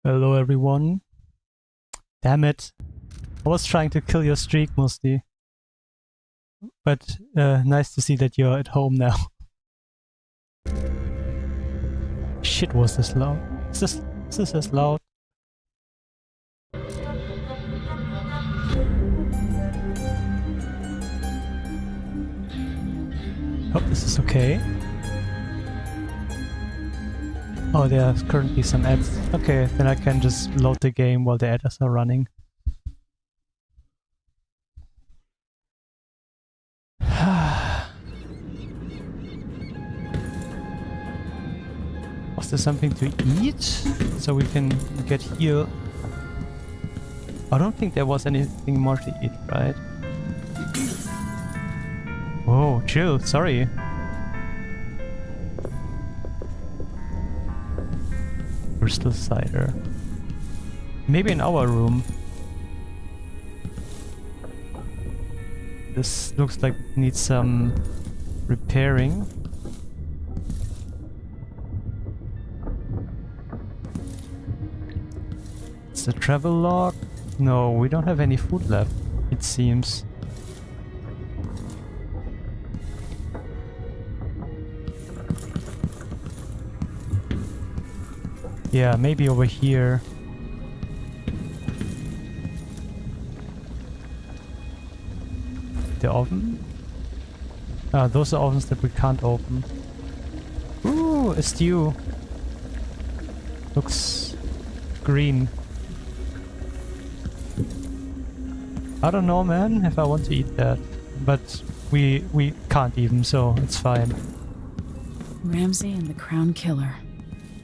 Hello everyone. Damn it. I was trying to kill your streak mostly. But nice to see that you're at home now. Shit, was this loud? Is this as loud? Hope this is okay. Oh, there are currently some ads. Okay, then I can just load the game while the ads are running. Was there something to eat? So we can get healed? I don't think there was anything more to eat, right? Whoa, chill, sorry. Crystal cider. Maybe in our room. This looks like it needs some repairing. It's a travel log. No, we don't have any food left, it seems. Yeah, maybe over here. The oven? Ah, those are ovens that we can't open. Ooh, a stew. Looks green. I don't know, man, if I want to eat that. But we can't even, so it's fine. Ramsay and the Crown Killer.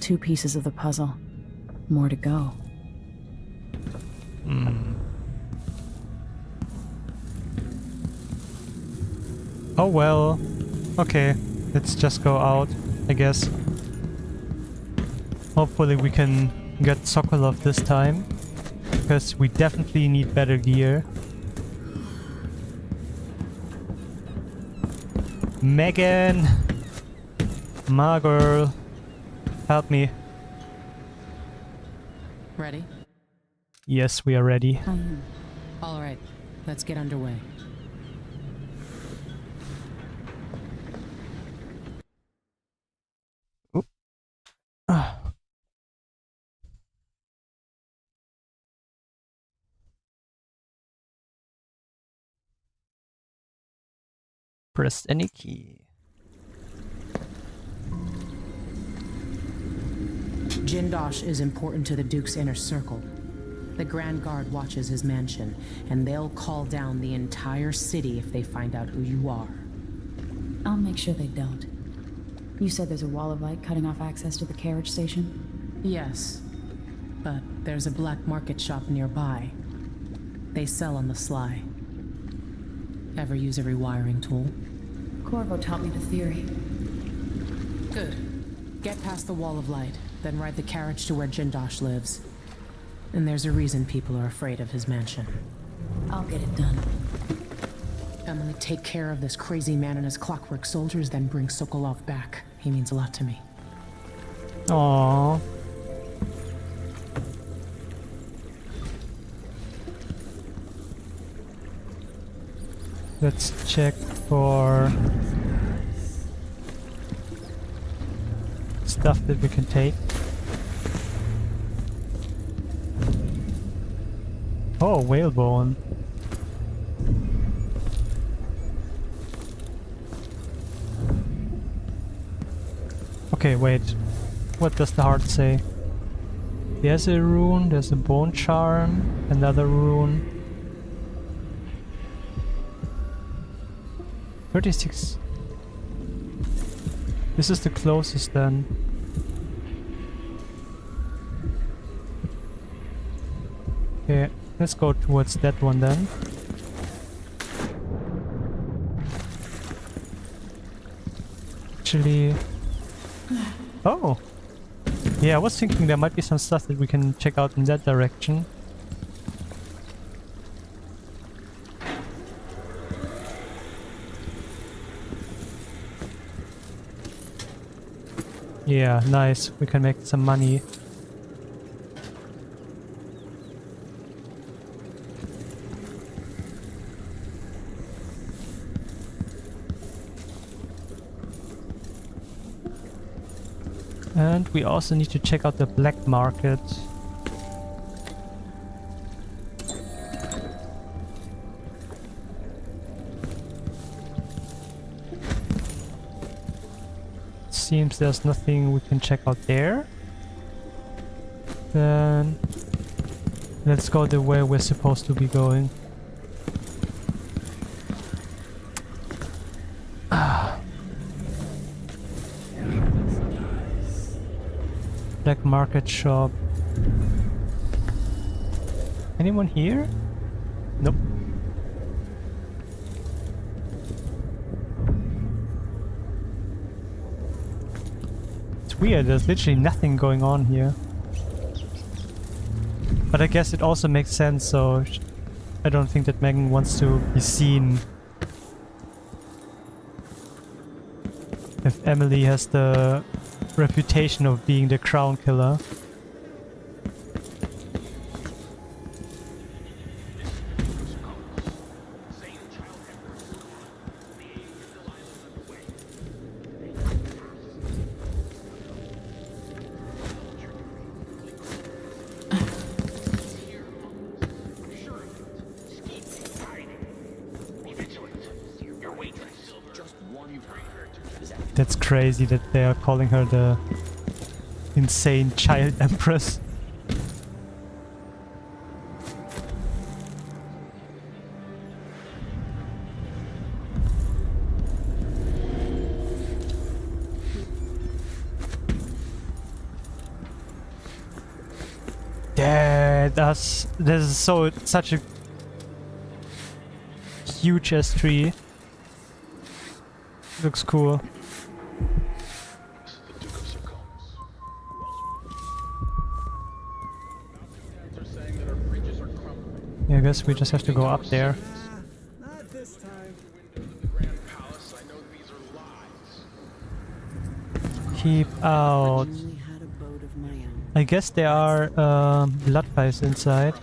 2 pieces of the puzzle. More to go. Oh well. Okay, let's just go out, I guess. Hopefully we can get Sokolov this time. Because we definitely need better gear. Megan! My girl. Help me. Ready? Yes, we are ready. All right, let's get underway. Press any key. Jindosh is important to the Duke's inner circle. The Grand Guard watches his mansion, and they'll call down the entire city if they find out who you are. I'll make sure they don't. You said there's a wall of light cutting off access to the carriage station? Yes, but there's a black market shop nearby. They sell on the sly. Ever use a rewiring tool? Corvo taught me the theory. Good. Get past the wall of light, then ride the carriage to where Jindosh lives. And there's a reason people are afraid of his mansion. I'll get it done. Emily, take care of this crazy man and his clockwork soldiers, then bring Sokolov back. He means a lot to me. Aww. Let's check for stuff that we can take. Oh, whalebone. Okay, wait. What does the heart say? There's a rune, there's a bone charm, another rune. 36. This is the closest then. Okay, let's go towards that one then. Actually... Oh! Yeah, I was thinking there might be some stuff that we can check out in that direction. Yeah, nice. We can make some money. And we also need to check out the black market. Seems there's nothing we can check out there. Then let's go the way we're supposed to be going. Black market shop. Anyone here? Nope. It's weird, there's literally nothing going on here. But I guess it also makes sense, so I don't think that Megan wants to be seen. If Emily has the reputation of being the crown killer. That's crazy that they are calling her the insane child empress. Yeah, this is such a huge ass tree. Looks cool. Yeah, I guess we just have to go up there. Not this time. Keep out. Only had a boat of my own. I guess there are blood pies inside.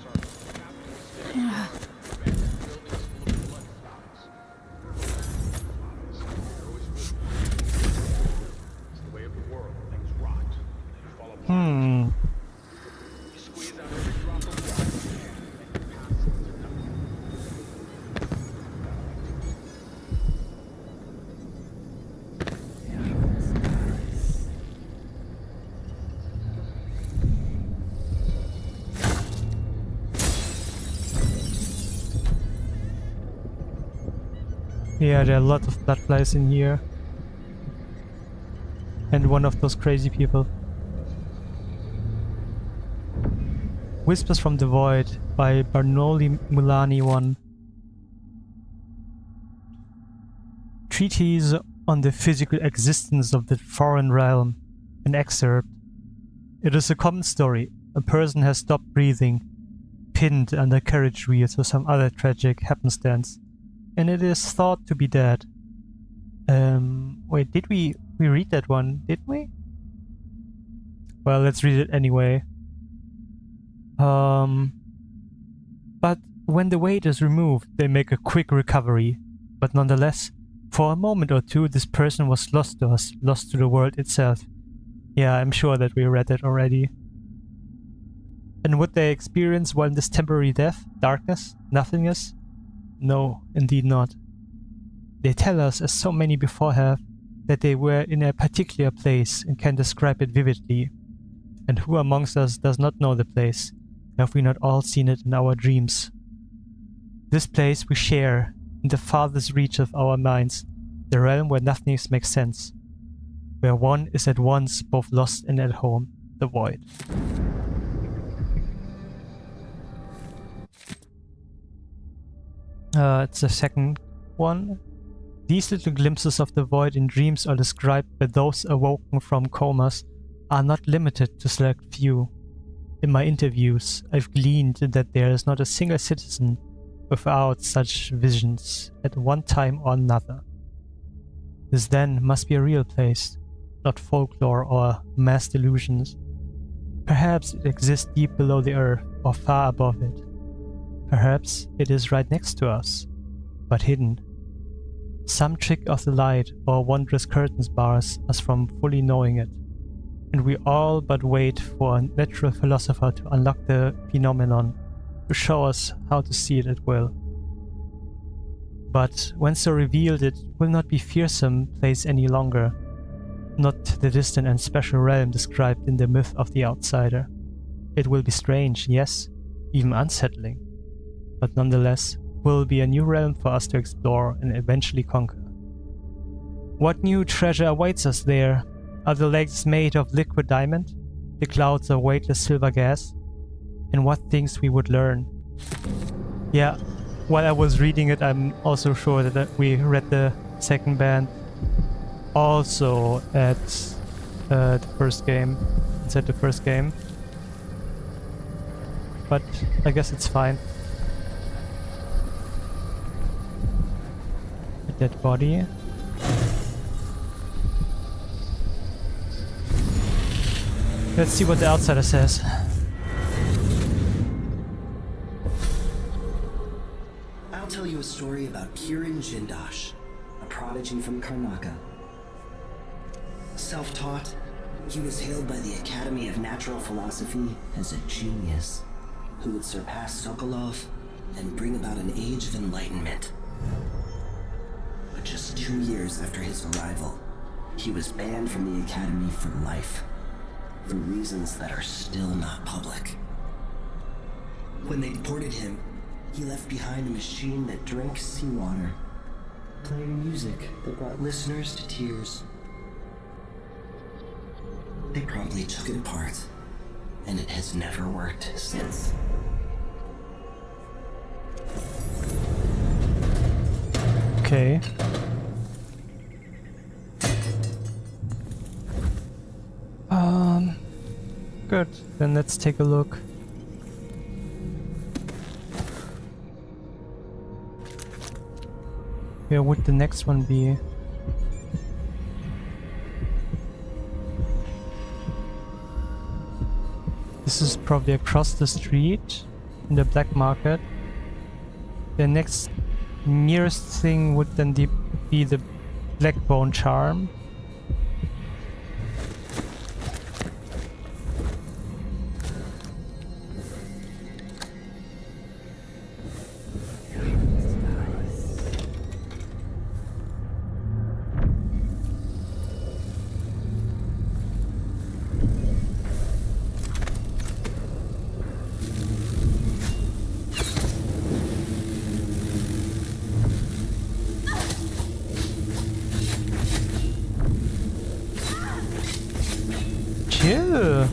Yeah, there are a lot of blood flies in here. And one of those crazy people. Whispers from the Void by Barnoli Mulani 1. Treatise on the physical existence of the foreign realm. An excerpt. It is a common story. A person has stopped breathing, pinned under carriage wheels or some other tragic happenstance, and it is thought to be dead. Wait, did we read that one? Did we? Well, let's read it anyway. But when the weight is removed, they make a quick recovery. But nonetheless, for a moment or two, this person was lost to us, lost to the world itself. Yeah, I'm sure that we read it already. And would they experience while in this temporary death, darkness, nothingness? No, indeed not. They tell us, as so many before have, that they were in a particular place and can describe it vividly. And who amongst us does not know the place? Have we not all seen it in our dreams? This place we share, in the farthest reach of our minds, the realm where nothing makes sense, where one is at once both lost and at home, the void. It's the second one. These little glimpses of the void in dreams are described by those awoken from comas are not limited to select few. In my interviews, I've gleaned that there is not a single citizen without such visions at one time or another. This then must be a real place, not folklore or mass delusions. Perhaps it exists deep below the earth or far above it. Perhaps it is right next to us, but hidden. Some trick of the light or wondrous curtains bars us from fully knowing it, and we all but wait for a natural philosopher to unlock the phenomenon, to show us how to see it at will. But when so revealed, it will not be fearsome place any longer, not the distant and special realm described in the myth of the outsider. It will be strange, yes, even unsettling, but nonetheless will be a new realm for us to explore and eventually conquer. What new treasure awaits us there? Are the lakes made of liquid diamond? The clouds of weightless silver gas? And what things we would learn? Yeah, while I was reading it, I'm also sure that we read the second band also at the first game. It's at the first game. But I guess it's fine. A dead body. Let's see what the outsider says. I'll tell you a story about Kirin Jindosh, a prodigy from Karnaka. Self-taught, he was hailed by the Academy of Natural Philosophy as a genius who would surpass Sokolov and bring about an age of enlightenment. But just 2 years after his arrival, he was banned from the Academy for life, for reasons that are still not public. When they deported him, he left behind a machine that drank seawater, playing music that brought listeners to tears. They probably took it apart, and it has never worked since. Okay. Good. Then let's take a look. Where would the next one be? This is probably across the street in the black market. The next nearest thing would then be the Blackbone Charm. Ew.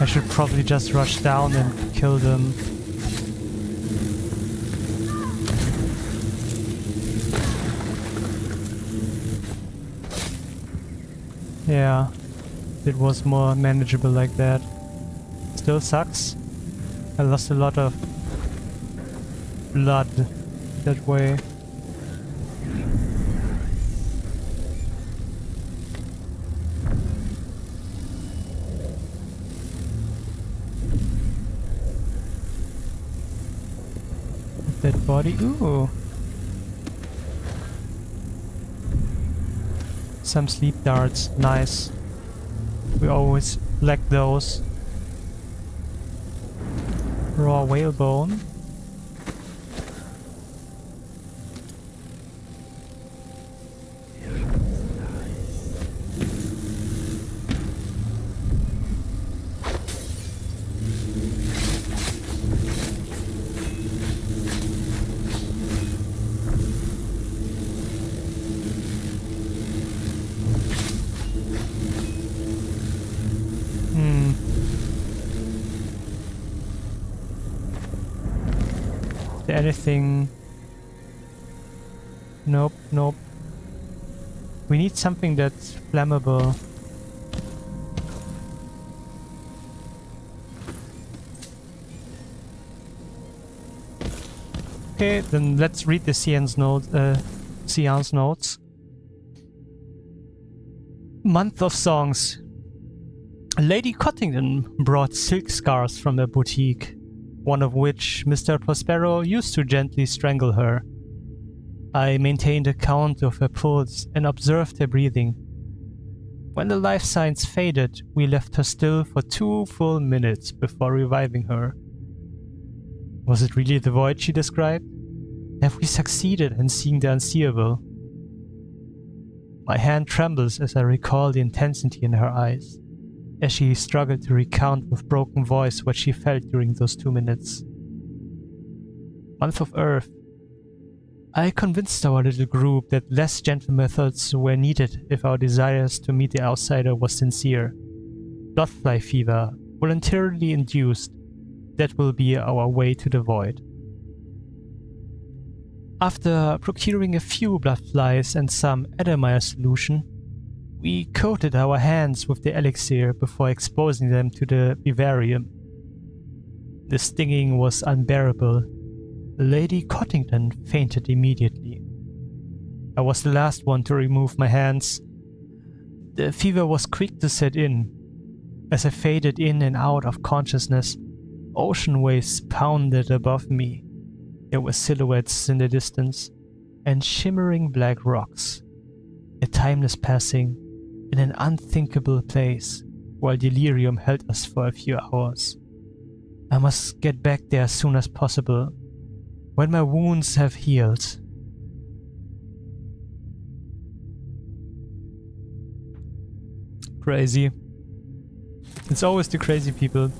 I should probably just rush down and kill them. Yeah, it was more manageable like that. Still sucks. I lost a lot of blood that way. Dead body. Ooh. Some sleep darts. Nice. We always lack those. Raw whalebone. Anything? Nope, nope. We need something that's flammable. Okay, then let's read the Seance notes. Month of songs. Lady Cottington brought silk scarves from a boutique, one of which Mr. Prospero used to gently strangle her. I maintained a count of her pulse and observed her breathing. When the life signs faded, we left her still for 2 full minutes before reviving her. Was it really the void she described? Have we succeeded in seeing the unseeable? My hand trembles as I recall the intensity in her eyes, as she struggled to recount with broken voice what she felt during those 2 minutes. Month of Earth. I convinced our little group that less gentle methods were needed if our desires to meet the outsider was sincere. Bloodfly fever, voluntarily induced, that will be our way to the void. After procuring a few bloodflies and some Adamire solution, we coated our hands with the elixir before exposing them to the vivarium. The stinging was unbearable. Lady Cottington fainted immediately. I was the last one to remove my hands. The fever was quick to set in. As I faded in and out of consciousness, ocean waves pounded above me. There were silhouettes in the distance, and shimmering black rocks. A timeless passing in an unthinkable place, while delirium held us for a few hours. I must get back there as soon as possible, when my wounds have healed. Crazy. It's always the crazy people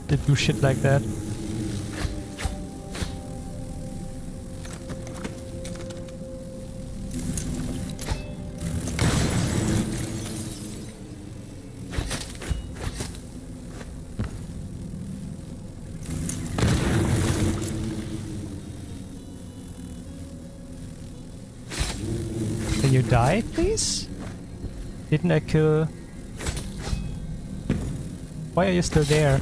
that do shit like that. Can you die, please? Didn't I kill... Why are you still there?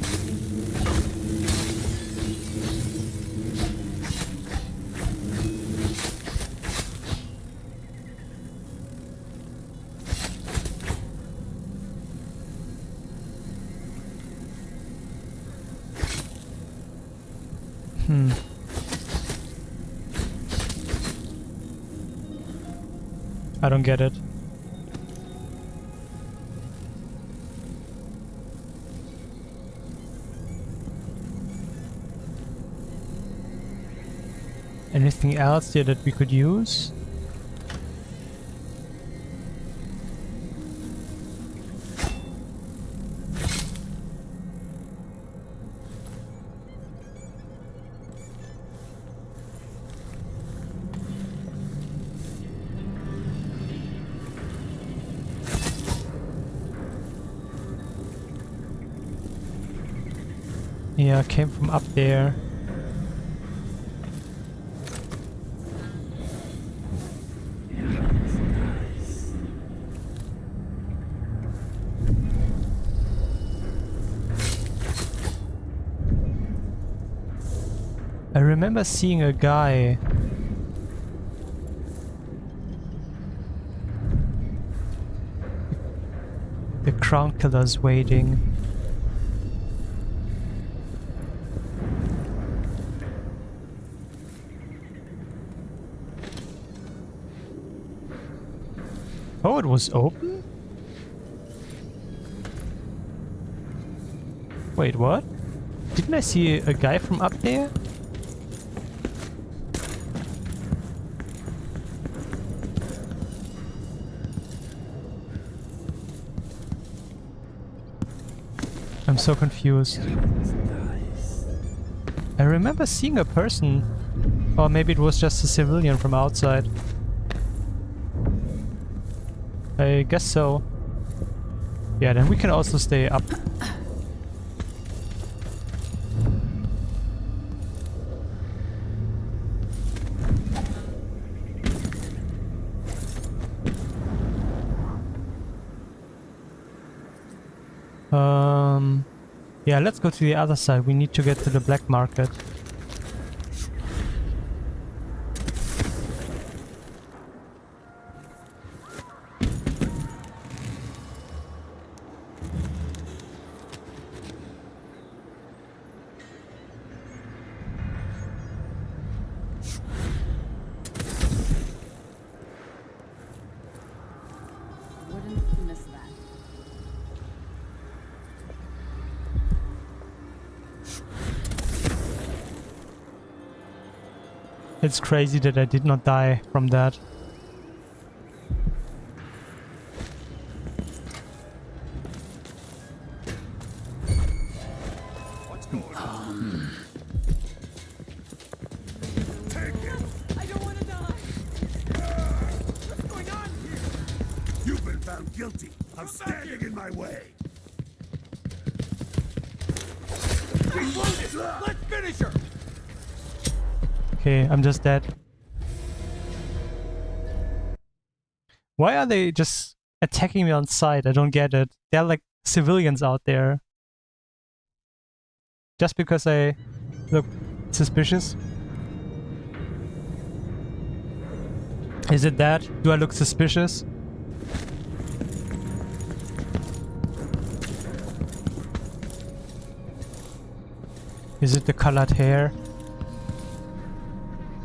I don't get it. Anything else here that we could use? Yeah, came from up there. I remember seeing a guy. The crown killer's waiting. Oh, it was open? Wait, what? Didn't I see a guy from up there? I'm so confused. I remember seeing a person. Or maybe it was just a civilian from outside. I guess so. Yeah, then we can also stay up. Yeah, let's go to the other side. We need to get to the black market. Wouldn't miss that. It's crazy that I did not die from that. What's going on? I don't want to die. What's going on here? You've been found guilty of standing in my way. She's wounded. Let's finish her. Okay, I'm just dead. Why are they just attacking me on sight? I don't get it. They're like civilians out there. Just because I look suspicious? Is it that? Do I look suspicious? Is it the colored hair?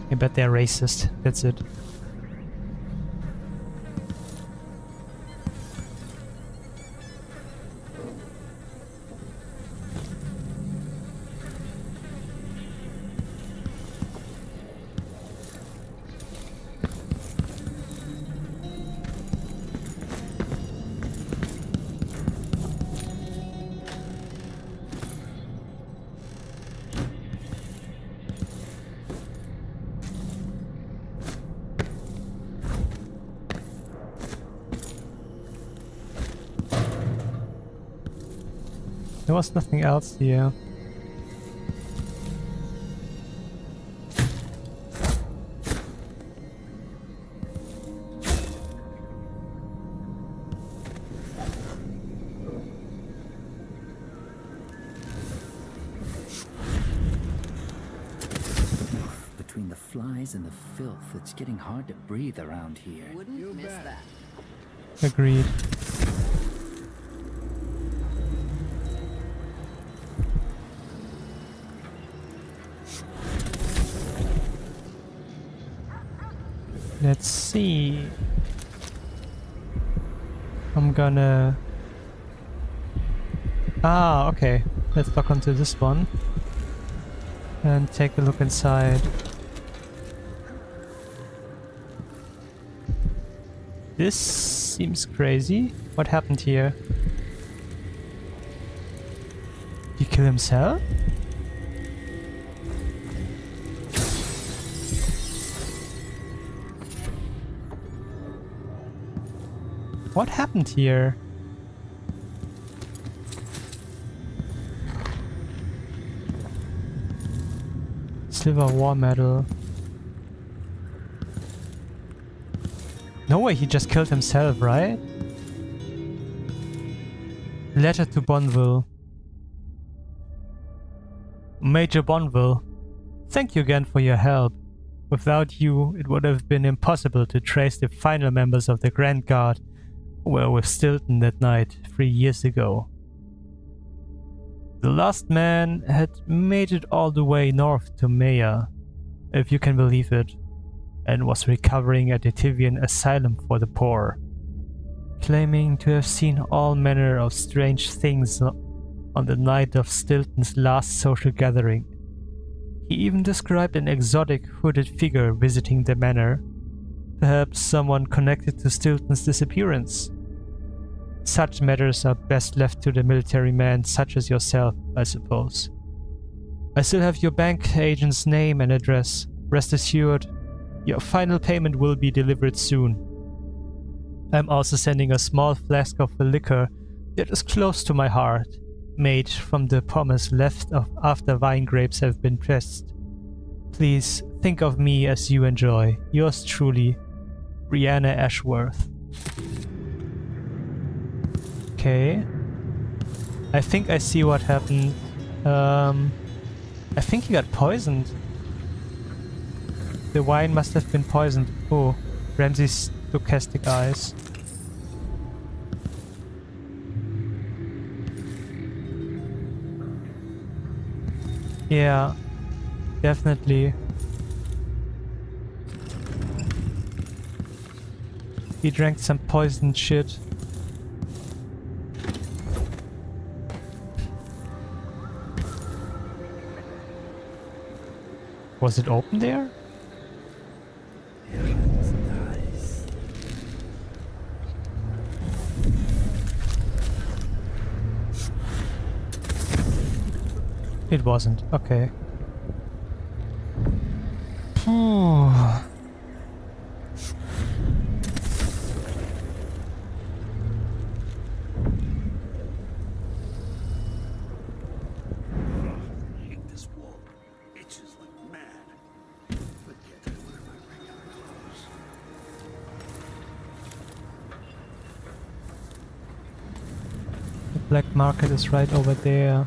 I bet they're racist. That's it. There was nothing else here. Between the flies and the filth, it's getting hard to breathe around here. Wouldn't miss that. Agreed. Let's see. I'm gonna... Ah, okay. Let's lock onto this one. And take a look inside. This seems crazy. What happened here? Did he kill himself? What happened here? Silver War Medal. No way, he just killed himself, right? Letter to Bonneville. Major Bonneville, thank you again for your help. Without you, it would have been impossible to trace the final members of the Grand Guard who were with Stilton that night 3 years ago. The last man had made it all the way north to Maya, if you can believe it, and was recovering at a Tivian asylum for the poor, claiming to have seen all manner of strange things on the night of Stilton's last social gathering. He even described an exotic hooded figure visiting the manor, perhaps someone connected to Stilton's disappearance. Such matters are best left to the military man such as yourself, I suppose. I still have your bank agent's name and address. Rest assured, your final payment will be delivered soon. I'm also sending a small flask of a liquor that is close to my heart, made from the pomace left after vine grapes have been pressed. Please think of me as you enjoy. Yours truly, Brianna Ashworth. Okay. I think I see what happened. I think he got poisoned. The wine must have been poisoned. Oh, Ramsey's stochastic eyes. Yeah, definitely. He drank some poisoned shit. Was it open there? It wasn't. Okay. Hate this wall. Itches like mad. Forget I wear my regular clothes. The black market is right over there.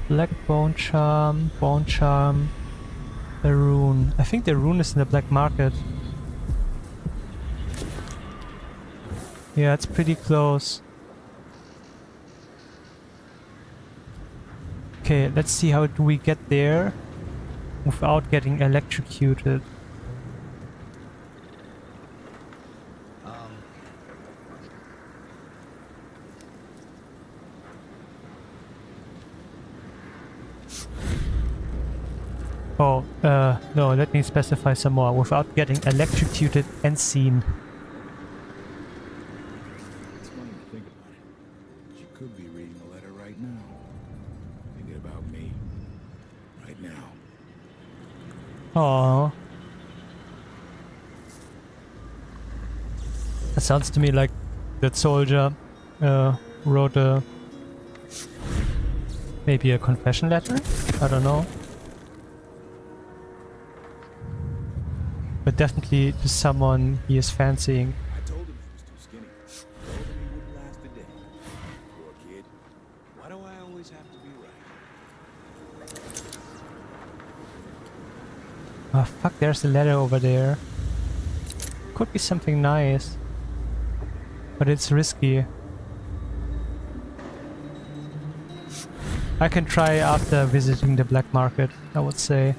Black bone charm, a rune. I think the rune is in the black market. Yeah, it's pretty close. Okay, let's see how do we get there without getting electrocuted. Oh, no, let me specify some more. Without getting electrocuted and seen. It's funny to think about it. She could be reading a letter right now. Thinking about me. Right now. Aww. It sounds to me like that soldier wrote maybe a confession letter? I don't know. But definitely to someone he is fancying. I told him he was too skinny. I told him he wouldn't last a day. Poor kid. Why do I always have to be right? Oh fuck, there's a letter over there. Could be something nice. But it's risky. I can try after visiting the black market, I would say.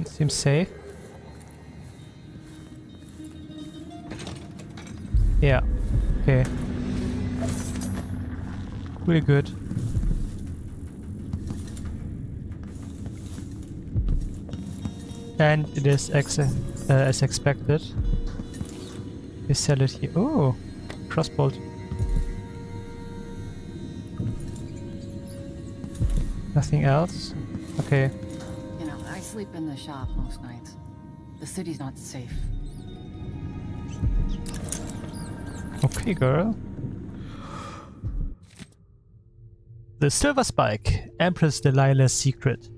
Seems safe. Yeah. Okay. Really good. And it is as expected. We sell it here. Oh, crossbolt. Nothing else? Okay. You know, I sleep in the shop most nights. The city's not safe. Okay, girl. The Silver Spike, Empress Delilah's secret.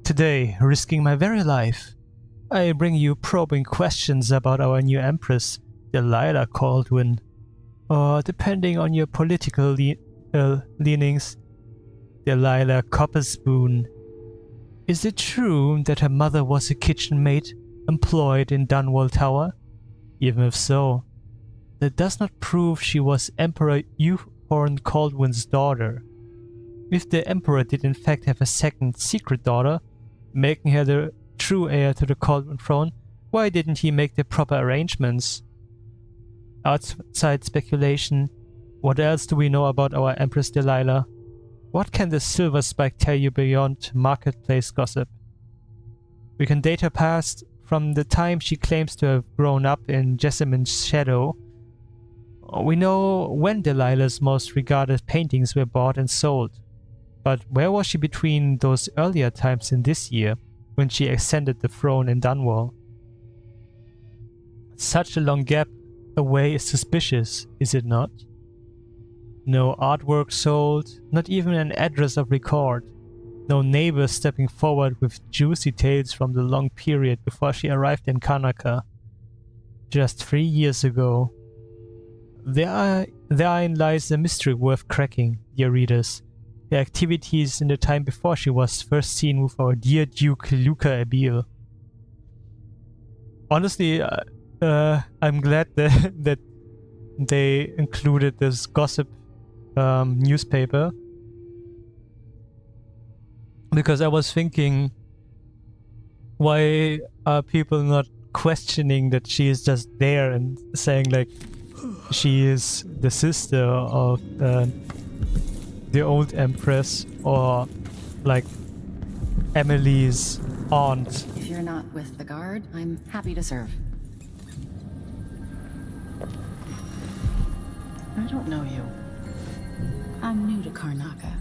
Today, risking my very life, I bring you probing questions about our new Empress, Delilah Caldwin. Or, depending on your political leanings, Delilah Copperspoon. Is it true that her mother was a kitchen maid employed in Dunwall Tower? Even if so, that does not prove she was Emperor Euhorn Caldwin's daughter. If the Emperor did in fact have a second secret daughter, making her the true heir to the Caldwin throne, why didn't he make the proper arrangements? Outside speculation, what else do we know about our Empress Delilah? What can the Silver Spike tell you beyond marketplace gossip? We can date her past from the time she claims to have grown up in Jessamine's shadow. We know when Delilah's most regarded paintings were bought and sold. But where was she between those earlier times in this year, when she ascended the throne in Dunwall? Such a long gap away is suspicious, is it not? No artwork sold, not even an address of record. No neighbors stepping forward with juicy tales from the long period before she arrived in Karnaca. Just 3 years ago. Therein lies a mystery worth cracking, dear readers. Her activities in the time before she was first seen with our dear Duke Luca Abil. Honestly, I'm glad that they included this gossip newspaper, because I was thinking, why are people not questioning that she is just there and saying like she is the sister of the old Empress, or like Emily's aunt? If you're not with the guard, I'm happy to serve. I don't know you. I'm new to Karnaca.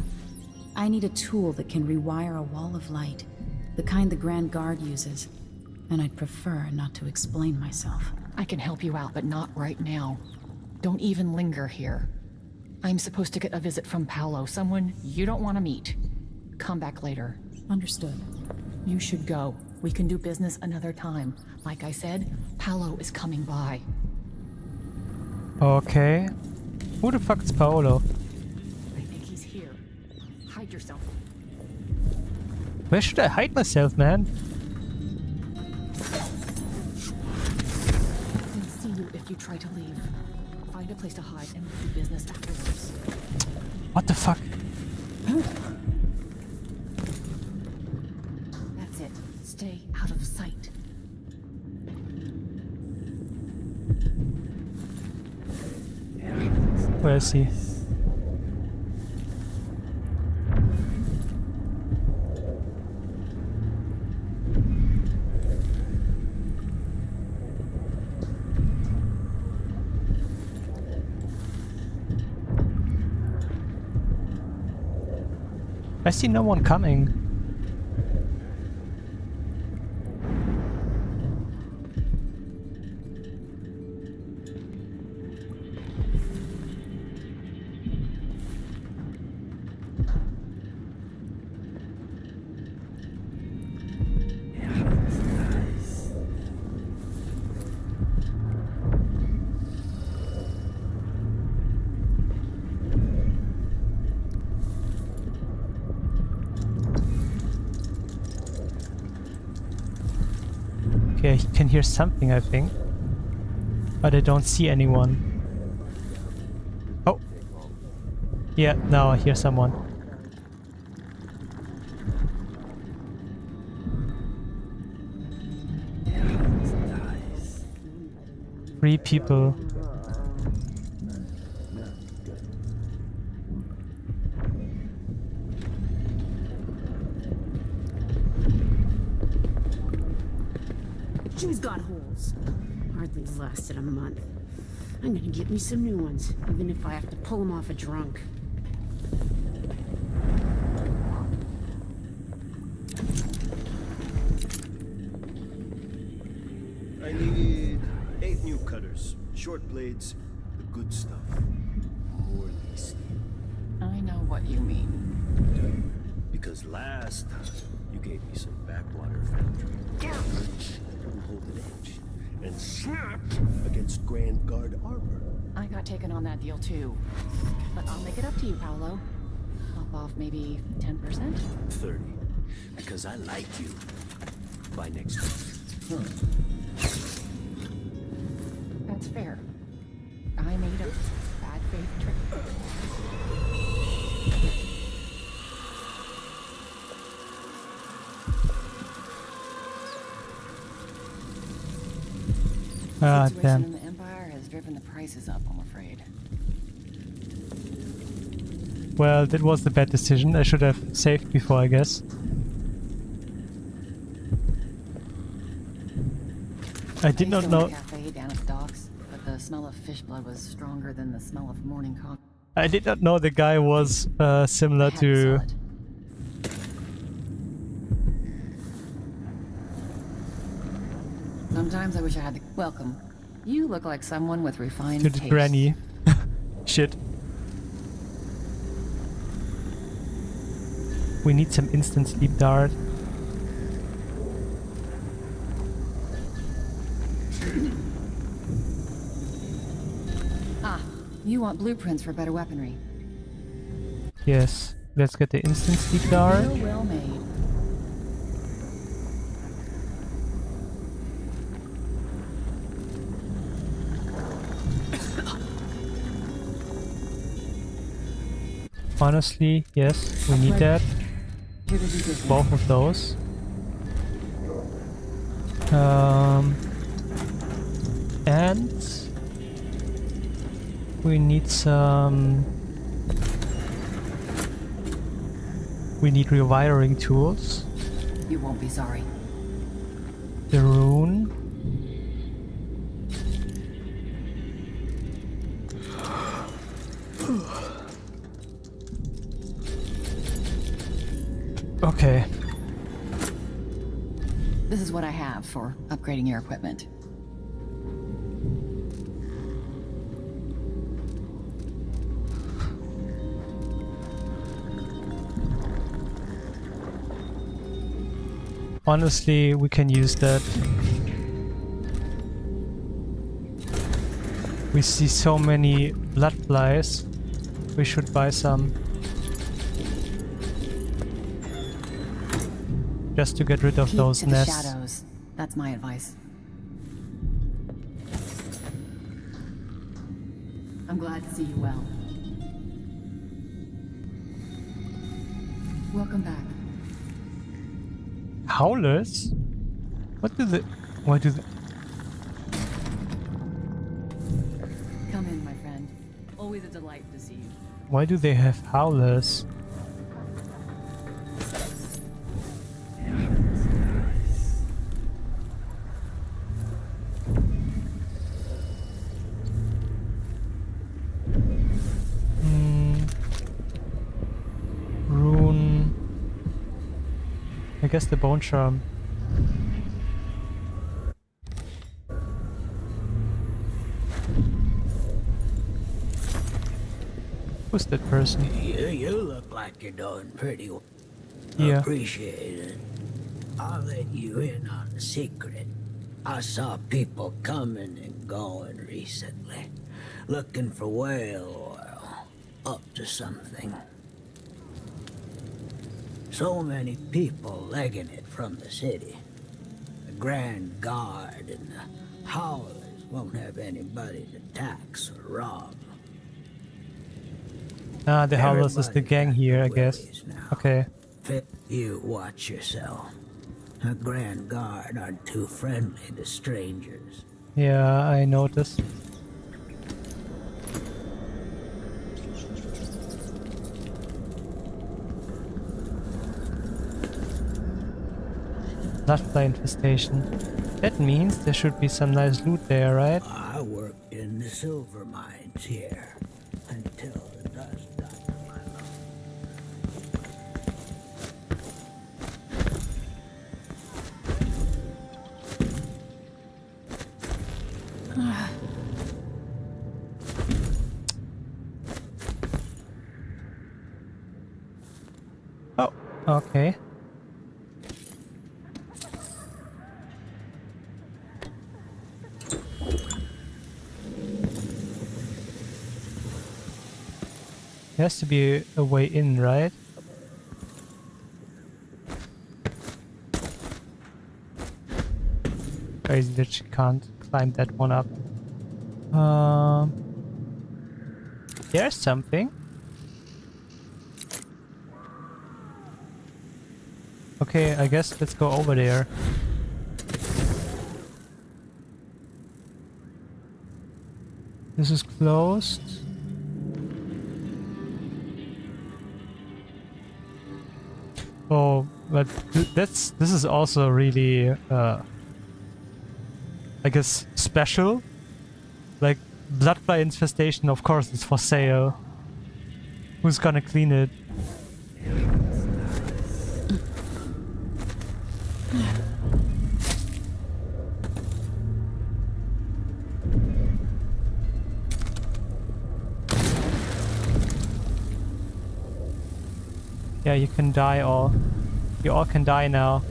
I need a tool that can rewire a wall of light, the kind the Grand Guard uses, and I'd prefer not to explain myself. I can help you out, but not right now. Don't even linger here. I'm supposed to get a visit from Paolo, someone you don't want to meet. Come back later. Understood. You should go. We can do business another time. Like I said, Paolo is coming by. Okay. Who the fuck is Paolo? I think he's here. Hide yourself. Where should I hide myself, man? He'll see you if you try to leave. Find a place to hide and we'll do business afterwards. What the fuck? That's it. Stay out of sight. Where is he? I see no one coming. Okay, I can hear something, I think. But I don't see anyone. Oh! Yeah, now I hear someone. Three people. She's got holes. Hardly lasted a month. I'm gonna get me some new ones, even if I have to pull them off a drunk. I need 8 new cutters, short blades, the good stuff. Poorly steel. I know what you mean. Because last time you gave me some backwater foundry garbage to hold an edge and snapped against Grand Guard armor. I got taken on that deal too. But I'll make it up to you, Paolo. Hop off maybe 10%? 30. Because I like you. By next week. That's fair. I made a bad faith trick. Ah, The situation damn. in the Empire has driven the prices up, I'm afraid. Well, that was the bad decision. I should have saved before, I guess. I did not know. A cafe down at the docks, but the smell of fish blood was stronger than the smell of morning coffee. I did not know the guy was similar to. Sometimes I wish I had the welcome. You look like someone with refined To the taste. granny. Shit. We need some instant sleep dart. Ah, you want blueprints for better weaponry. Yes. Let's get the instant sleep dart. Real well made. Honestly, yes, we need that. Both of those. And we need some. We need rewiring tools. You won't be sorry. The rune. Okay. This is what I have for upgrading your equipment. Honestly, we can use that. We see so many blood flies. We should buy some. Just to get rid of Keep those to the nests. shadows. That's my advice. I'm glad to see you well. Welcome back. Howlers? What do they... Why do they... Come in, my friend. Always a delight to see you. Why do they have howlers? Rune... I guess the bone charm. Who's that person? You look like you're doing pretty well. Yeah. Appreciate it. I'll let you in on the secret. I saw people coming and going recently, looking for whale oil, up to something. So many people legging it from the city. The Grand Guard and the Howlers won't have anybody to tax or rob. Ah, the howlers is the Everybody gang got here, I their guess. ways now. Okay. You watch yourself. The Grand Guard aren't too friendly to strangers. Yeah, I noticed. bloodfly infestation. That means there should be some nice loot there, right? I worked in the silver mines here until the dust got my Oh, okay. There has to be a way in, right? Crazy that she can't climb that one up. There's something. Okay, I guess let's go over there. This is closed. Oh, but this is also really, I guess, special. Like, bloodfly infestation, of course, is for sale. Who's gonna clean it? Yeah, you can die all. You all can die now.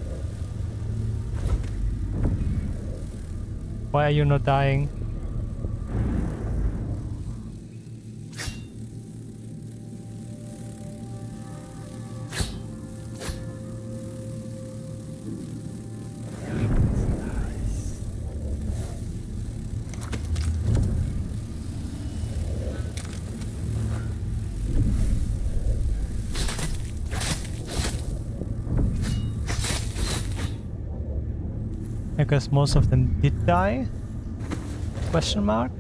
Why are you not dying? I guess most of them did die? Question mark?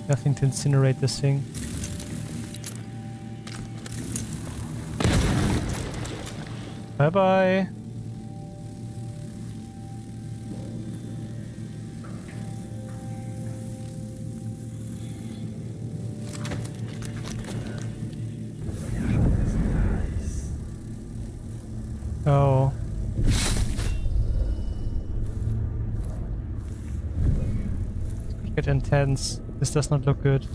Nothing to incinerate this thing. Bye bye. Oh. This could get intense. This does not look good.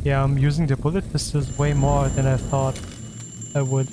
Yeah, I'm using the bullet pistols way more than I thought I would.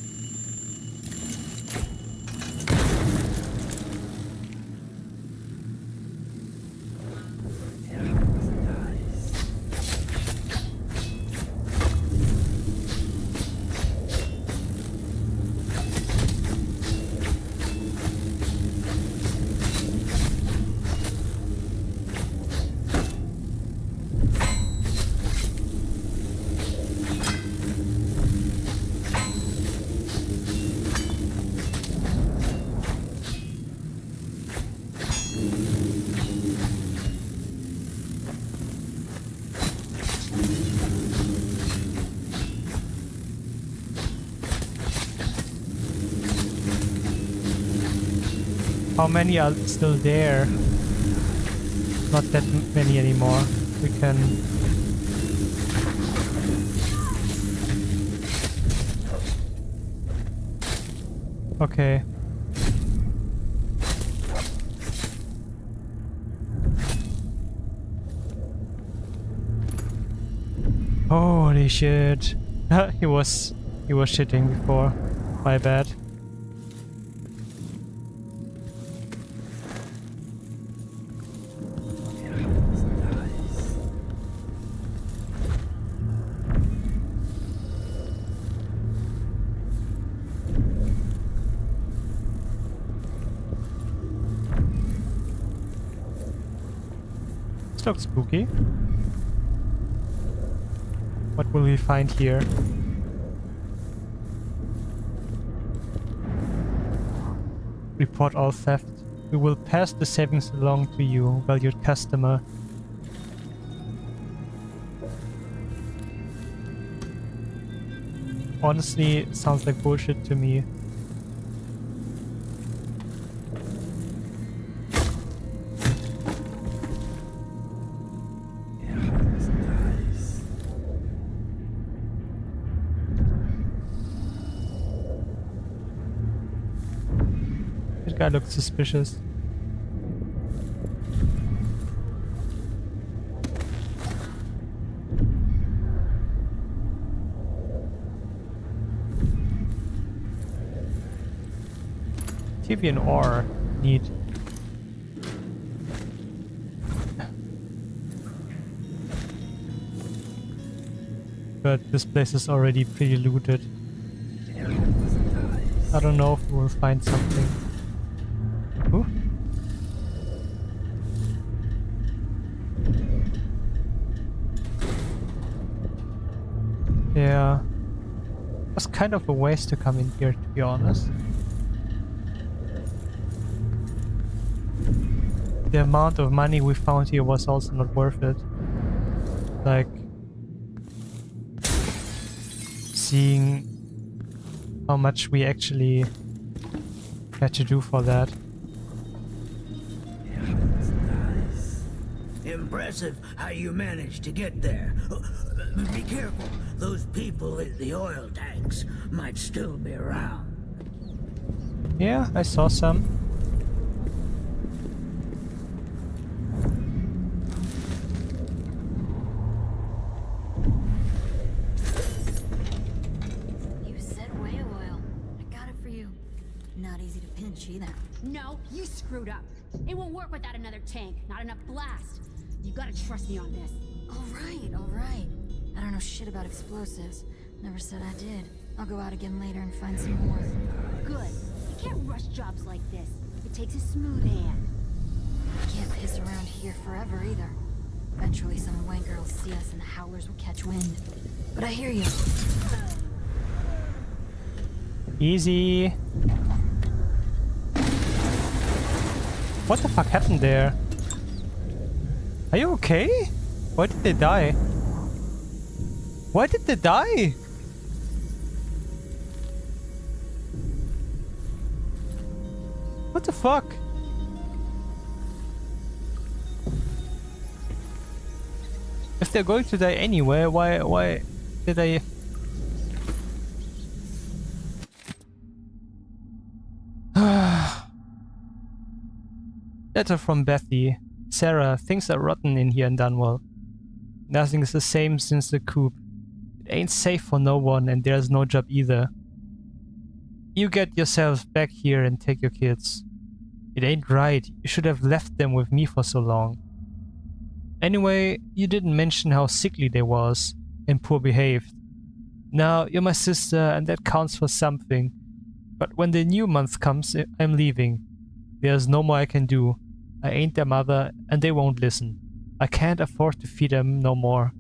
How many are still there? Not that many anymore. We can... Okay. Holy shit. he was shitting before. My bad. This looks spooky. What will we find here? Report all theft. We will pass the savings along to you, valued customer. Honestly, sounds like bullshit to me. That guy looks suspicious. TV and ore. Neat. But this place is already pretty looted. I don't know if we'll find something. Ooh. Yeah. It was kind of a waste to come in here, to be honest. The amount of money we found here was also not worth it. Like, seeing how much we actually had to do for that. Impressive how you managed to get there. Be careful. Those people in the oil tanks might still be around. Yeah, I saw some. You said whale oil. I got it for you. Not easy to pinch either. No, you screwed up. It won't work without another tank. Not enough blast. You gotta trust me on this. All right. I don't know shit about explosives. Never said I did. I'll go out again later and find some more. Good. You can't rush jobs like this. It takes a smooth hand. Can't piss around here forever either. Eventually some wanker will see us and the howlers will catch wind. But I hear you. Easy. What the fuck happened there? Are you okay? Why did they die? Why did they die? What the fuck? If they're going to die anyway, why did they... Letter from Bethy. Sarah, things are rotten in here in Dunwell. Nothing is the same since the coup. It ain't safe for no one and there's no job either. You get yourselves back here and take your kids. It ain't right. You should have left them with me for so long. Anyway, you didn't mention how sickly they was and poor behaved. Now, you're my sister and that counts for something. But when the new month comes, I'm leaving. There's no more I can do. I ain't their mother and they won't listen. I can't afford to feed them no more.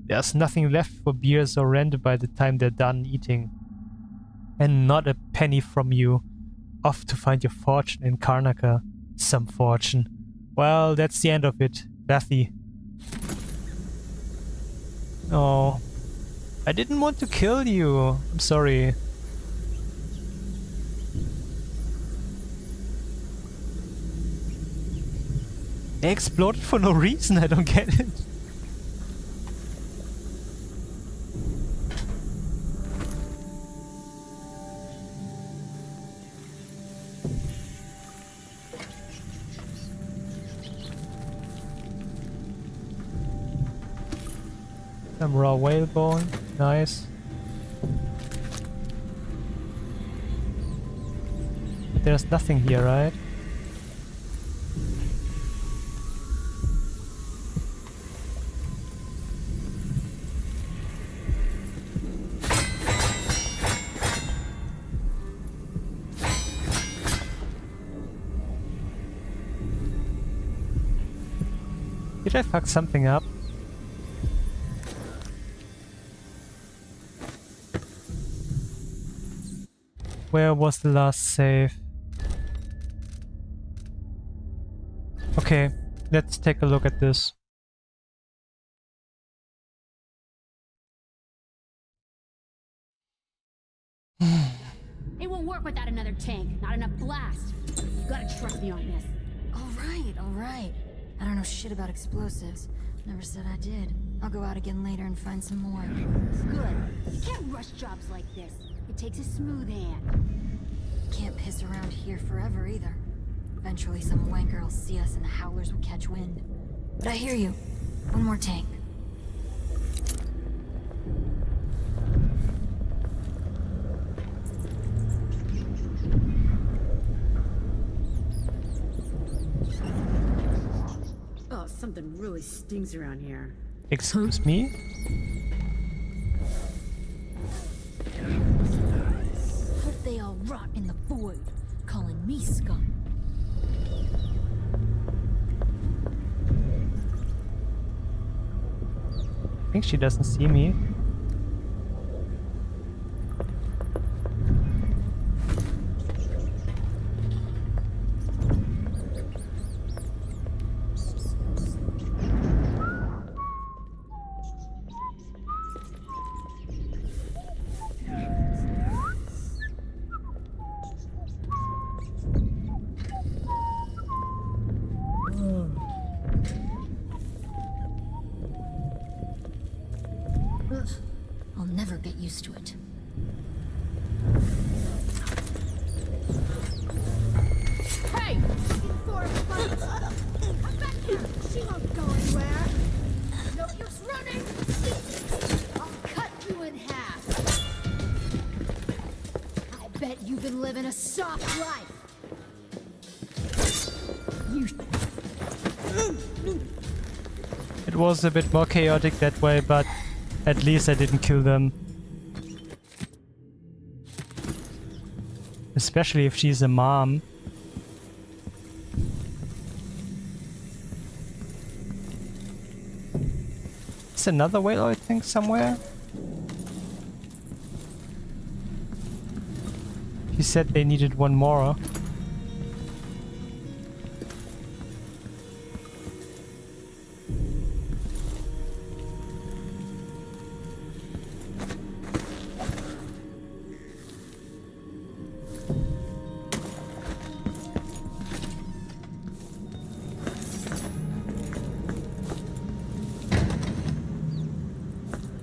There's nothing left for beers or rent by the time they're done eating. And not a penny from you. Off to find your fortune in Karnaca. Some fortune. Well, that's the end of it, Bethy. Oh. I didn't want to kill you. I'm sorry. They exploded for no reason, I don't get it. Some raw whalebone, nice. But there's nothing here, right? Did I fuck something up? Where was the last save? Okay, let's take a look at this. It won't work without another tank. Not enough blast. You gotta trust me on this. All right. I don't know shit about explosives. Never said I did. I'll go out again later and find some more. Good. You can't rush jobs like this. It takes a smooth hand. Can't piss around here forever either. Eventually some wanker will see us and the howlers will catch wind. But I hear you. One more tank. Oh, something really stings around here. Excuse me? Hope they all rot in the void, calling me scum. I think she doesn't see me. I'll never get used to it. Hey! I'm back here! She won't go anywhere! No use running! I'll cut you in half! I bet you've been living a soft life! You... It was a bit more chaotic that way, but at least I didn't kill them. Especially if she's a mom. Is another whale, I think, somewhere? He said they needed one more.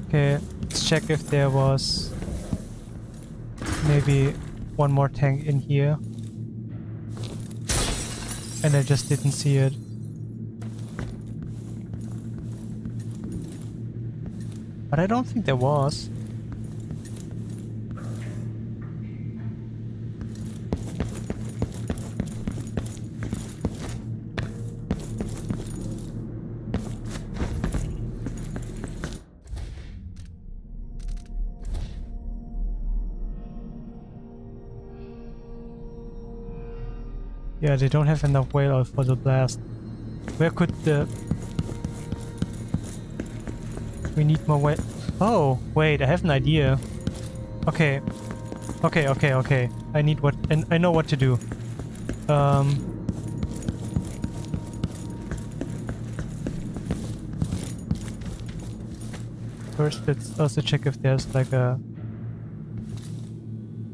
Okay, let's check if there was maybe one more tank in here. And I just didn't see it. But I don't think there was. Yeah, they don't have enough whale oil for the blast. Where could the... We need more whale... Oh, wait, I have an idea. Okay. Okay. I need what... And I know what to do. First, let's also check if there's like a...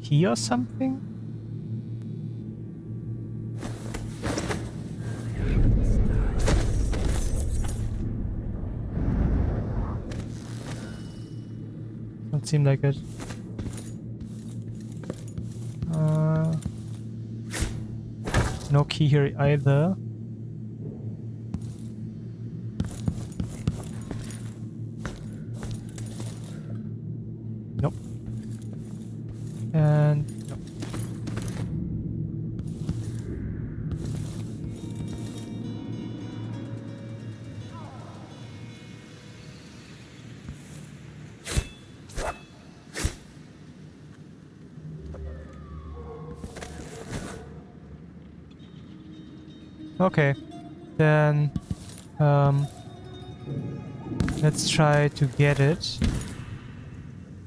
key or something? Don't seem like it. No key here either. Nope. And nope. Okay, then let's try to get it.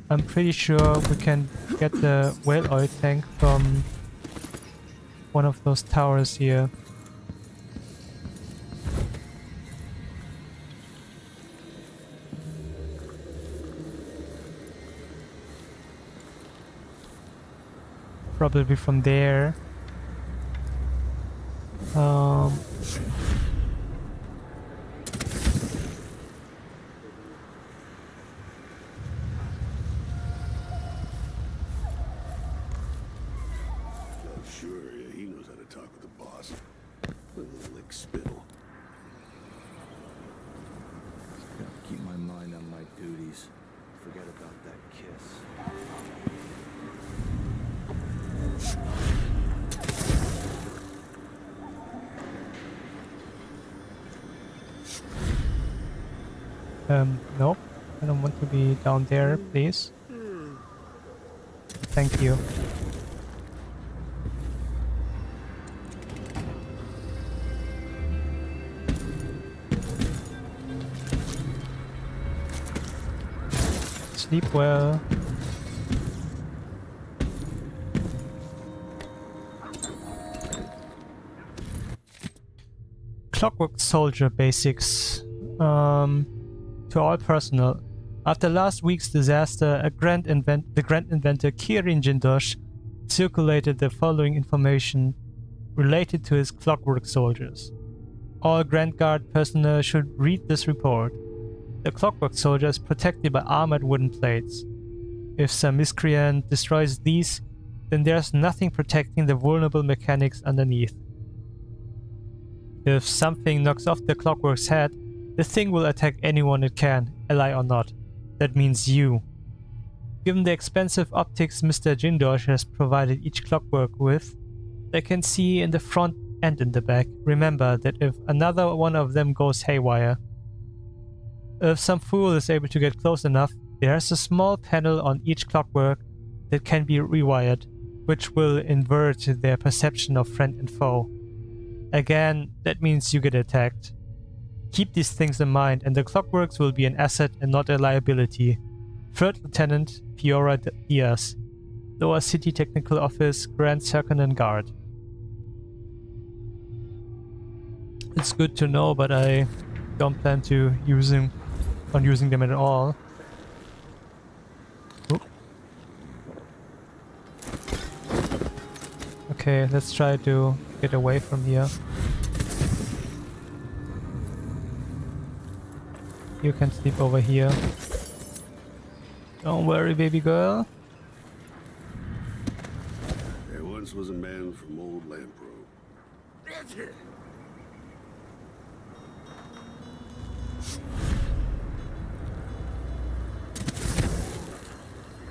I'm pretty sure we can get the whale oil tank from one of those towers here. Probably from there. Sure, yeah, he knows how to talk with the boss. Little lick spittle. Gotta keep my mind on my duties. Forget about that kiss. Nope. I don't want to be down there, please. Thank you. Sleep well. Clockwork Soldier basics. To all personnel. After last week's disaster, the Grand Inventor Kirin Jindosh circulated the following information related to his Clockwork Soldiers. All Grand Guard personnel should read this report. The Clockwork Soldier is protected by armored wooden plates. If some miscreant destroys these, then there's nothing protecting the vulnerable mechanics underneath. If something knocks off the Clockwork's head, the thing will attack anyone it can, ally or not. That means you. Given the expensive optics Mr. Jindosh has provided each Clockwork with, they can see in the front and in the back. Remember that if another one of them goes haywire, if some fool is able to get close enough, there's a small panel on each Clockwork that can be rewired, which will invert their perception of friend and foe. Again, that means you get attacked. Keep these things in mind, and the Clockworks will be an asset and not a liability. 3rd Lieutenant Piora Diaz, Lower City Technical Office, Grand Serkonos Guard. It's good to know, but I don't plan to using them at all. Oop. Okay, let's try to get away from here. You can sleep over here. Don't worry, baby girl. There once was a man from old Lampro.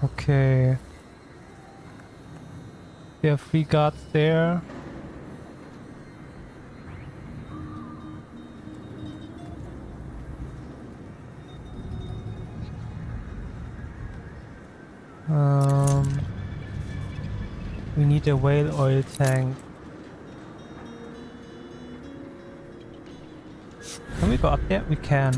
Okay. There are 3 guards there. We need a whale oil tank. Can we go up there? We can.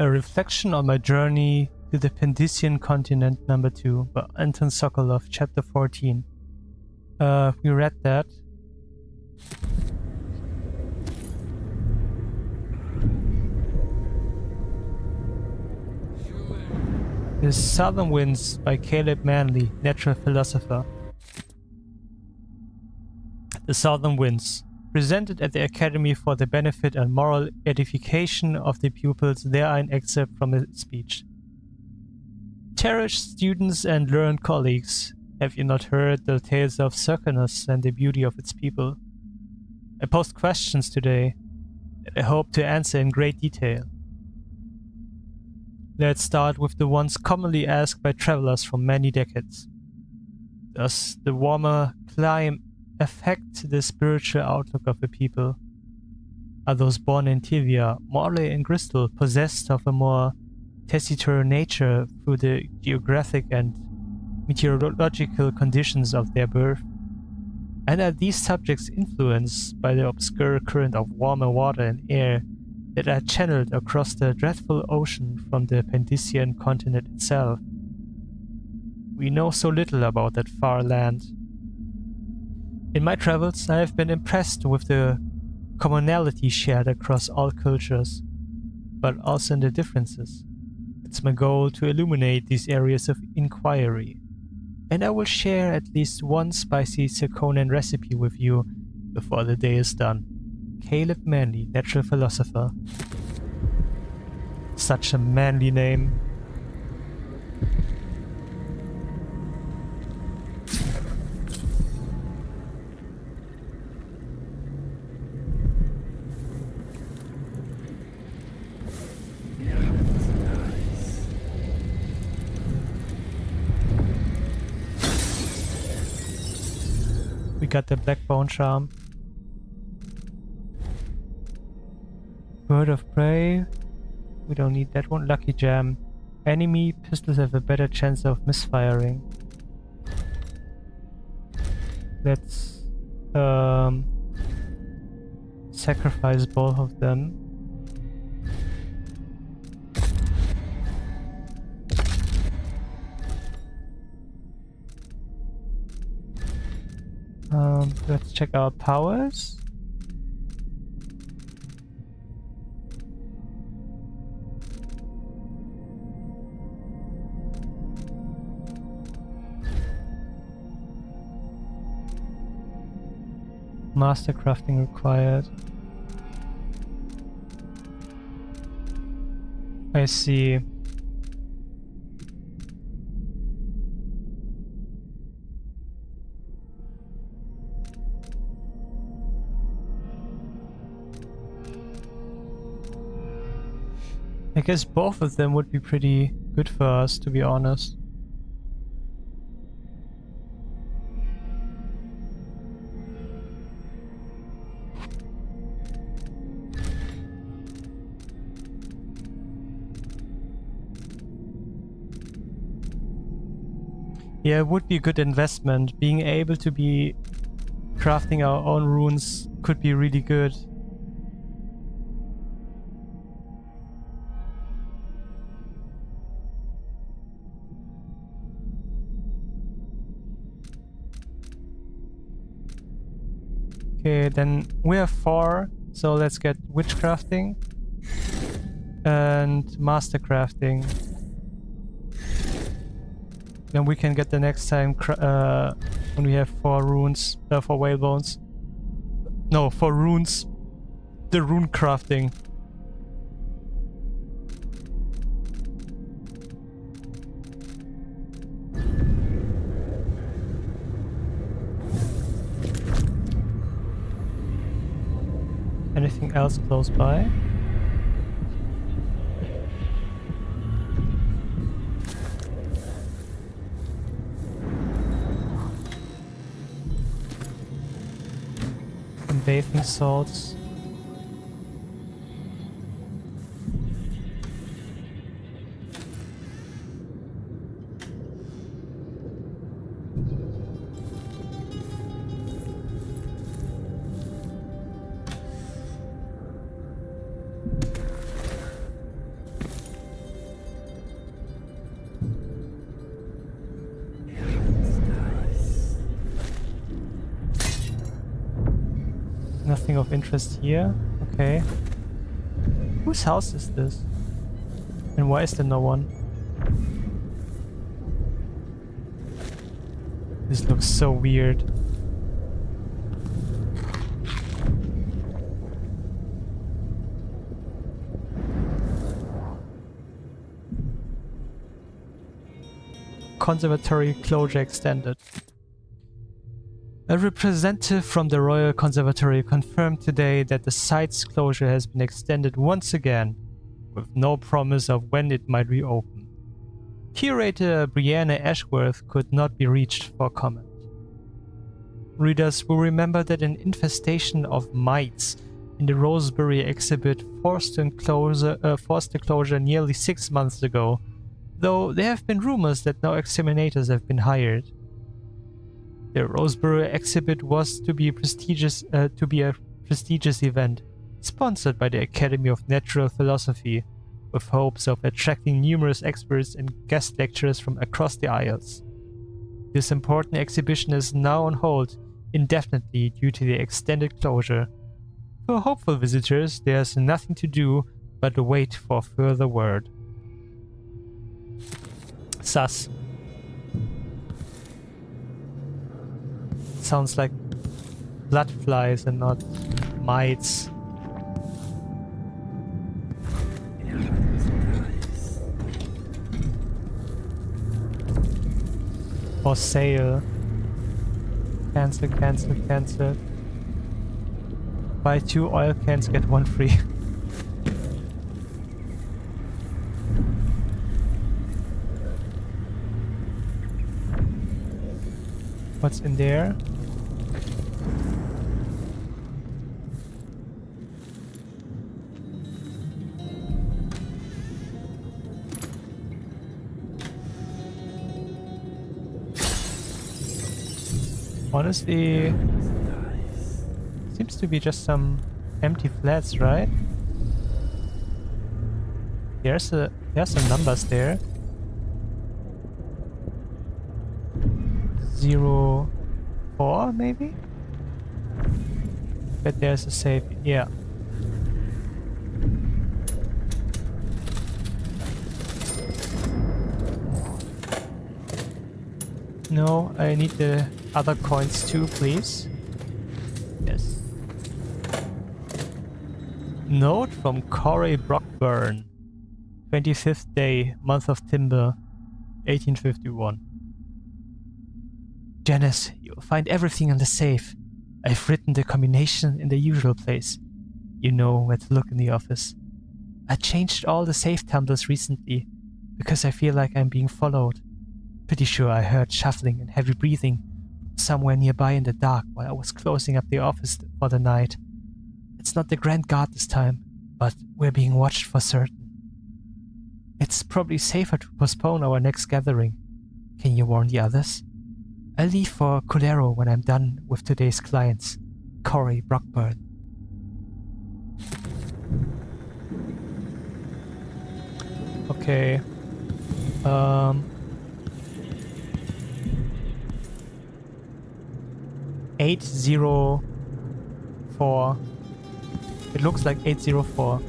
A reflection on my journey to the Pendician continent number 2 by Anton Sokolov, chapter 14. We read that. The Southern Winds by Caleb Manley, natural philosopher. The Southern Winds. Presented at the Academy for the benefit and moral edification of the pupils, there are an excerpt from a speech. Cherished students and learned colleagues, have you not heard the tales of Serkonos and the beauty of its people? I posed questions today that I hope to answer in great detail. Let's start with the ones commonly asked by travelers from many decades. Does the warmer climate affect the spiritual outlook of a people? Are those born in Tivia, Morley and Crystal possessed of a more taciturn nature through the geographic and meteorological conditions of their birth? And are these subjects influenced by the obscure current of warmer water and air that are channeled across the dreadful ocean from the Pendician continent itself? We know so little about that far land. In my travels, I have been impressed with the commonality shared across all cultures, but also in the differences. It's my goal to illuminate these areas of inquiry, and I will share at least one spicy Serkonan recipe with you before the day is done. Caleb Manley, natural philosopher. Such a manly name. We got the black bone charm. Bird of prey. We don't need that one. Lucky jam. Enemy pistols have a better chance of misfiring. Let's sacrifice both of them. Let's check our powers. Master crafting required. I see. I guess both of them would be pretty good for us, to be honest. Yeah, it would be a good investment. Being able to be crafting our own runes could be really good. Okay, then we have 4, so let's get witchcrafting and master crafting. Then we can get the next time when we have 4 runes, 4 whale bones. No, 4 runes. The rune crafting. Anything else close by? And bathing salts. Nothing of interest here. Okay. Whose house is this? And why is there no one? This looks so weird. Conservatory closure extended. A representative from the Royal Conservatory confirmed today that the site's closure has been extended once again, with no promise of when it might reopen. Curator Brianna Ashworth could not be reached for comment. Readers will remember that an infestation of mites in the Rosebery exhibit forced the closure nearly 6 months ago, though there have been rumors that no exterminators have been hired. The Roseboro exhibit was to be a prestigious event, sponsored by the Academy of Natural Philosophy, with hopes of attracting numerous experts and guest lecturers from across the Isles. This important exhibition is now on hold indefinitely due to the extended closure. For hopeful visitors, there's nothing to do but wait for further word. Sus. Sounds like blood flies and not mites. For sale. Cancel, cancel, cancel. Buy 2 oil cans, get 1 free. What's in there? Honestly, seems to be just some empty flats, right? There's some numbers there. 04 maybe? But there's a safe, yeah. No, I need the other coins too, please. Yes. Note from Corey Brockburn. 25th day, month of Timber, 1851. Janice, you'll find everything in the safe. I've written the combination in the usual place. You know where to look in the office. I changed all the safe tumblers recently, because I feel like I'm being followed. Pretty sure I heard shuffling and heavy breathing somewhere nearby in the dark while I was closing up the office for the night. It's not the Grand Guard this time, but we're being watched for certain. It's probably safer to postpone our next gathering. Can you warn the others? I'll leave for Colero when I'm done with today's clients. Corey Brockburn. Okay. 804. It looks like 804.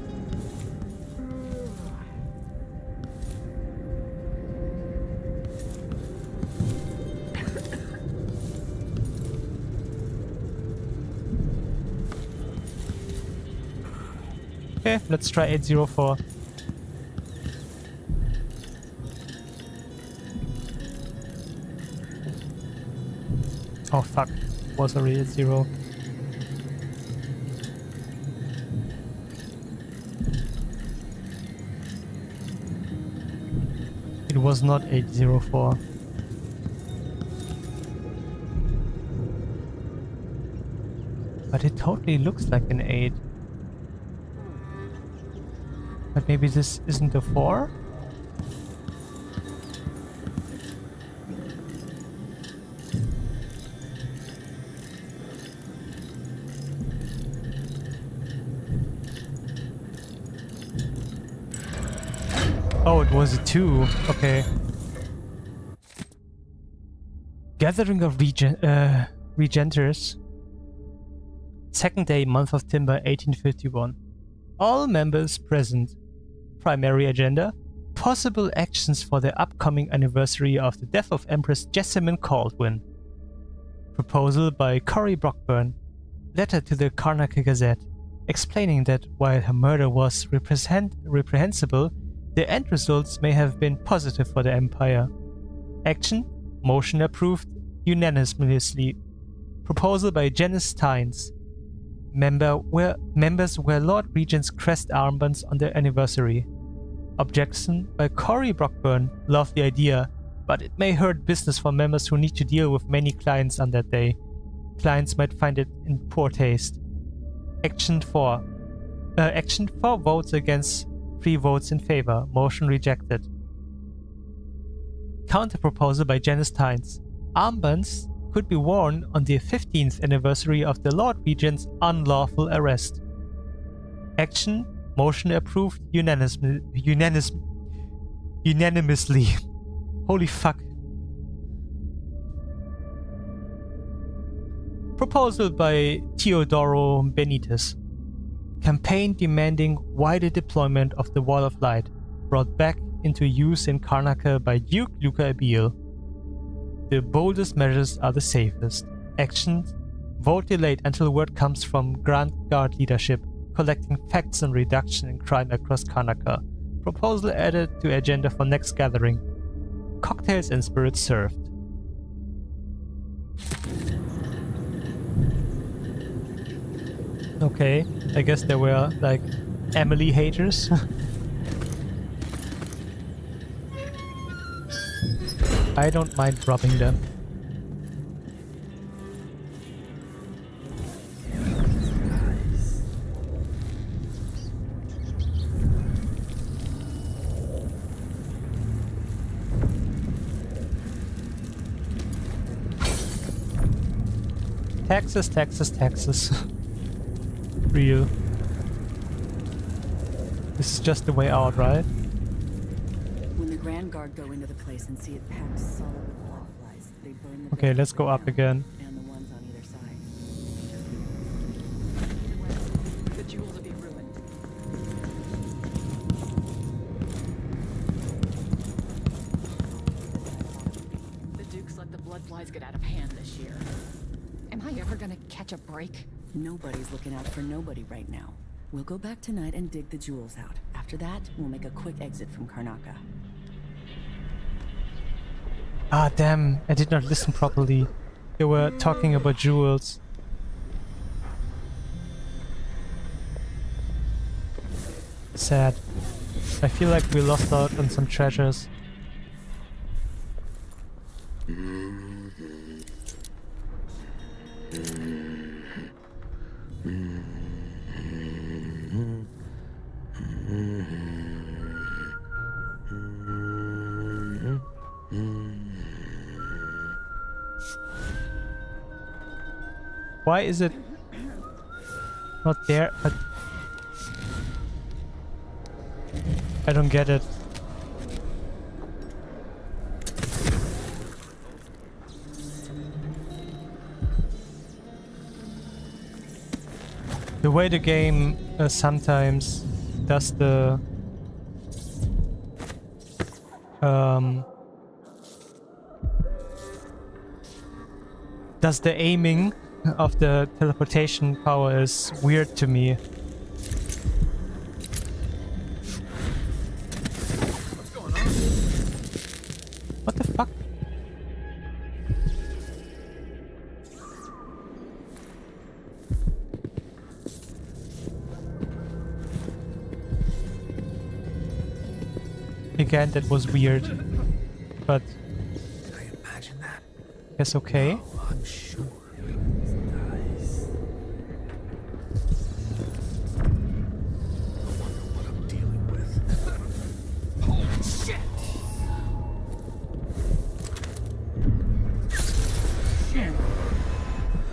Okay, let's try 804. Oh fuck, was already at 0. It was not 804. But it totally looks like an 8. But maybe this isn't a 4? Oh, it was a 2. Okay. Gathering of Regenters. Second day, month of Timber, 1851. All members present. Primary agenda. Possible actions for the upcoming anniversary of the death of Empress Jessamine Caldwin. Proposal by Corey Brockburn. Letter to the Karnaca Gazette, explaining that while her murder was reprehensible, the end results may have been positive for the Empire. Action. Motion approved unanimously. Proposal by Janice Tynes. Members wear Lord Regent's crest armbands on their anniversary. Objection by Corey Brockburn. Love the idea, but it may hurt business for members who need to deal with many clients on that day. Clients might find it in poor taste. Action 4 votes against, 3 votes in favor. Motion rejected. Counter proposal by Janice Tynes. Armbands could be worn on the 15th anniversary of the Lord Regent's unlawful arrest. Action, motion approved unanimously. Holy fuck. Proposal by Teodoro Benitez. Campaign demanding wider deployment of the Wall of Light, brought back into use in Karnaca by Duke Luca Abil. The boldest measures are the safest. Actions, vote delayed until word comes from Grand Guard leadership, collecting facts on reduction in crime across Karnaca. Proposal added to agenda for next gathering. Cocktails and spirits served. Okay, I guess there were like Emily haters. I don't mind robbing them. Taxes, taxes, taxes. Real. This is just the way out, right? When the Grand Guard go into the place and see it packed solid with flies, they burn the Okay, let's go up again. and the ones on either side. The jewels will be ruined. The Dukes let the blood flies get out of hand this year. Am I ever gonna catch a break? Nobody's looking out for nobody right now. We'll go back tonight and dig the jewels out. After that, we'll make a quick exit from Karnaca. Ah, damn, I did not listen properly. They were talking about jewels. Sad. I feel like we lost out on some treasures. Why is it not there? I don't get it. The way the game sometimes does the aiming of the teleportation power is weird to me. What's going on? What the fuck? Again, that was weird, but Did I imagine that? guess okay. Oh, I'm sure. Nice. I wonder what I'm dealing with. Holy shit!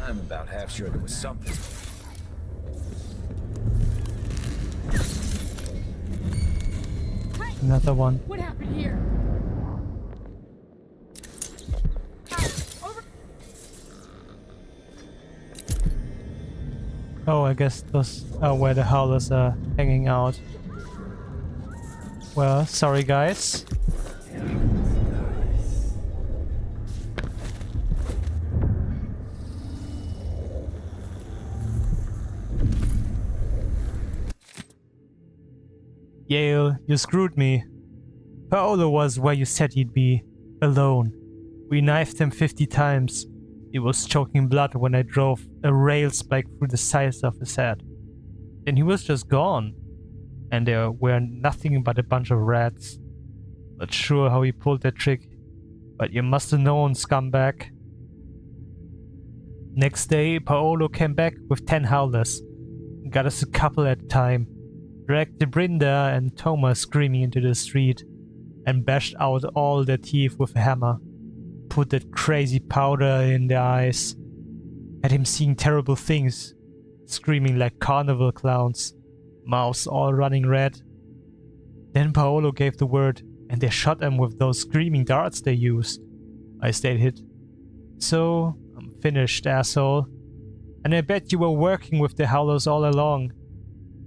I'm about half sure there was something. Another one. What happened here? Oh, I guess those are where the howlers are hanging out. Well, sorry guys. Yale, you screwed me. Paolo was where you said he'd be. Alone. We knifed him 50 times. He was choking blood when I drove a rail spike through the sides of his head. Then he was just gone. And there were nothing but a bunch of rats. Not sure how he pulled that trick, but you must have known, scumbag. Next day, Paolo came back with 10 howlers. Got us a couple at a time. Dragged Brinda and Thomas screaming into the street and bashed out all their teeth with a hammer. put that crazy powder in their eyes. Had him seeing terrible things, screaming like carnival clowns, mouths all running red. Then Paolo gave the word, and they shot him with those screaming darts they use. I stayed hid. So, I'm finished, asshole. And I bet you were working with the Howlers all along.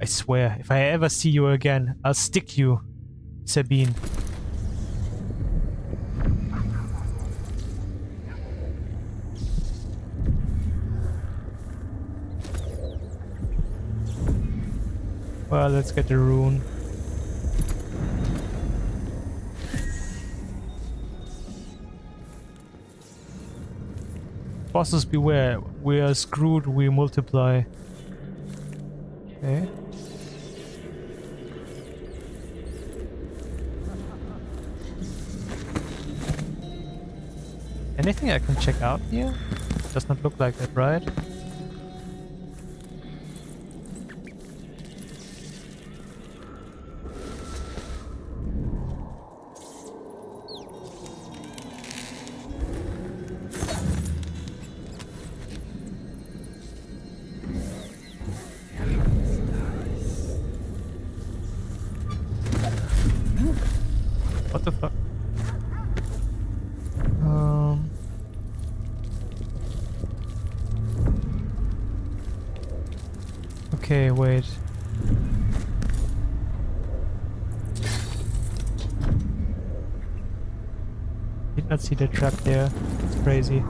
I swear, if I ever see you again, I'll stick you. Sabine. Well, let's get the rune. Bosses beware. We are screwed, we multiply. Okay. Anything I can check out here? Does not look like that, right? What the fuck? Okay, wait. Did not see the trap there. It's crazy.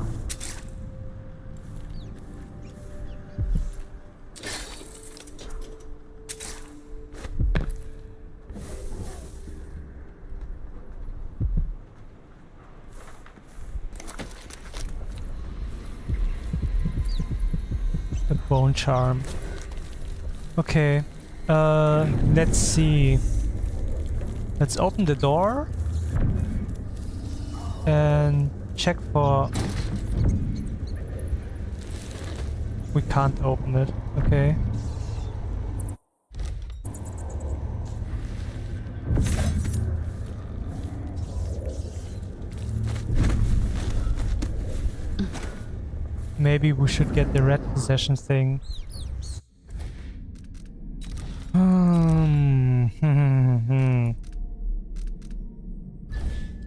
The bone charm. Okay, let's see. Let's open the door and check for... We can't open it, okay. Maybe we should get the red possession thing.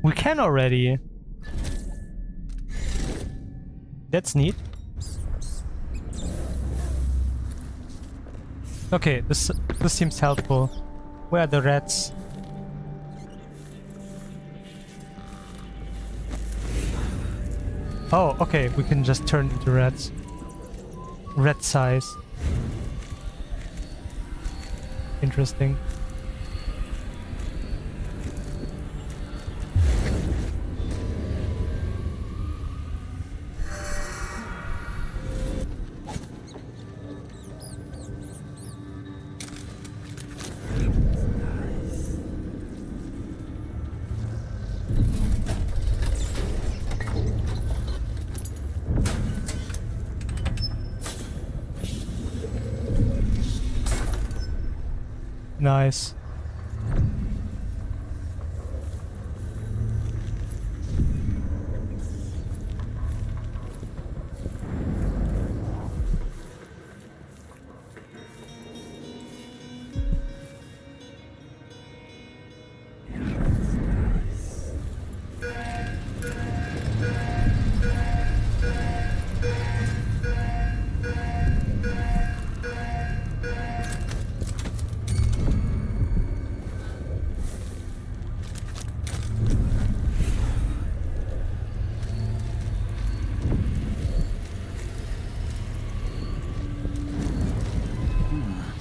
We can already. That's neat. Okay, this seems helpful. Where are the rats? Oh, okay, we can just turn into rats. Rat size. Interesting. Nice.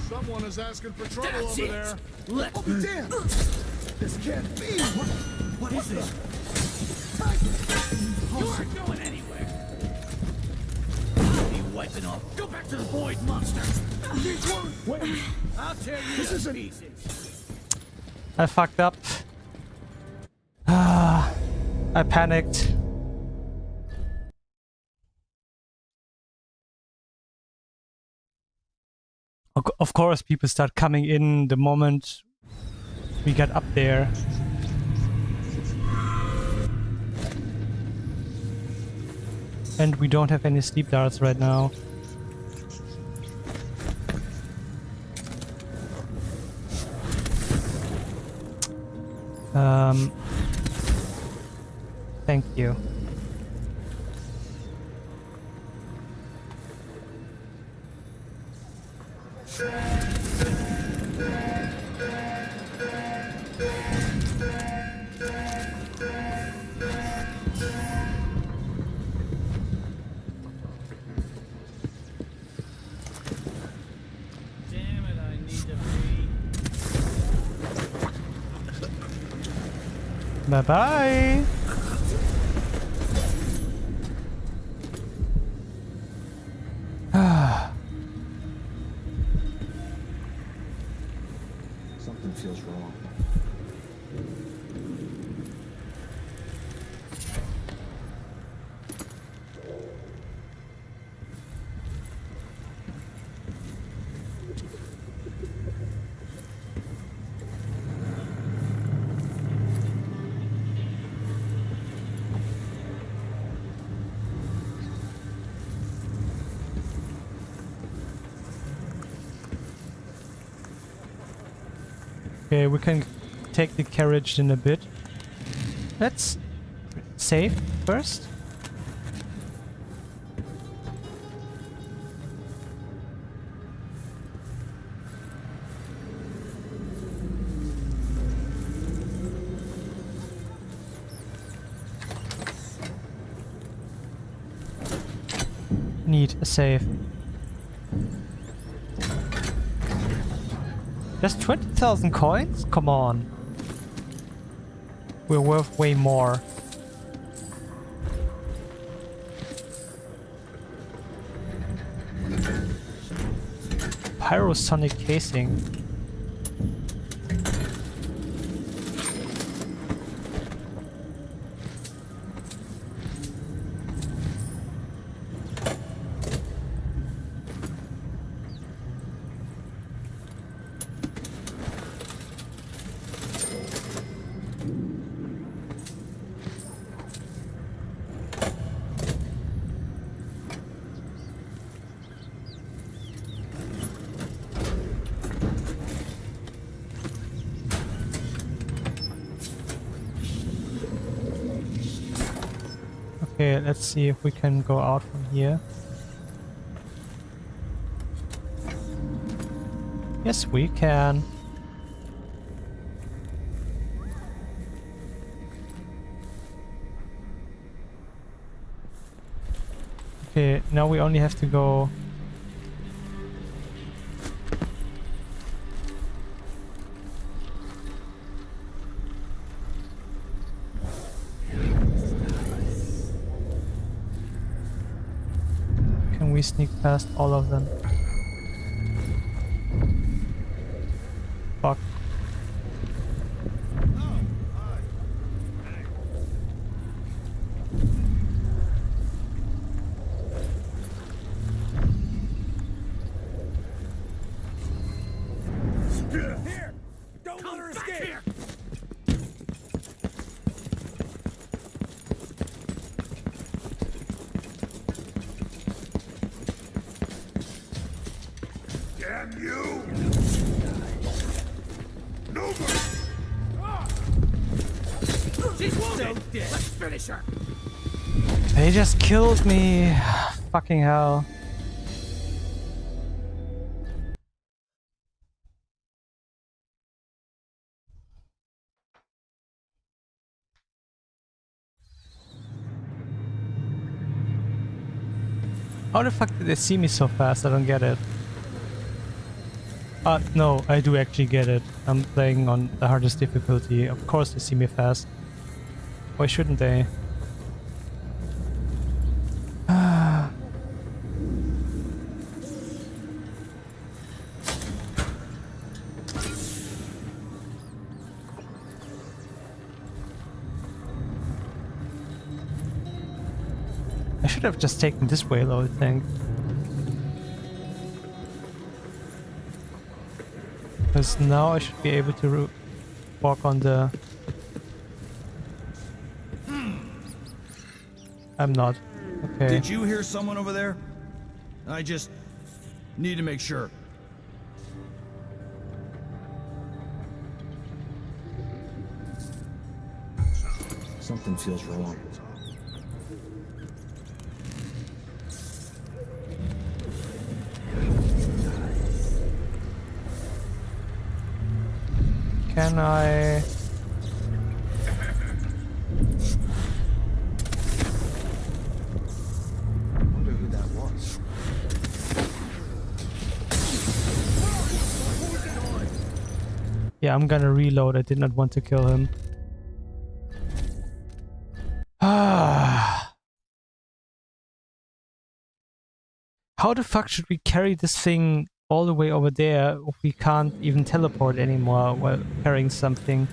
Someone is asking for trouble That's over it. there. Let Oh, damn! This can't be! What is this? You aren't going anywhere. I'll be wiping off. Go back to the void, monster. Wait! I'll tear you to pieces. I fucked up. I panicked. Of course, people start coming in the moment we get up there. And we don't have any sleep darts right now. Thank you. Damn it, I need to pee. Bye-bye. Something feels wrong. Okay, we can take the carriage in a bit. Let's save first. Need a save. Just 20,000 coins? Come on. We're worth way more. Pyrosonic casing. Okay, let's see if we can go out from here. Yes, we can. Okay, now we only have to go... Can we sneak past all of them? Fuck. Here! Don't let her escape! Here. Damn you! No She's wounded! So dead. Let's finish her! They just killed me. Fucking hell. How the fuck did they see me so fast? I don't get it. No, I do actually get it. I'm playing on the hardest difficulty. Of course they see me fast. Why shouldn't they? I should have just taken this way though, I think. Because now I should be able to walk on the... I'm not. Okay. Did you hear someone over there? I just need to make sure. Something feels wrong. Can I... Wonder who that was. Yeah, I'm gonna reload. I did not want to kill him. Ah. How the fuck should we carry this thing all the way over there if we can't even teleport anymore while carrying something?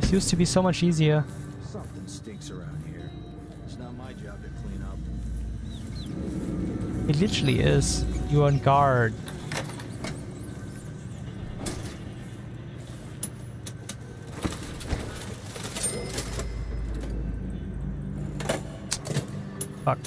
This used to be so much easier. Something stinks around here. It's not my job to clean up. It literally is. You're on guard. Fuck.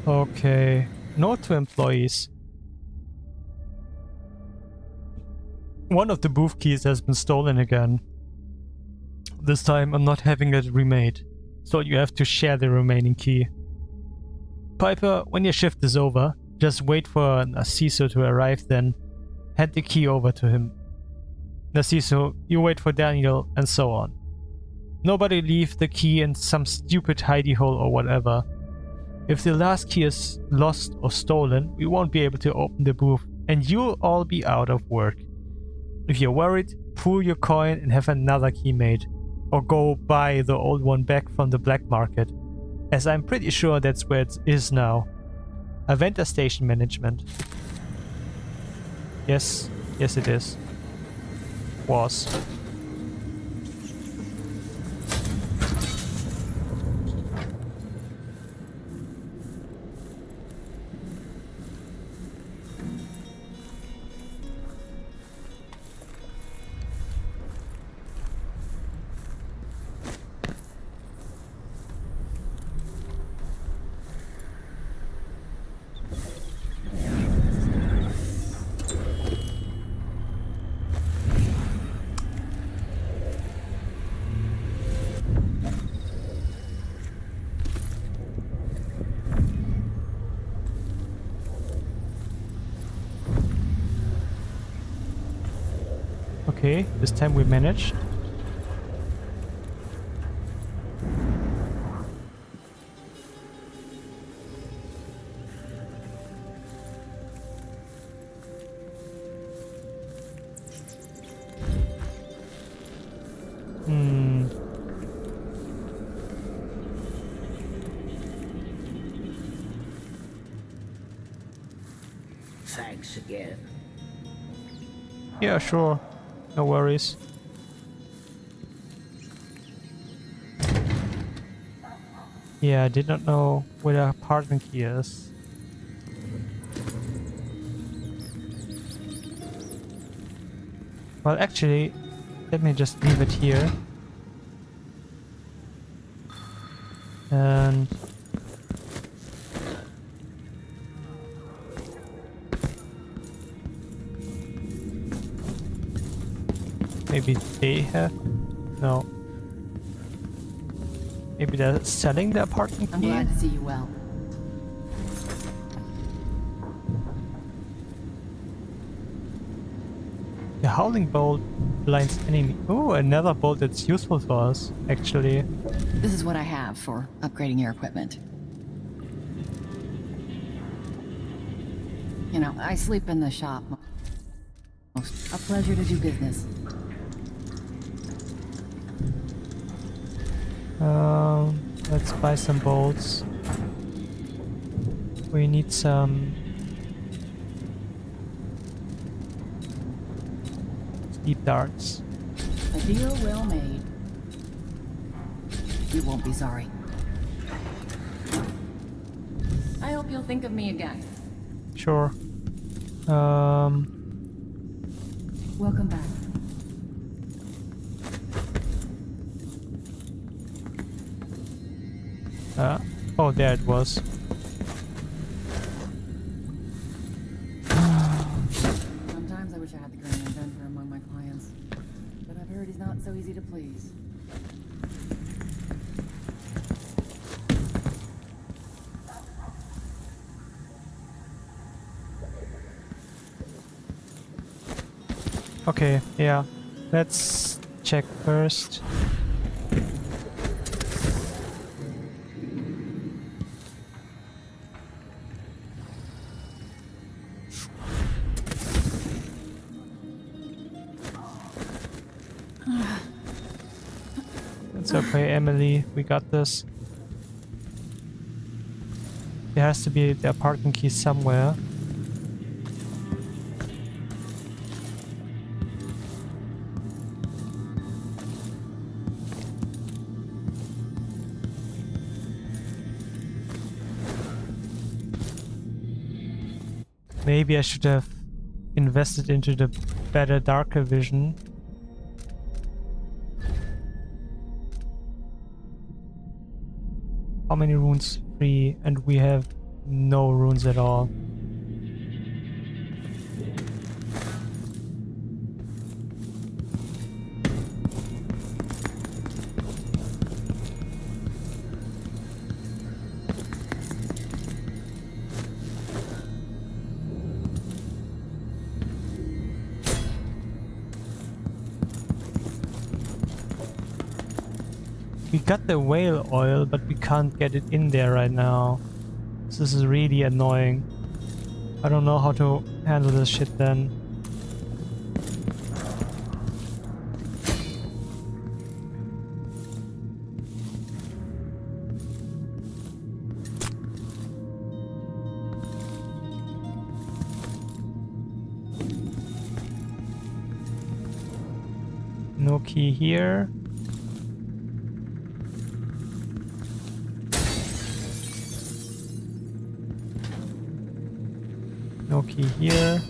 Okay. Note to employees. One of the booth keys has been stolen again. This time I'm not having it remade, so you have to share the remaining key. Piper, when your shift is over, just wait for Narciso to arrive, then hand the key over to him. Narciso, you wait for Daniel, and so on. Nobody leave the key in some stupid hidey hole or whatever. If the last key is lost or stolen, we won't be able to open the booth and you'll all be out of work. If you're worried, pull your coin and have another key made. Or go buy the old one back from the black market, as I'm pretty sure that's where it is now. Aventa Station Management. Yes, yes it is. Was. Okay, this time we managed. Thanks again. Yeah, sure. No worries. Yeah, I did not know where the apartment key is. Well, actually, let me just leave it here. And... maybe they have... no. Maybe they're selling the apartment key? I'm glad to see you well. The Howling Bolt blinds enemy. Oh, another bolt that's useful for us, actually. This is what I have for upgrading your equipment. You know, I sleep in the shop. A pleasure to do business. Let's buy some bolts. We need some deep darts. A deal well made. You won't be sorry. I hope you'll think of me again. Sure. Welcome back. Oh, there it was. Sometimes I wish I had the grand inventor among my clients, but I've heard he's not so easy to please. Okay, yeah. Let's check first. It's okay, Emily. We got this. There has to be a parking key somewhere. Maybe I should have invested into the better darker vision. How many runes? 3, and we have no runes at all. We got the whale oil, but we can't get it in there right now. This is really annoying. I don't know how to handle this shit then. No key here. No key here.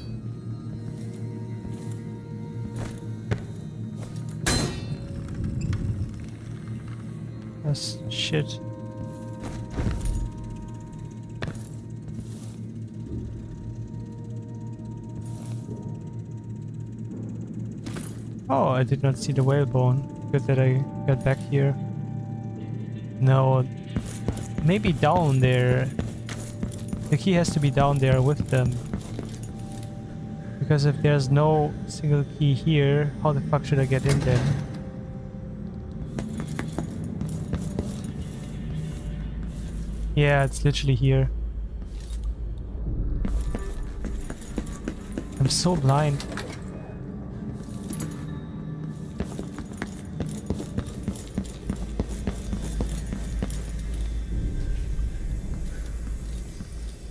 That's shit. Oh, I did not see the whalebone. Good that I got back here. No, maybe down there. The key has to be down there with them. Because if there's no single key here, how the fuck should I get in there? Yeah, it's literally here. I'm so blind.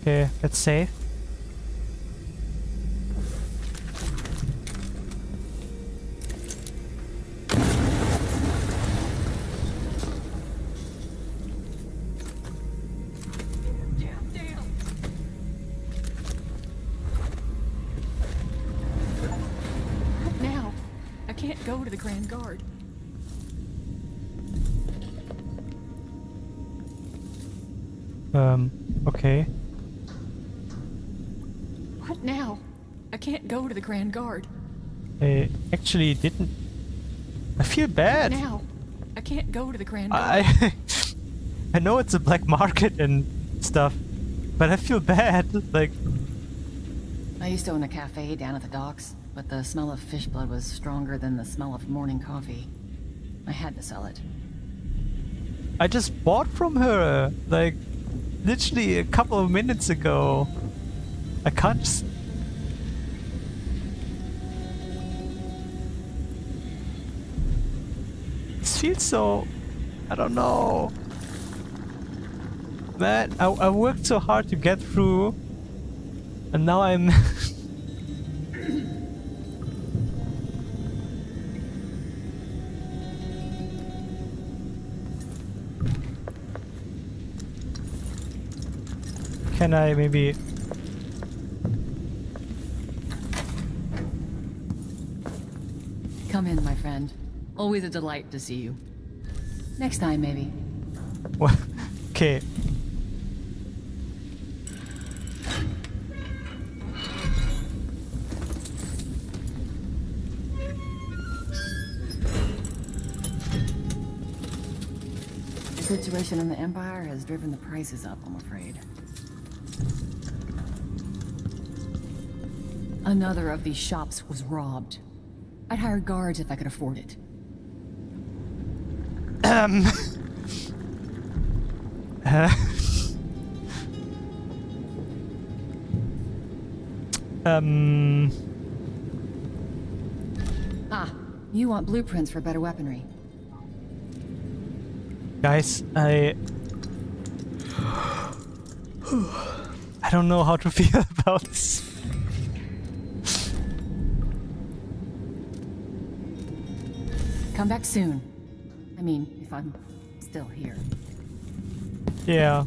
Okay, let's save. Now, I can't go to the Grand Guard. Okay. What now? I can't go to the Grand Guard. I actually didn't. I feel bad. Now, I can't go to the Grand Guard. I know it's a black market and stuff, but I feel bad. Like, I used to own a cafe down at the docks, but the smell of fish blood was stronger than the smell of morning coffee. I had to sell it. I just bought from her, like, literally a couple of minutes ago. I can't just... This feels so... I don't know. Man, I worked so hard to get through, and now I'm... Can I maybe... Come in, my friend. Always a delight to see you. Next time, maybe. What? Okay. The situation in the Empire has driven the prices up, I'm afraid. Another of these shops was robbed. I'd hire guards if I could afford it. Ah, you want blueprints for better weaponry. Guys, I don't know how to feel about this. Come back soon. I mean, if I'm still here. Yeah.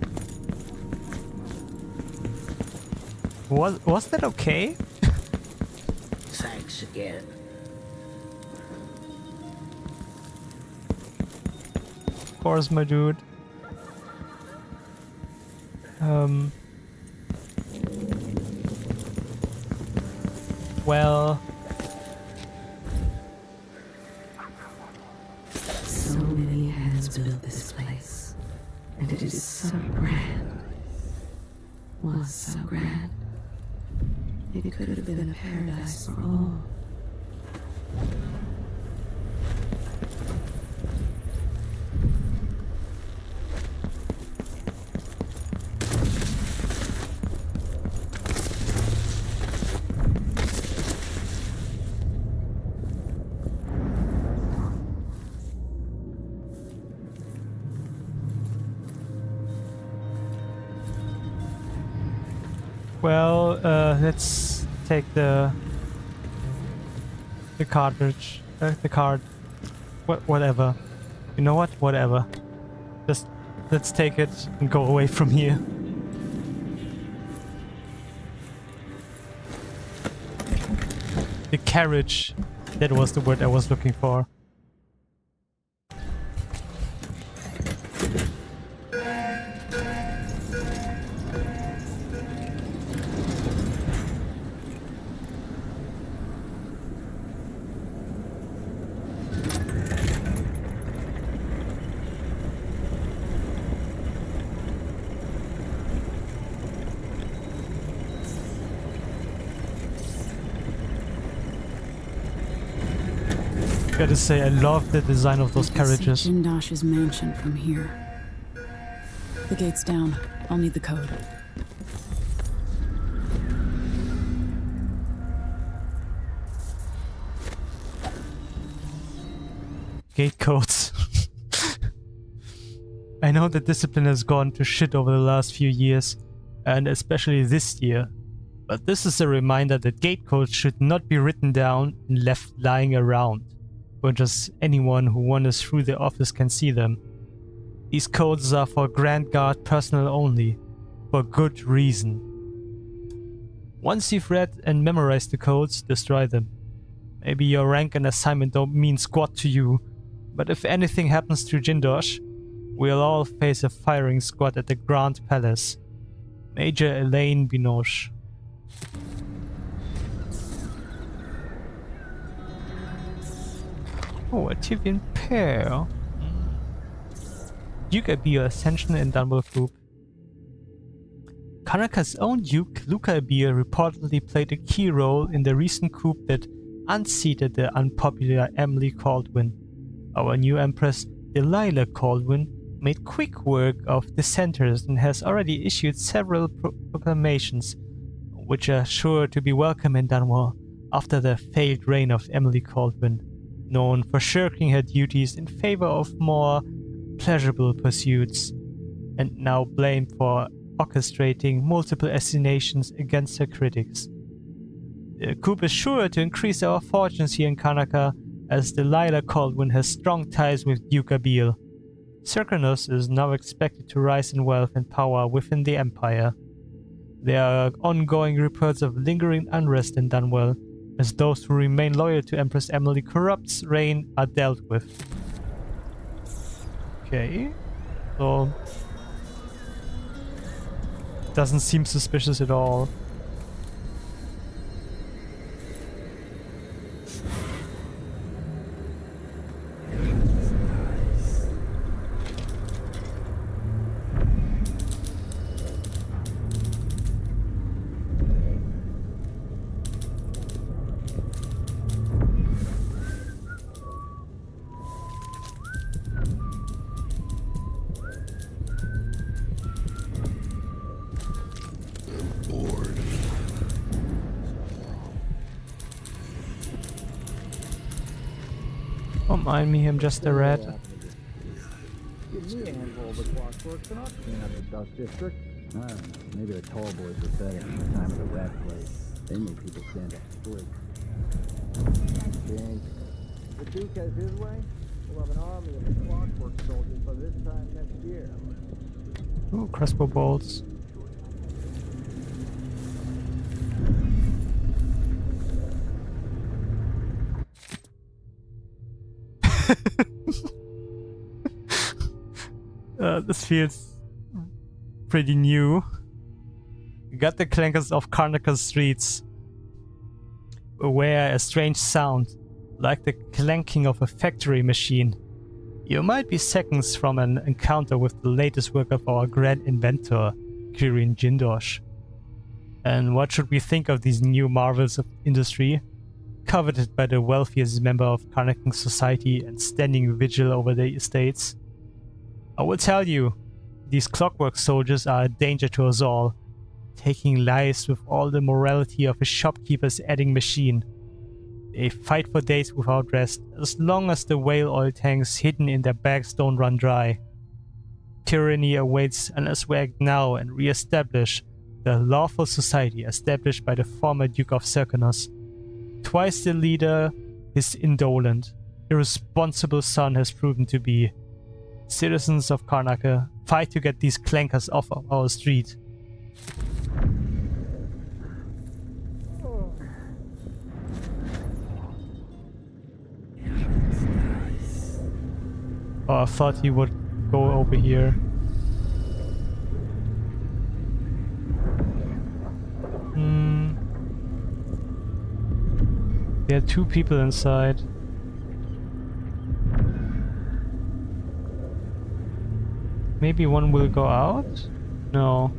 Was that okay? Thanks again. Of course, my dude. Well... So many hands built this place, and it is so grand. Was so grand. It could have been a paradise for all. Well, let's take the cartridge, the card, whatever. You know what? Whatever. Just let's take it and go away from here. The carriage. That was the word I was looking for. Gotta say, I love the design of those carriages. See Jindosh's mansion from here. The gate's down. I'll need the code. Gate codes. I know that discipline has gone to shit over the last few years, and especially this year. But this is a reminder that gate codes should not be written down and left lying around, where just anyone who wanders through the office can see them. These codes are for Grand Guard personnel only, for good reason. Once you've read and memorized the codes, destroy them. Maybe your rank and assignment don't mean squat to you, but if anything happens to Jindosh, we'll all face a firing squad at the Grand Palace. Major Elaine Binoche. Oh, a Tivian pair. Duke Abir Ascension and Dunwell Group. Karnaka's own Duke, Luca Abir, reportedly played a key role in the recent coup that unseated the unpopular Emily Caldwin. Our new Empress, Delilah Caldwin, made quick work of dissenters and has already issued several proclamations. which are sure to be welcome in Dunwall after the failed reign of Emily Caldwin, known for shirking her duties in favor of more pleasurable pursuits, and now blamed for orchestrating multiple assassinations against her critics. The coup is sure to increase our fortunes here in Karnaca, as Delilah Caldwin has strong ties with Duke Abil. Serkonos is now expected to rise in wealth and power within the Empire. There are ongoing reports of lingering unrest in Dunwell, as those who remain loyal to Empress Emily Corrupt's reign are dealt with. Okay, so doesn't seem suspicious at all. Don't mind me, I'm just a rat. Give me a handful of the clockwork, but not clean up the dust district. I don't know, maybe the tall boys were better at the time of the rat plague. They made people stand up straight. The Duke has his way. We'll have an army of the clockwork soldiers by this time next year. Ooh, crossbow bolts. This feels pretty new. You got the clankers of Karnaca's streets, where a strange sound, like the clanking of a factory machine. You might be seconds from an encounter with the latest work of our grand inventor, Kirin Jindosh. And what should we think of these new marvels of industry, coveted by the wealthiest member of Karnacan society and standing vigil over the estates? I will tell you, these clockwork soldiers are a danger to us all, taking lives with all the morality of a shopkeeper's adding machine. They fight for days without rest, as long as the whale oil tanks hidden in their bags don't run dry. Tyranny awaits unless we act now and re-establish the lawful society established by the former Duke of Serkonos. Twice the leader, his indolent, irresponsible son has proven to be. Citizens of Karnaca, fight to get these clankers off of our street. Oh, I thought he would go over here. There are two people inside. Maybe one will go out? No.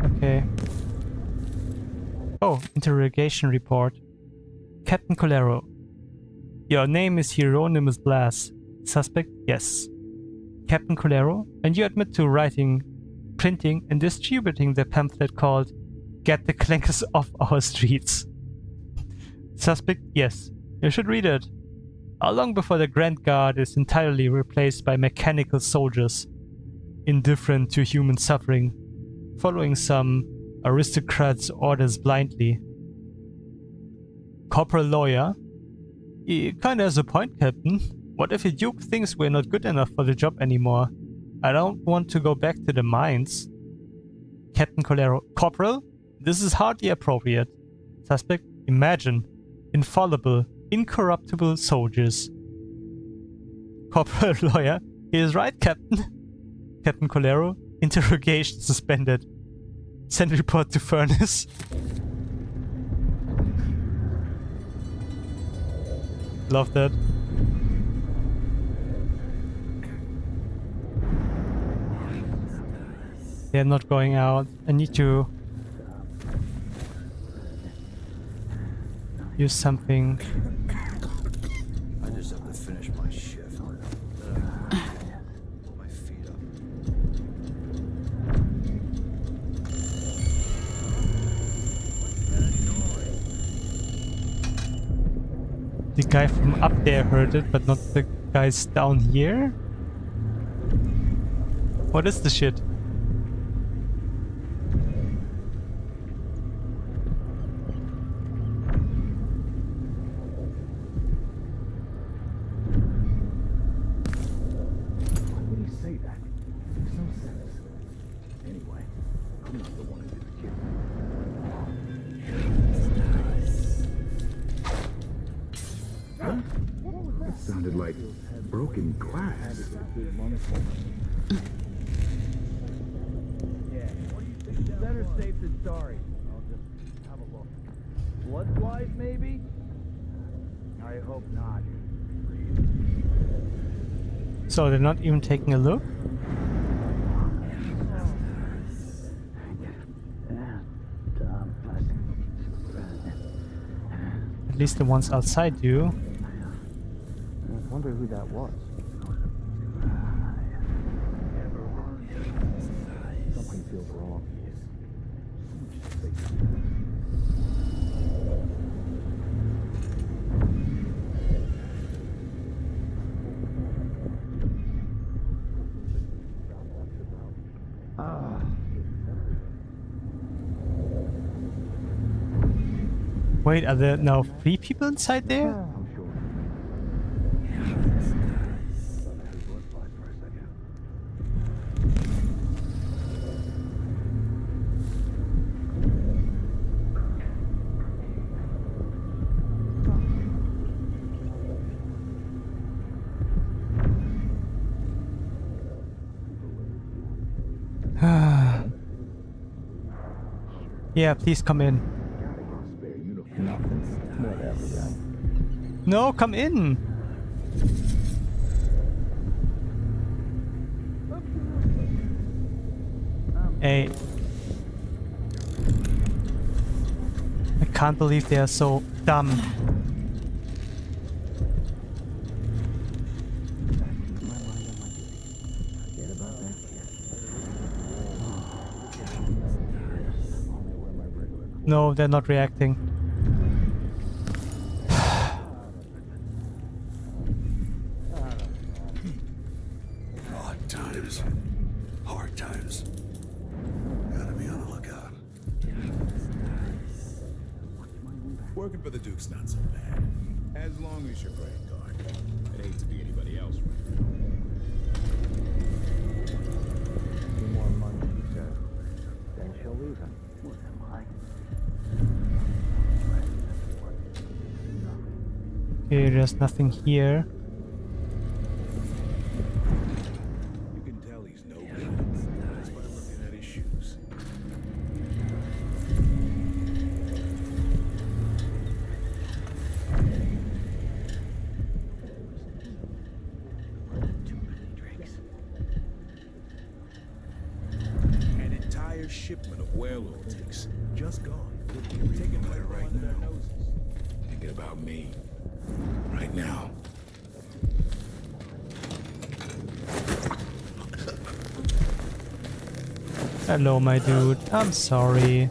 Okay. Oh, interrogation report. Captain Colero. Your name is Hieronymus Blas. Suspect? Yes. Captain Colero, and you admit to writing, printing, and distributing the pamphlet called Get the Clankers Off Our Streets. Suspect? Yes. You should read it. How long before the Grand Guard is entirely replaced by mechanical soldiers, indifferent to human suffering, following some aristocrats' orders blindly? Corporal Lawyer? He kinda has a point, Captain. What if the Duke thinks we're not good enough for the job anymore? I don't want to go back to the mines. Captain Colero. Corporal? This is hardly appropriate. Suspect? Imagine. Infallible, incorruptible soldiers. Corporal Lawyer. He is right, Captain. Captain Colero. Interrogation suspended. Send report to Furnace. Love that. They're not going out. I need to use something. I just have to finish my shift. Pull my feet up. The guy from up there heard it, but not the guys down here? What is the shit? Why would he say that? Makes no sense. Anyway, I'm not the one who did the killing. Huh? That sounded like broken glass. Better safe than sorry. I'll just have a look. Blood flies, maybe? I hope not. So they're not even taking a look? At least the ones outside do. I wonder who that was. Something feels wrong. Wait, are there now 3 people inside there? Yeah, please come in. No, come in! Hey. I can't believe they are so dumb. No, they're not reacting. Odd times. Hard times. Gotta be on the lookout. Working for the Duke's not so bad. As long as you're Grand Guard. It ain't to be anybody else, right? More money, she said. Then she'll leave him. What am I? Okay, there's nothing here. You can tell he's no good just by looking at his shoes. An entire shipment of whale oil tanks just gone. Taking fire right now. Thinking about me. Right now. Hello, my dude. I'm sorry.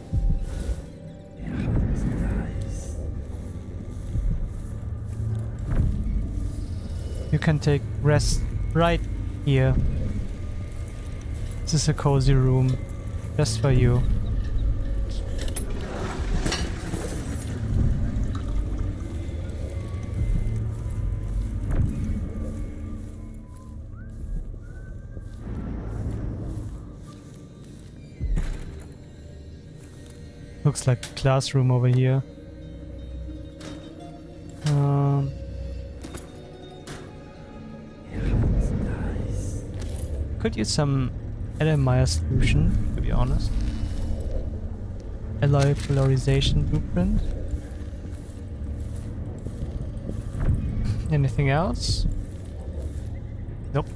You can take rest right here. This is a cozy room. Just for you. Looks like a classroom over here. Could use some LMI solution, to be honest. Alloy polarization blueprint. Anything else? Nope.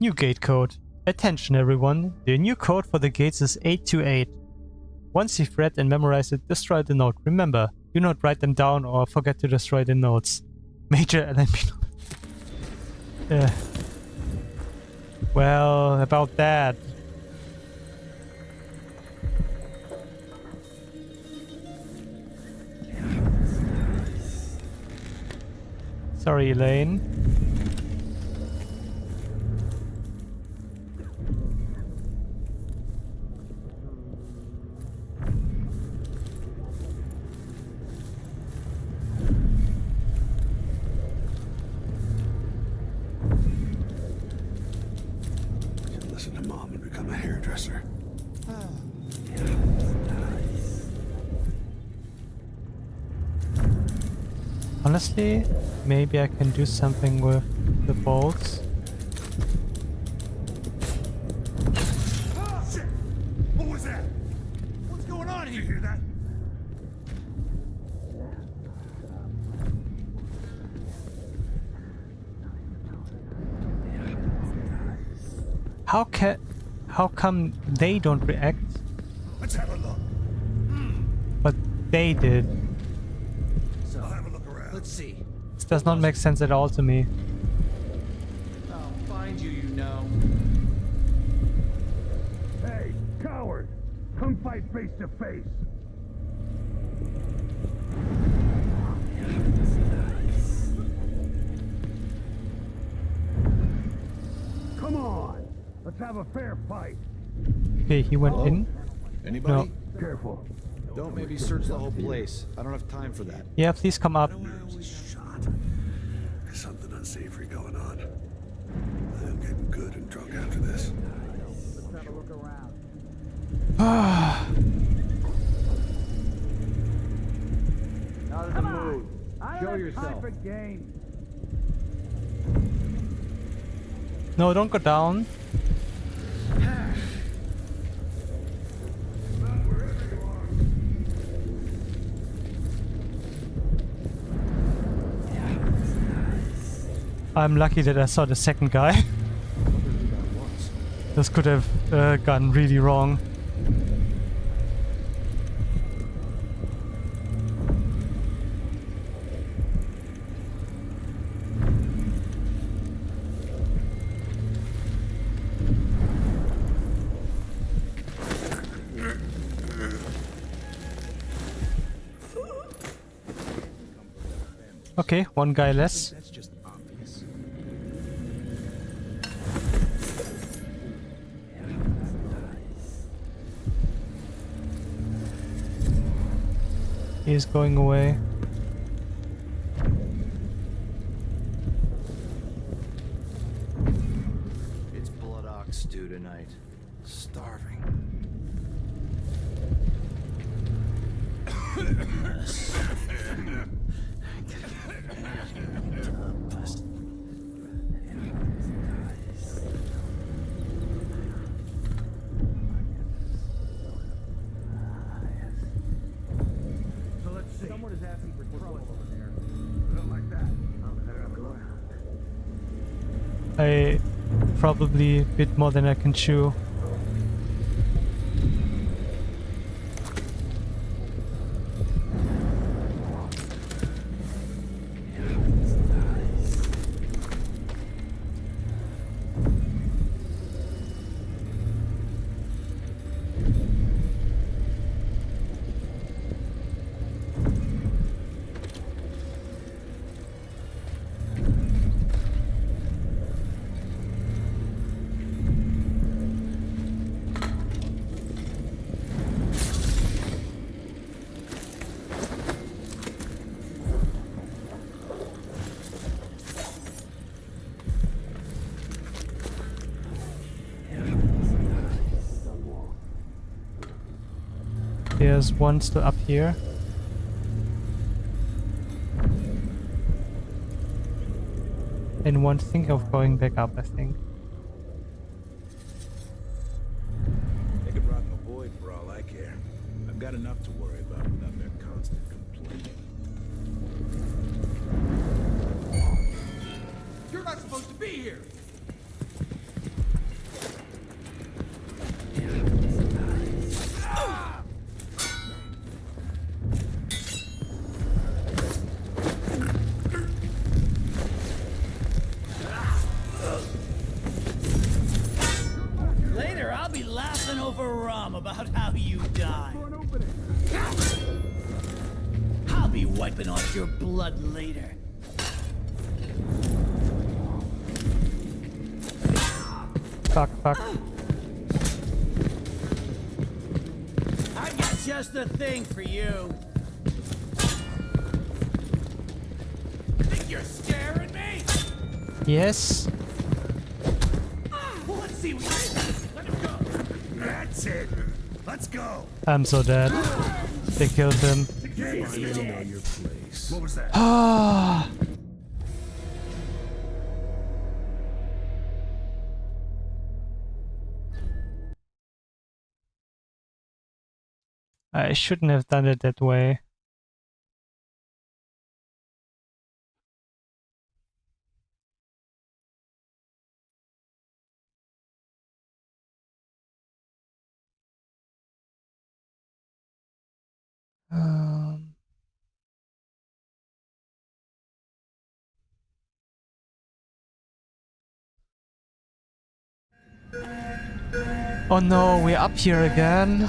New gate code. Attention everyone, the new code for the gates is 828. Once you've read and memorized it, destroy the note. Remember, do not write them down or forget to destroy the notes. Major LMP. Well, about that. Sorry, Elaine. Listen to Mom and become a hairdresser. Honestly, maybe I can do something with the bolts. Oh, shit! What was that? What's going on here? You hear that? How come they don't react? Let's have a look. But they did. So, I'll have a look around. Let's see. This does not make sense at all to me. I'll find you, you know. Hey, coward! Come fight face to face. Come on, let's have a fair fight. Okay, he went in. Anybody? No. Careful. Don't maybe search the whole place. I don't have time for that. Yeah, please come up. Shot. There's something unsavory going on. I'm getting good and drunk after this. Let's have a look around. Not in the mood. Show yourself. For games. No, don't go down. I'm lucky that I saw the second guy. This could have gone really wrong. Okay, one guy less. That's just obvious. He is going away. It's blood ox stew tonight. Starving. So let's see. Someone is asking for trouble over there. Not like that. I probably bit more than I can chew. There's one still up here. And one thinking of going back up, I think. They could rot in the void for all I care. I've got enough to worry about without their constant complaining. You're not supposed to be here. wiping off your blood later. Fuck, fuck. I got just the thing for you. Think you're scaring me? Yes. Let's see what you let him go. That's it. Let's go. I'm so dead. They killed him. What was that? Ah. I shouldn't have done it that way. Oh no, we're up here again.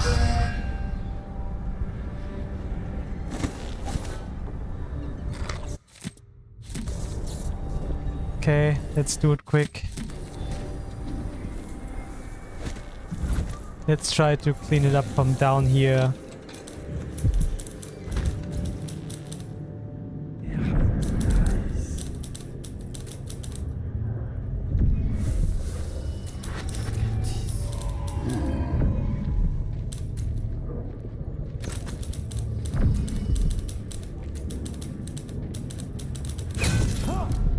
Okay, let's do it quick. Let's try to clean it up from down here.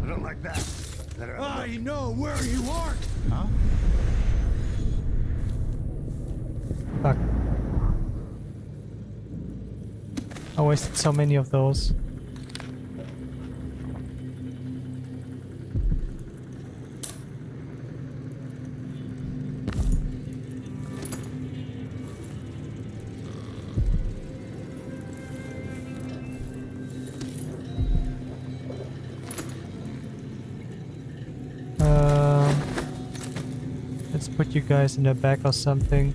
I don't like that. I know where you are. Huh? Fuck. I wasted so many of those. Let's put you guys in the back or something.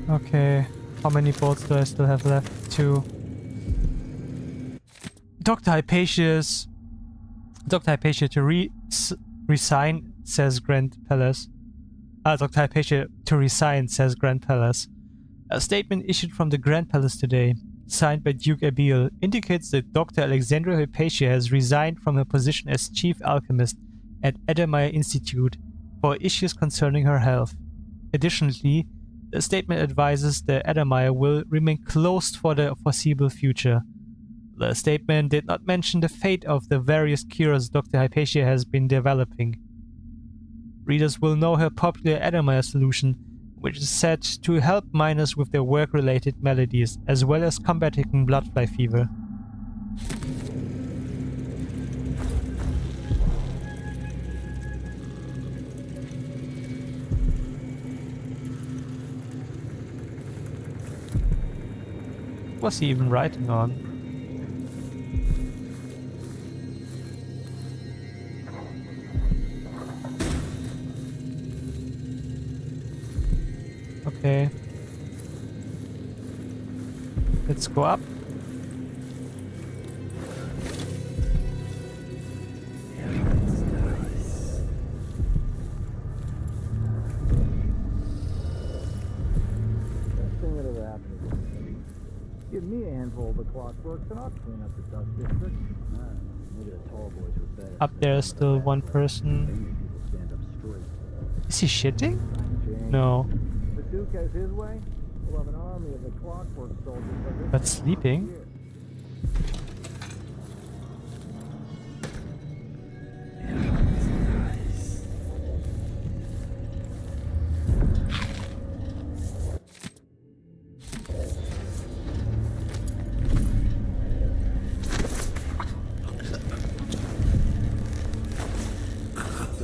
Okay, how many bolts do I still have left? 2. Dr. Hypatia to resign, says Grand Palace. Dr. Hypatia to resign, says Grand Palace. A statement issued from the Grand Palace today, signed by Duke Abiel, indicates that Dr. Alexandra Hypatia has resigned from her position as chief alchemist at Edelmeyer Institute for issues concerning her health. Additionally, the statement advises that Edelmeyer will remain closed for the foreseeable future. The statement did not mention the fate of the various cures Dr. Hypatia has been developing. Readers will know her popular Edelmeyer solution, which is said to help miners with their work-related maladies, as well as combating bloodfly fever. What's he even writing on? Okay. Let's go up. Thing that ever happened to me. Give me a handful of the clockworks and I'll clean up the dust district. Maybe the tall boys were better. Up there is still one person. Is he shitting? No. The Duke has his way. We'll have an army of the clockwork soldiers. But sleeping?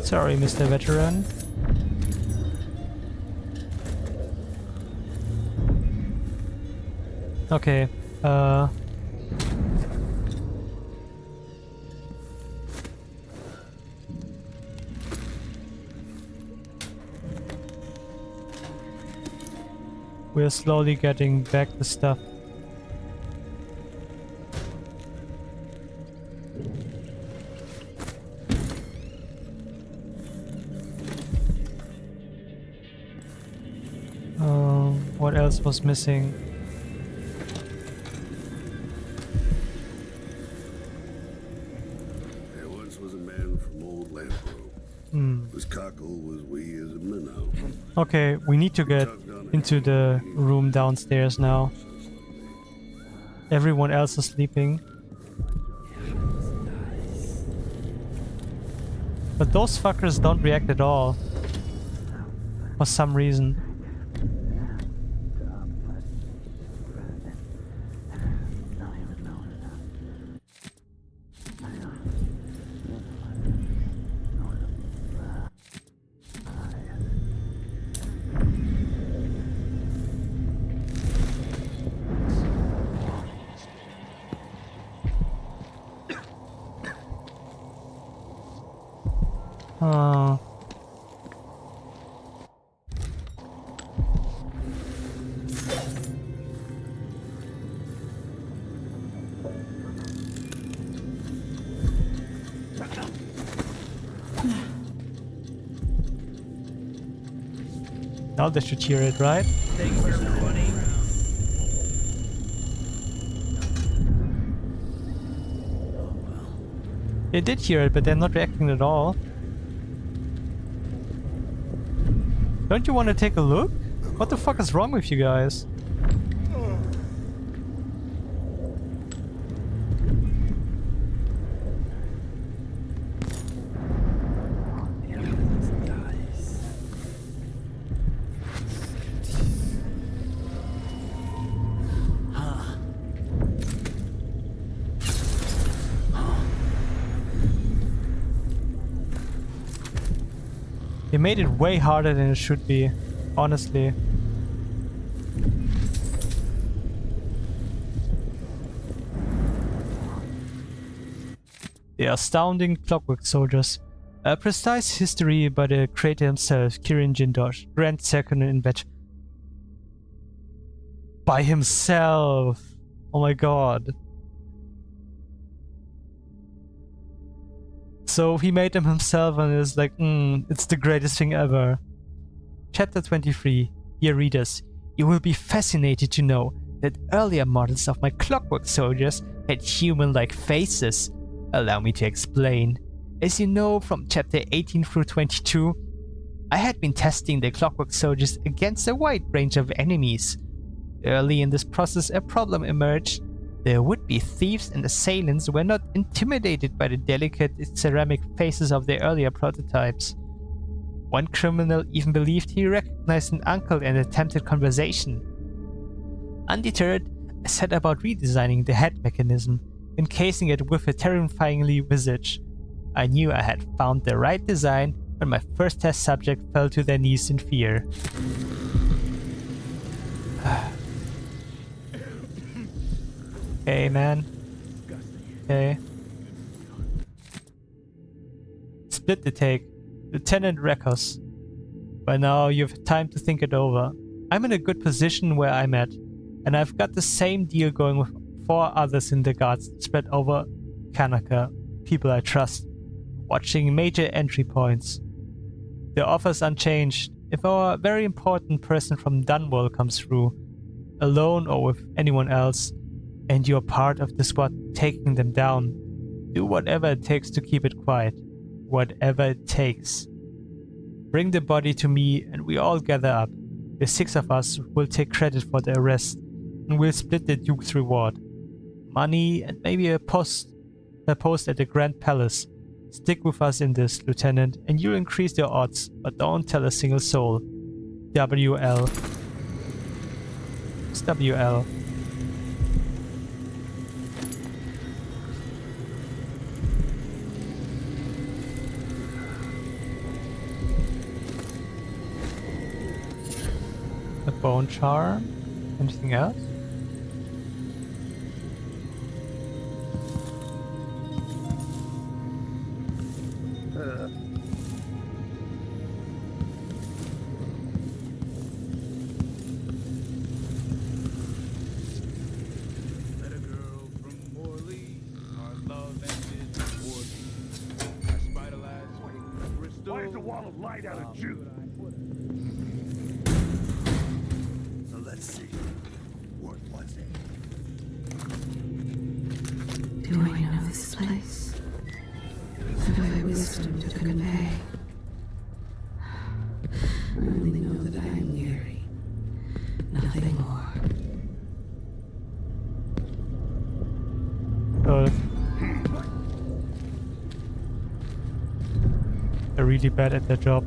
Sorry, Mr. Veteran. Okay, I We're slowly getting back the stuff. What else was missing? There once was a man from Old Lampro. His cockle was wee as a minnow. Okay, we need to get into the room downstairs now. Everyone else is sleeping. But those fuckers don't react at all. For some reason. Now they should hear it, right? Thanks, everybody. They did hear it, but they're not reacting at all. Don't you want to take a look? What the fuck is wrong with you guys? They made it way harder than it should be, honestly. The astounding Clockwork Soldiers. A precise history by the creator himself, Kirin Jindosh, Grand Serkonos in bed. By himself! Oh my god. So he made them himself and is like, it's the greatest thing ever. Chapter 23. Dear readers, you will be fascinated to know that earlier models of my Clockwork Soldiers had human-like faces. Allow me to explain. As you know from chapter 18 through 22, I had been testing the Clockwork Soldiers against a wide range of enemies. Early in this process, a problem emerged. The would-be thieves and assailants were not intimidated by the delicate ceramic faces of their earlier prototypes. One criminal even believed he recognized an uncle and attempted conversation. Undeterred, I set about redesigning the head mechanism, encasing it with a terrifyingly visage. I knew I had found the right design when my first test subject fell to their knees in fear. Okay, man. Okay. Split the take. Lieutenant Rekos. By now, you have time to think it over. I'm in a good position where I'm at, and I've got the same deal going with 4 others in the guards spread over Kanaka, people I trust, watching major entry points. The offer's unchanged. If our very important person from Dunwall comes through, alone or with anyone else, and you're part of the squad taking them down, do whatever it takes to keep it quiet. Whatever it takes. Bring the body to me and we all gather up. The 6 of us will take credit for the arrest, and we'll split the Duke's reward. Money and maybe a post at the Grand Palace. Stick with us in this, Lieutenant, and you'll increase your odds, but don't tell a single soul. WL. It's WL. A bone charm? Anything else? wall of light out of juice. So let's see. What was it? Do I know this place? Have I wisdom to convey? I only know that I am weary. Nothing more. They're really bad at their job.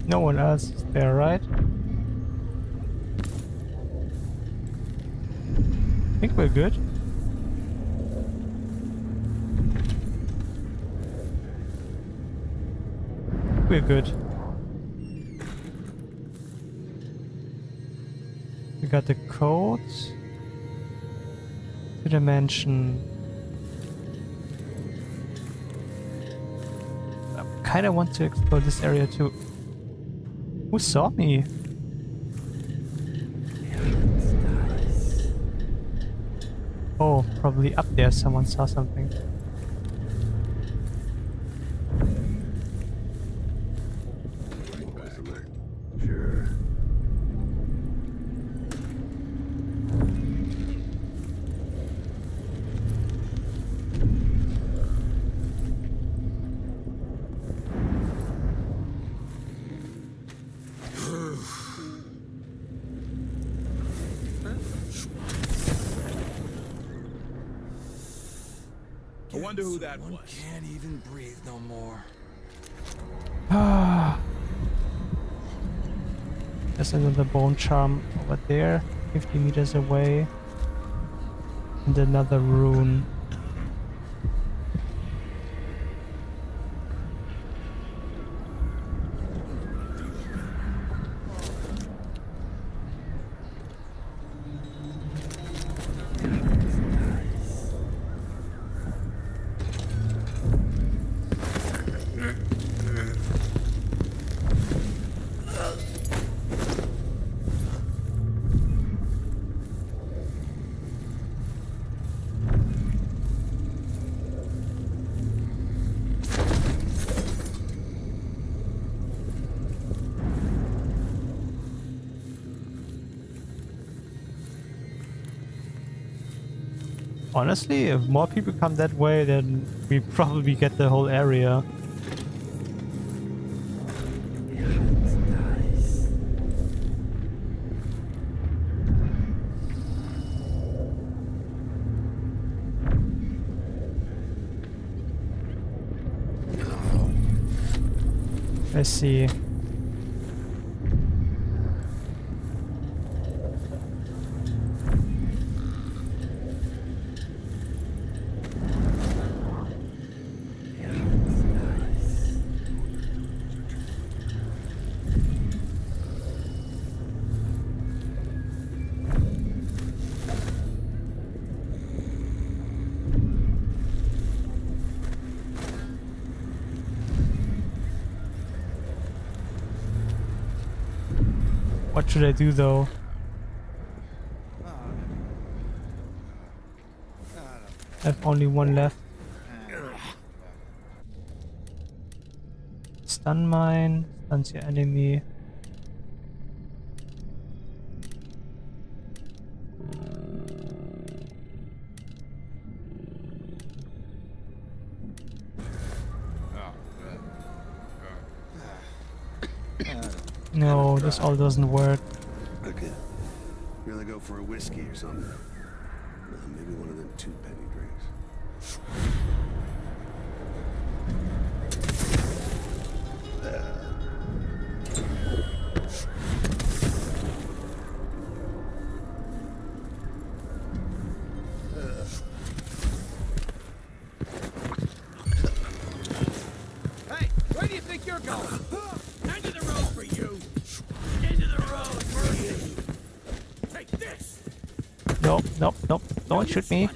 No one else is there, right? I think we're good. We're good. We got the codes to the mansion. I kinda want to explore this area too. Who saw me? Oh, probably up there someone saw something. Sure. I wonder who that was. Can't even breathe no more. Ah. There's another bone charm over there, 50 meters away. And another rune. Honestly, if more people come that way, then we probably get the whole area. Let's see. What should I do though? I have only one left. Stun mine, stuns your enemy. No, this all doesn't work. Okay. Really go for a whiskey or something. Maybe one of them 2-penny drinks. Hey, where do you think you're going? End of the road for you. End of the road for you. Take this. Nope, nope, nope. Don't shoot me.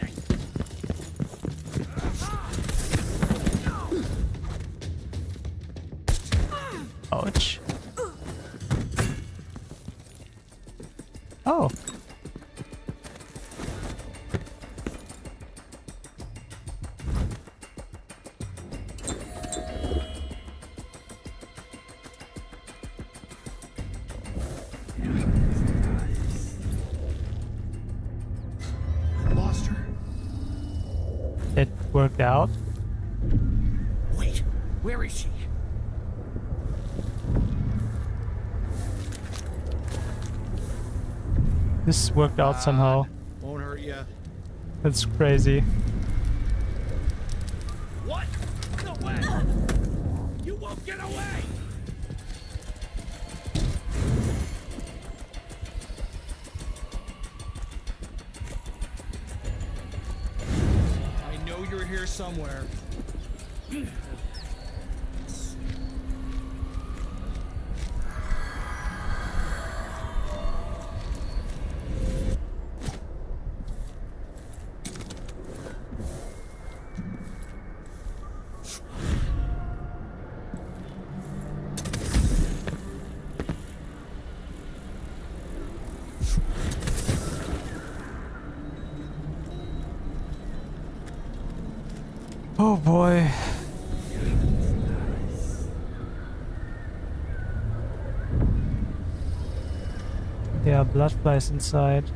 That worked out. Wait, where is she? This worked out somehow. Won't hurt ya. That's crazy. What? No way! You won't get away! I know you're here somewhere. Oh boy. There are blood flies inside.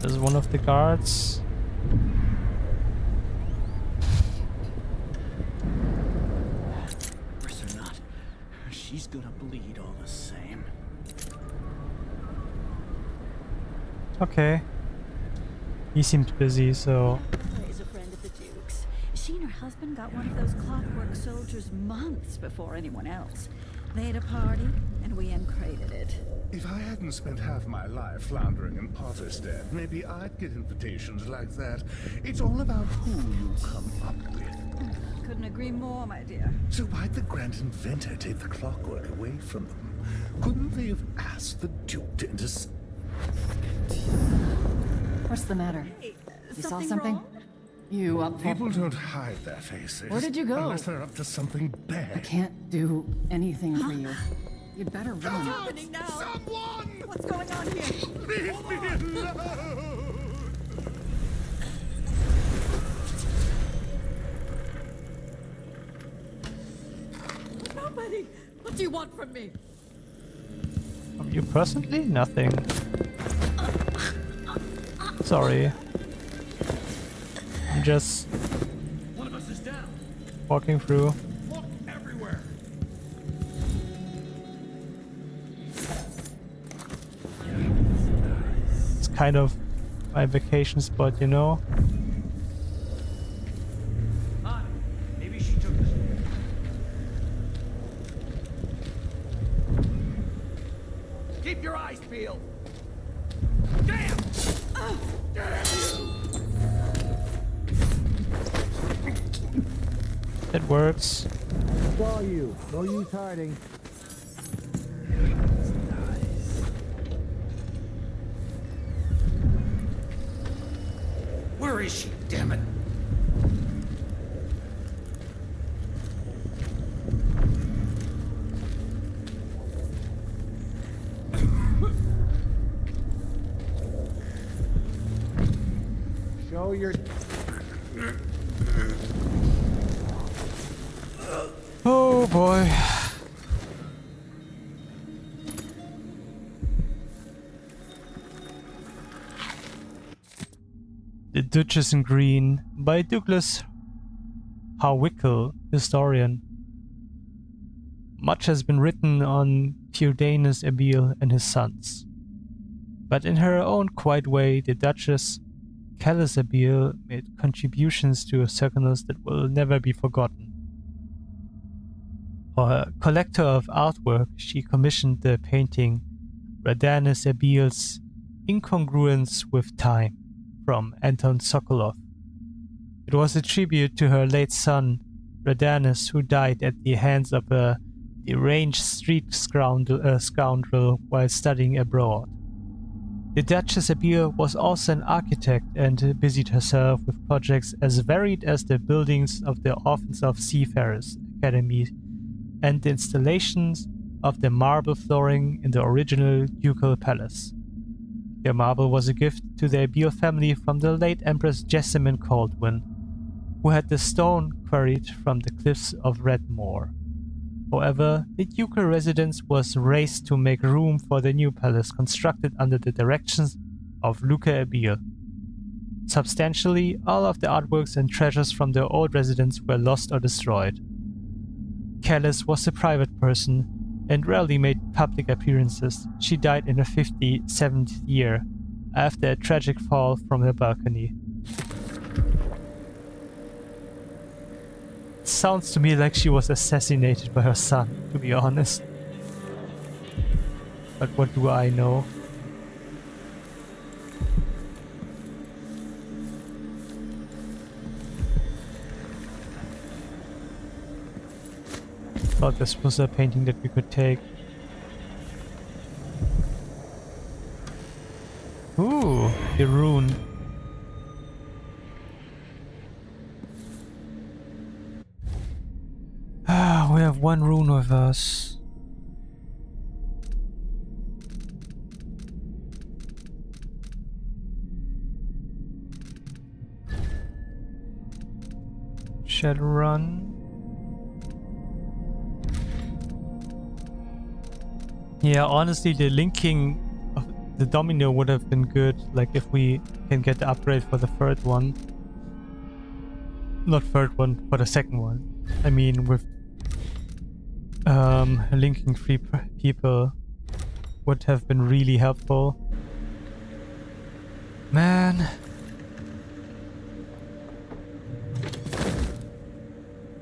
There's one of the guards. Or not. She's gonna bleed all the same. Okay. He seemed busy, so... Is a friend of the Duke's. She and her husband got one of those clockwork soldiers months before anyone else. They had a party, and we uncrated it. If I hadn't spent half my life floundering in Potterstead, maybe I'd get invitations like that. It's all about who you come up with. Couldn't agree more, my dear. So why'd the grand inventor take the clockwork away from them? Couldn't they have asked the Duke to intercede? What's the matter? You saw something? Wrong? You up for... People don't hide their faces. Where did you go? Unless they're up to something bad. I can't do anything for you. You'd better run. What's happening now? Someone! What's going on here? Leave me alone! Nobody! What do you want from me? From you personally? Nothing. Sorry. I'm just One of us is down. walking through. Look everywhere. It's kind of my vacation spot, you know? Hi. Maybe she took this. Keep your eyes peeled. Damn! Damn you! It works. Saw you. No use hiding. Where is she? Damn it! Show your... Oh boy. The Duchess in Green by Douglas Howickel, historian. Much has been written on Theodanis Abiel and his sons. But in her own quiet way, the Duchess Callis Abiel made contributions to Serkonos that will never be forgotten. For a collector of artwork, she commissioned the painting Radanis Abiel's Incongruence with Time from Anton Sokolov. It was a tribute to her late son, Radanis, who died at the hands of a deranged street scoundrel while studying abroad. The Duchess Abiel was also an architect and busied herself with projects as varied as the buildings of the Orphans of Seafarers Academy and the installations of the marble flooring in the original ducal palace. The marble was a gift to the Abiel family from the late Empress Jessamine Caldwin, who had the stone quarried from the cliffs of Redmoor. However, the ducal residence was razed to make room for the new palace constructed under the directions of Luca Abil. Substantially, all of the artworks and treasures from the old residence were lost or destroyed. Callis was a private person and rarely made public appearances. She died in her 57th year after a tragic fall from her balcony. It sounds to me like she was assassinated by her son, to be honest. But what do I know? Thought this was a painting that we could take. Ooh, the rune. Ah, we have one rune with us. Shadowrun. Yeah, honestly, the linking of the domino would have been good, like if we can get the upgrade for the third one. Not third one, but the second one. I mean, with linking three people would have been really helpful. Man.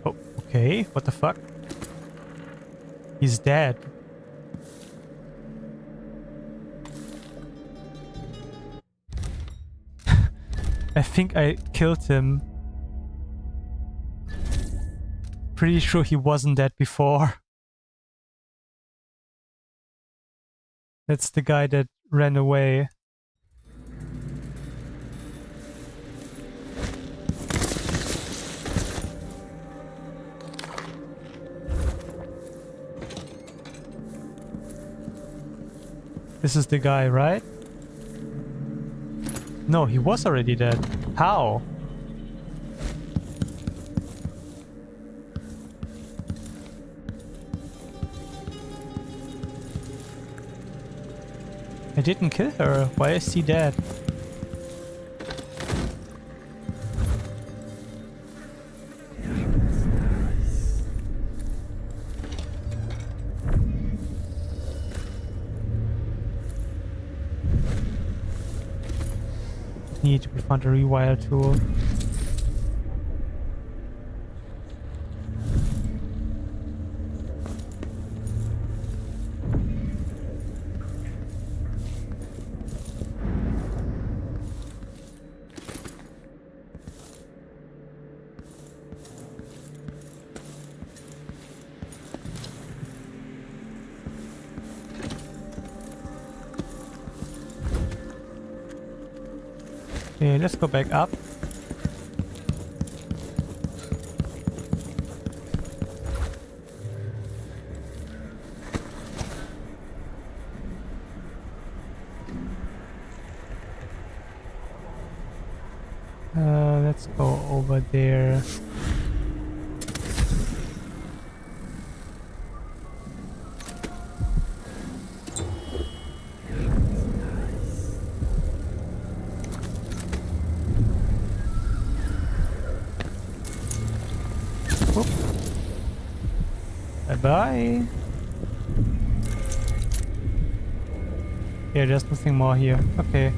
Oh, okay, what the fuck? He's dead. I think I killed him. Pretty sure he wasn't dead before. That's the guy that ran away. This is the guy, right? No, he was already dead. How? I didn't kill her. Why is he dead? Need to find a rewire tool. Okay, let's go back up. Let's go over there. Bye. Yeah, there's nothing more here. Okay.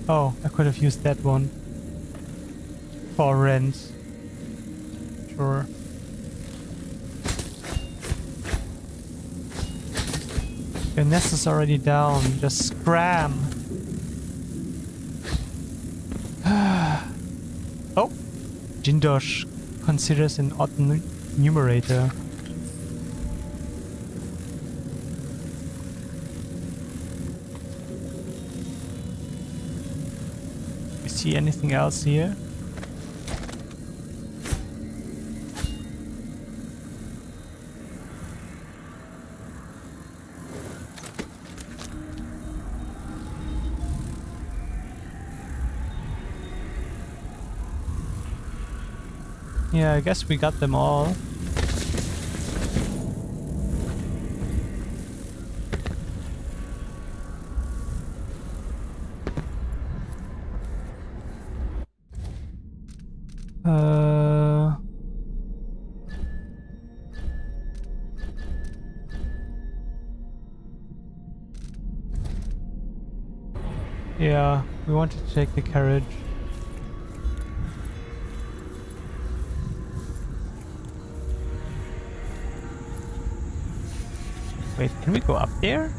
Oh, I could have used that one for rent. Sure. Your nest is already down. Just scram. Oh, Jindosh considers an odd numerator. You see anything else here? Yeah, I guess we got them all. Yeah, we wanted to take the carriage. Wait, can we go up there?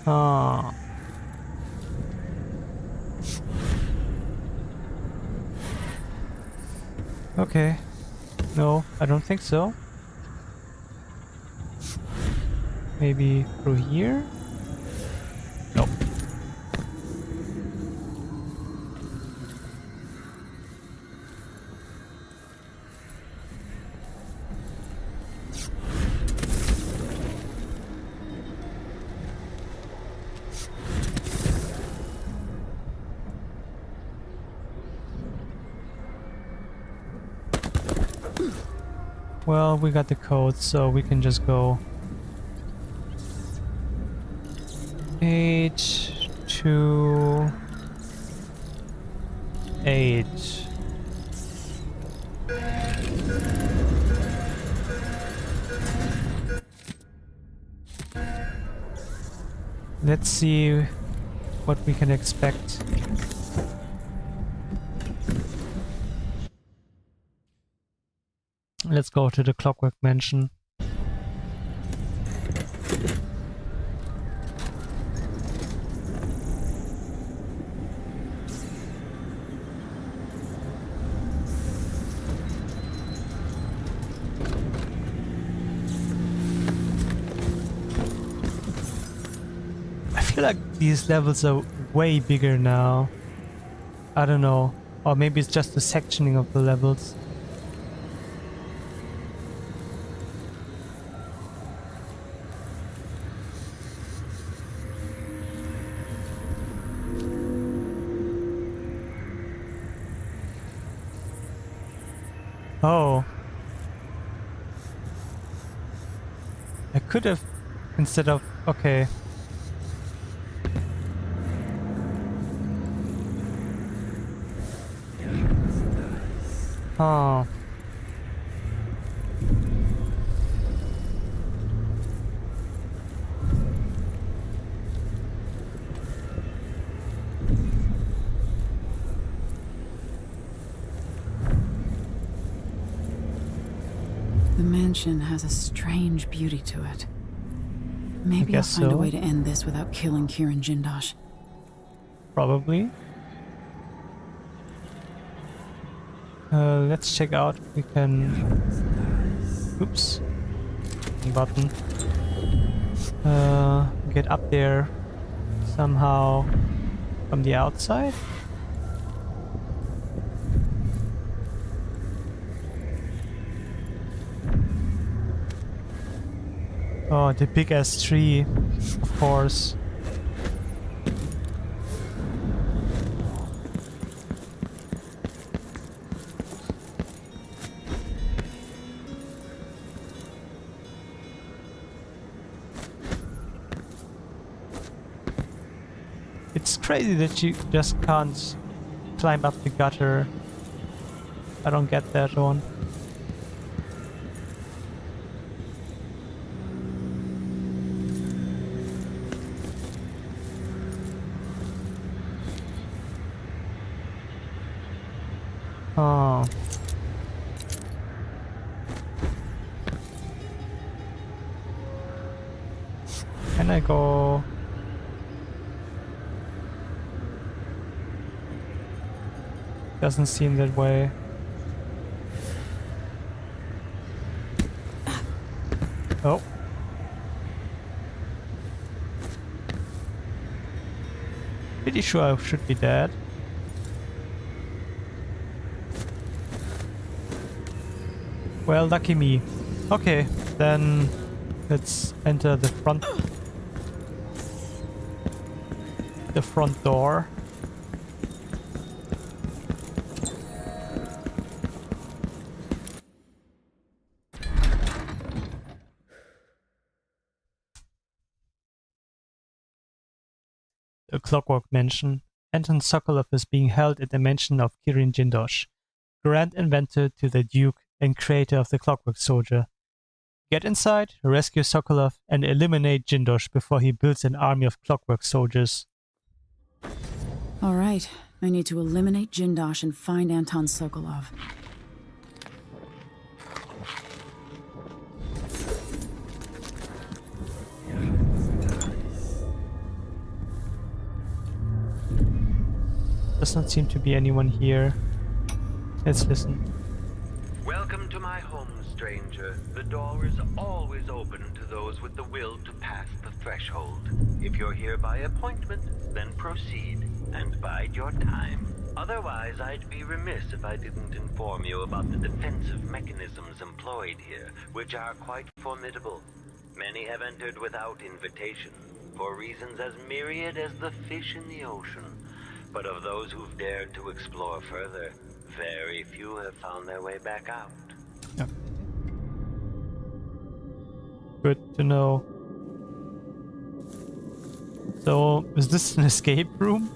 Ah. Okay. No, I don't think so. Maybe through here? Nope. Well, we got the code, so we can just go 828. Let's see what we can expect. Let's go to the Clockwork Mansion. I feel like these levels are way bigger now. I don't know. Or maybe it's just the sectioning of the levels. Oh. I could have, instead of, okay. Oh. The mansion has a strange beauty to it. Maybe I'll find a way to end this without killing Kieran Jindosh. Probably. Let's check out if we can... Oops. Button. Get up there somehow from the outside. Oh, the big ass tree, of course. It's crazy that you just can't climb up the gutter. I don't get that one. Oh. Can I go? Doesn't seem that way. Oh. Pretty sure I should be dead. Well, lucky me. Okay, then let's enter the front door. A Clockwork Mansion. Anton Sokolov is being held at the mansion of Kirin Jindosh, grand inventor to the Duke and creator of the Clockwork Soldier. Get inside, rescue Sokolov, and eliminate Jindosh before he builds an army of Clockwork Soldiers. Alright, I need to eliminate Jindosh and find Anton Sokolov. Does not seem to be anyone here. Let's listen. Welcome to my home, stranger. The door is always open to those with the will to pass the threshold. If you're here by appointment, then proceed and bide your time. Otherwise, I'd be remiss if I didn't inform you about the defensive mechanisms employed here, which are quite formidable. Many have entered without invitation, for reasons as myriad as the fish in the ocean. But of those who've dared to explore further, very few have found their way back out. Yeah. Good to know. So, is this an escape room?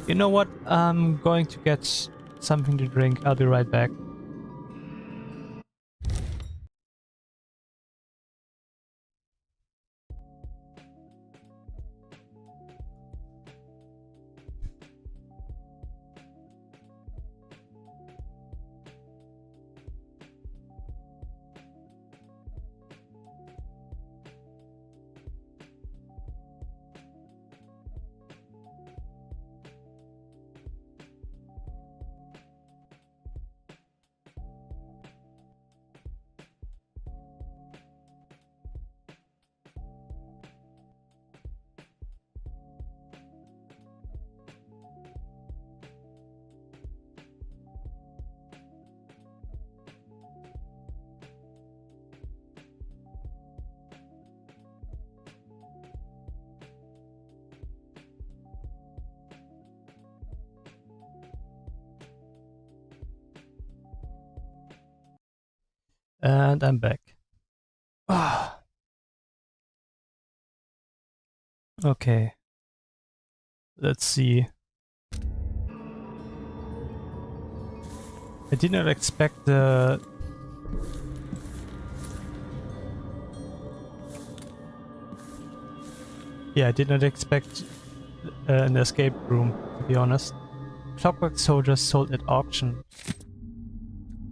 You know what? I'm going to get something to drink. I'll be right back. And I'm back. Okay. Let's see. I did not expect the... Yeah, I did not expect an escape room, to be honest. Clockwork Soldiers sold at auction.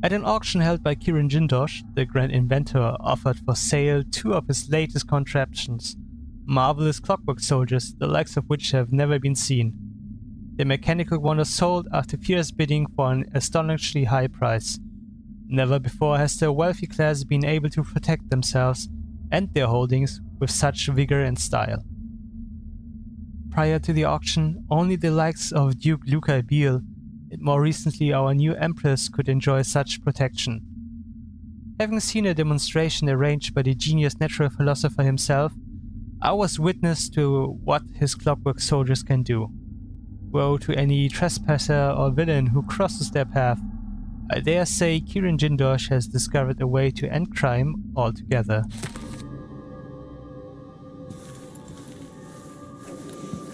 At an auction held by Kirin Jindosh, the grand inventor offered for sale 2 of his latest contraptions, marvelous clockwork soldiers, the likes of which have never been seen. The mechanical wonder sold after fierce bidding for an astonishingly high price. Never before has the wealthy class been able to protect themselves and their holdings with such vigor and style. Prior to the auction, only the likes of Duke Luca Biel and more recently our new Empress could enjoy such protection. Having seen a demonstration arranged by the genius natural philosopher himself, I was witness to what his clockwork soldiers can do. Woe to any trespasser or villain who crosses their path. I dare say Kirin Jindosh has discovered a way to end crime altogether.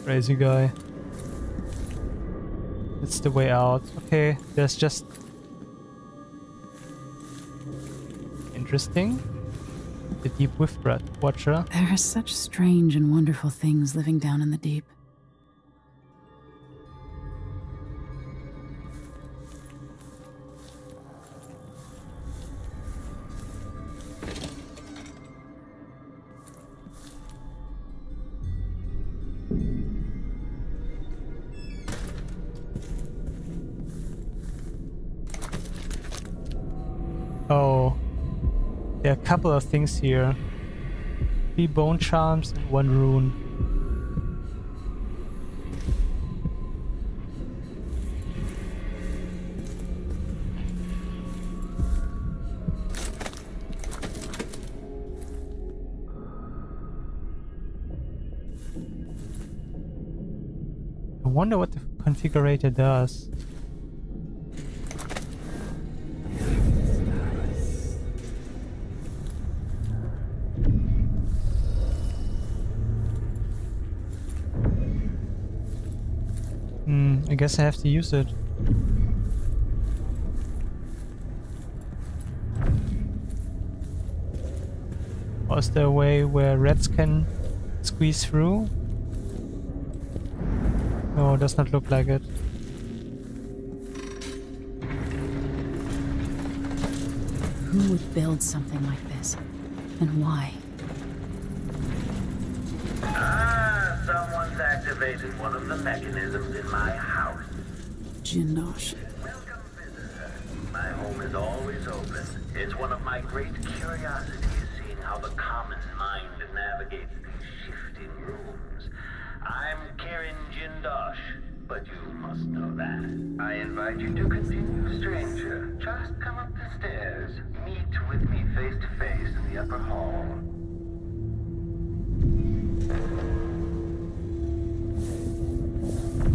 Crazy guy. It's the way out. Okay, there's just... Interesting. The Deep Watcher. There are such strange and wonderful things living down in the deep. Oh, there are a couple of things here. 3 bone charms and 1 rune. I wonder what the configurator does. I guess I have to use it. Or is there a way where rats can squeeze through? No, it does not look like it. Who would build something like this? And why? Ah, someone's activated one of the mechanisms in my house. Jindosh. Welcome, visitor. My home is always open. It's one of my great curiosities, seeing how the common mind navigates these shifting rooms. I'm Kirin Jindosh, but you must know that. I invite you to continue, stranger. Just come up the stairs. Meet with me face to face in the upper hall.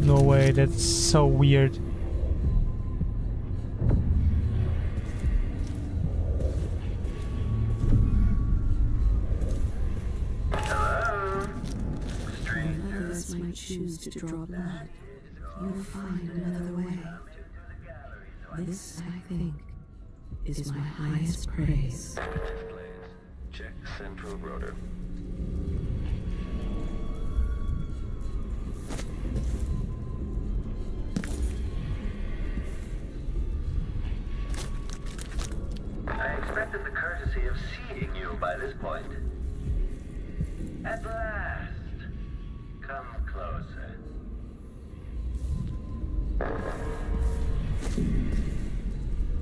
No way, that's so weird. Hello? Others might choose to draw blood. You'll find another way. This, I think, is my highest praise. Check central rotor. I expected the courtesy of seeing you by this point. At last. Come closer.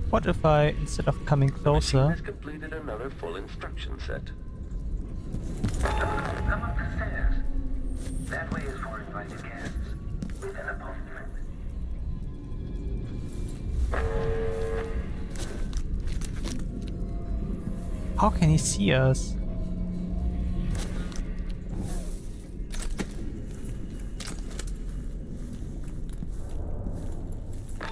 What if I, instead of coming closer... Has completed another full instruction set. Come up the stairs. That way is for invited guests. With an appointment. How can he see us?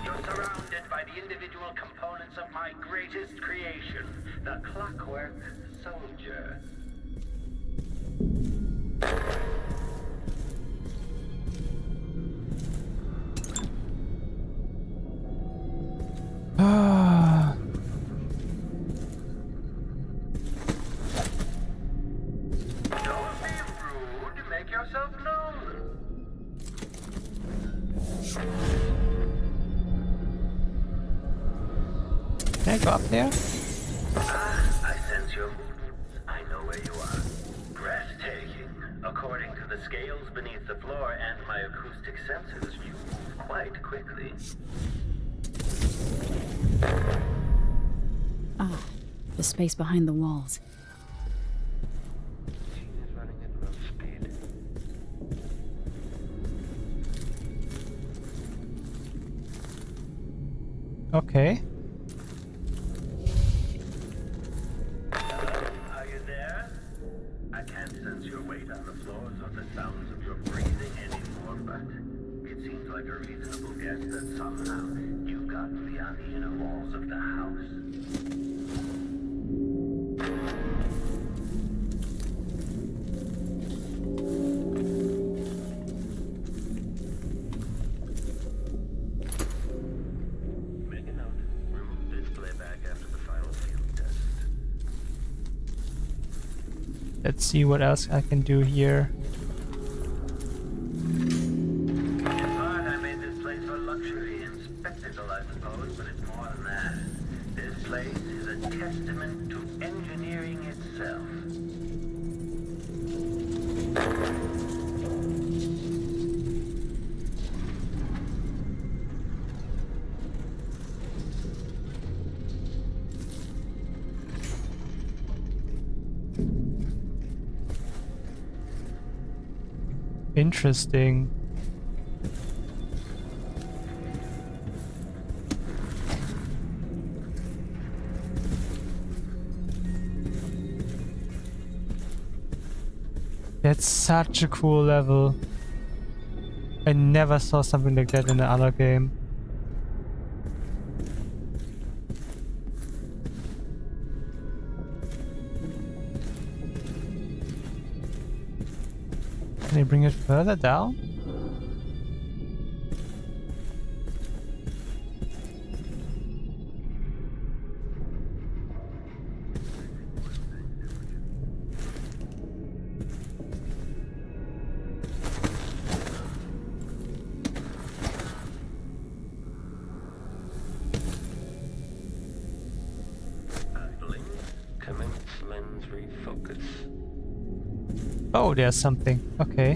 You're surrounded by the individual components of my greatest creation, the Clockwork Soldier. Ah. Don't be rude. Make yourself known. Can I go up there? I sense your movements. I know where you are. Breathtaking. According to the scales beneath the floor and my acoustic sensors, you move quite quickly. Ah, the space behind the walls. She's running at low speed. Okay. Are you there? I can't sense your weight on the floors or the sounds of your breathing anymore, but it seems like a reasonable guess that somehow you've gotten beyond the inner walls of the house. Make a note. Remove this playback after the final field test. Let's see what else I can do here. In part, I made this place for luxury and spectacle, I suppose, but it's more than that. This place is a testament to engineering itself. Interesting. That's such a cool level. I never saw something like that in another game. Can I bring it further down? Oh, there's something. Okay.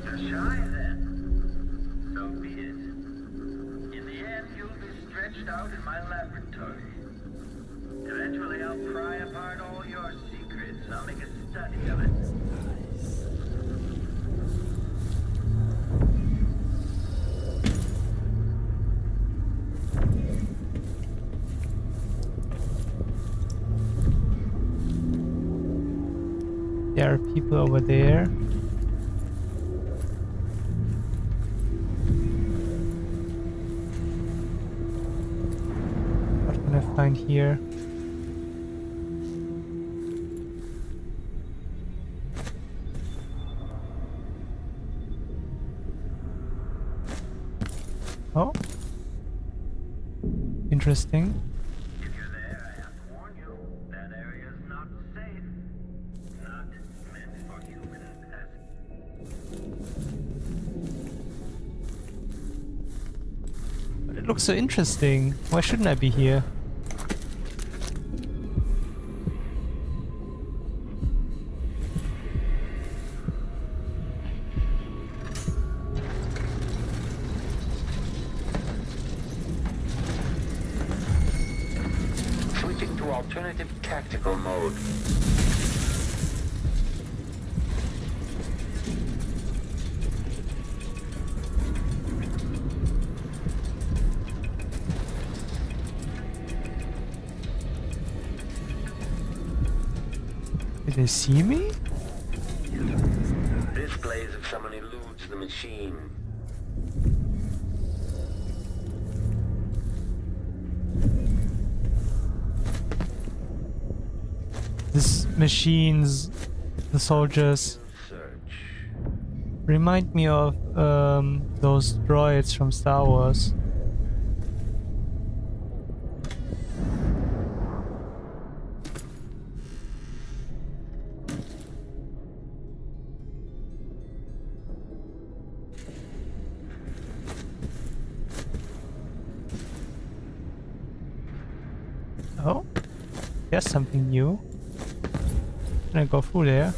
You're shy then. So be it. In the end, you'll be stretched out in my laboratory. Eventually, I'll pry apart all your secrets. I'll make a study of it. There are people over there. What can I find here? Oh. Interesting. It looks so interesting. Why shouldn't I be here? Switching to alternative tactical mode. Did they see me? Displays if someone eludes the machine. These machines, the soldiers, remind me of those droids from Star Wars. Oh, there's something new. Can I go through there?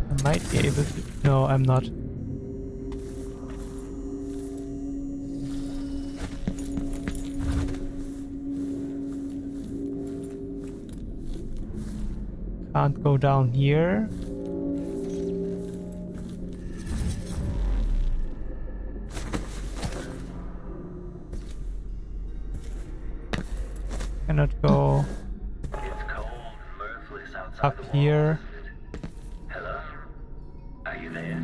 I might be able to. No, I'm not. Can't go down here. Cannot go up here. Hello? Are you there?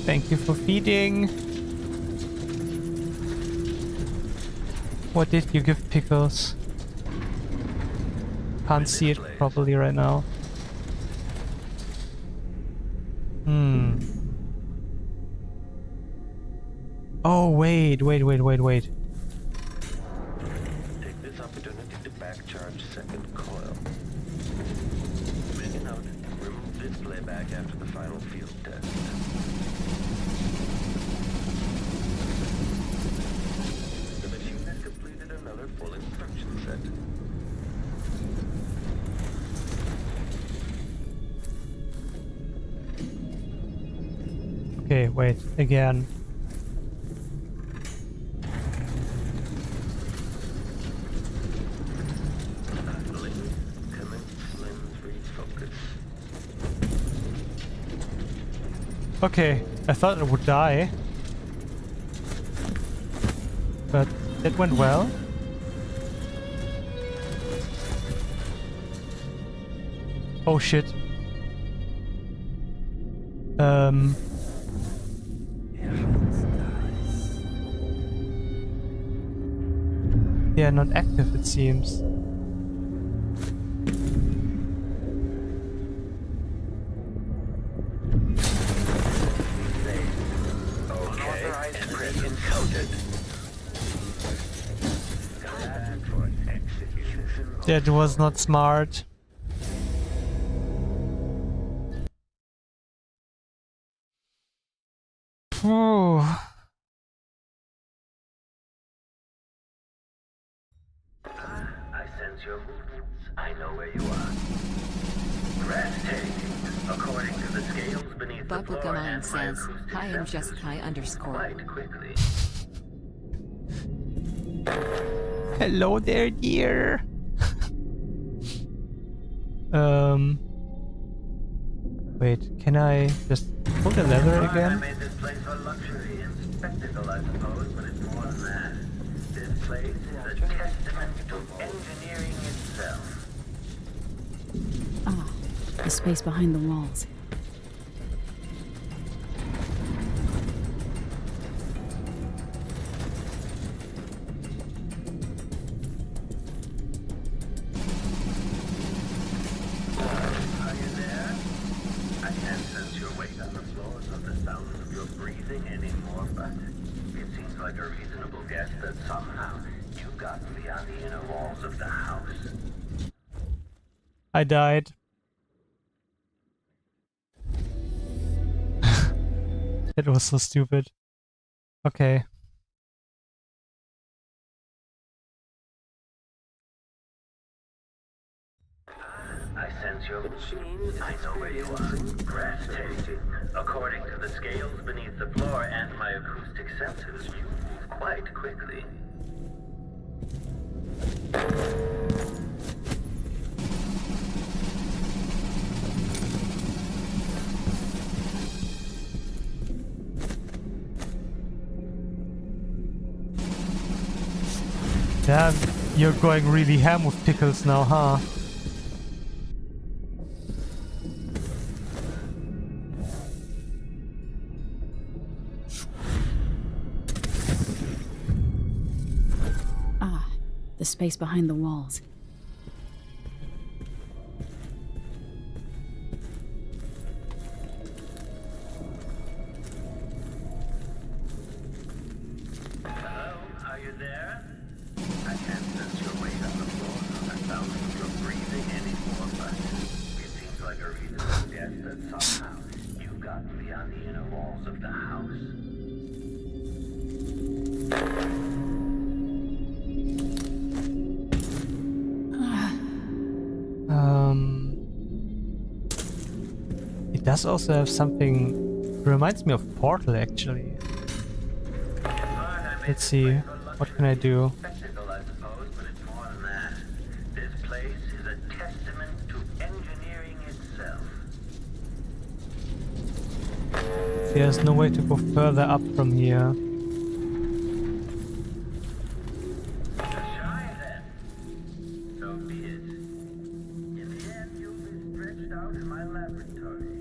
Thank you for feeding. What did you give Pickles? Can't see it properly right now. Oh, wait. Take this opportunity to back-charge second coil. Make a note. Remove display back after the final field test. The machine has completed another full instruction set. Okay, wait, again. Okay, I thought I would die. But it went well. Oh shit. They are not active, it seems. That was not smart. Phew. I sense your movements. I know where you are. Breathtaking. According to the scales beneath the floor Bubblegum and my says, acoustic "Hi, I'm sensors, Jessica underscore." quite quickly. Hello there, dear. Wait, can I just pull the lever I again? made this place for luxury and spectacle, I suppose, but it's more than that. This place is a testament to engineering itself. Ah, the space behind the walls. Are you there? I can't sense your weight on the floors or the sounds of your breathing anymore, but it seems like a reasonable guess that somehow you've gotten beyond the inner walls of the house. I died. It was so stupid. Okay. I sense your machine. I know where you are. Breathtaking. According to the scales beneath the floor and my acoustic sensors, you move quite quickly. Damn, you're going really ham with pickles now, huh? Ah, the space behind the walls. Hello? Are you there? I can't sense your weight on the floor or the sound of your breathing anymore, but it seems like a reasonable guess that somehow you've gotten beyond the inner walls of the house. It does also have something. Reminds me of Portal, actually. Let's see. What can I do? Spectacle, I suppose, but it's more than that. This place is a testament to engineering itself. There's no way to go further up from here. Shy then. So be it. In the end, you'll be stretched out in my laboratory.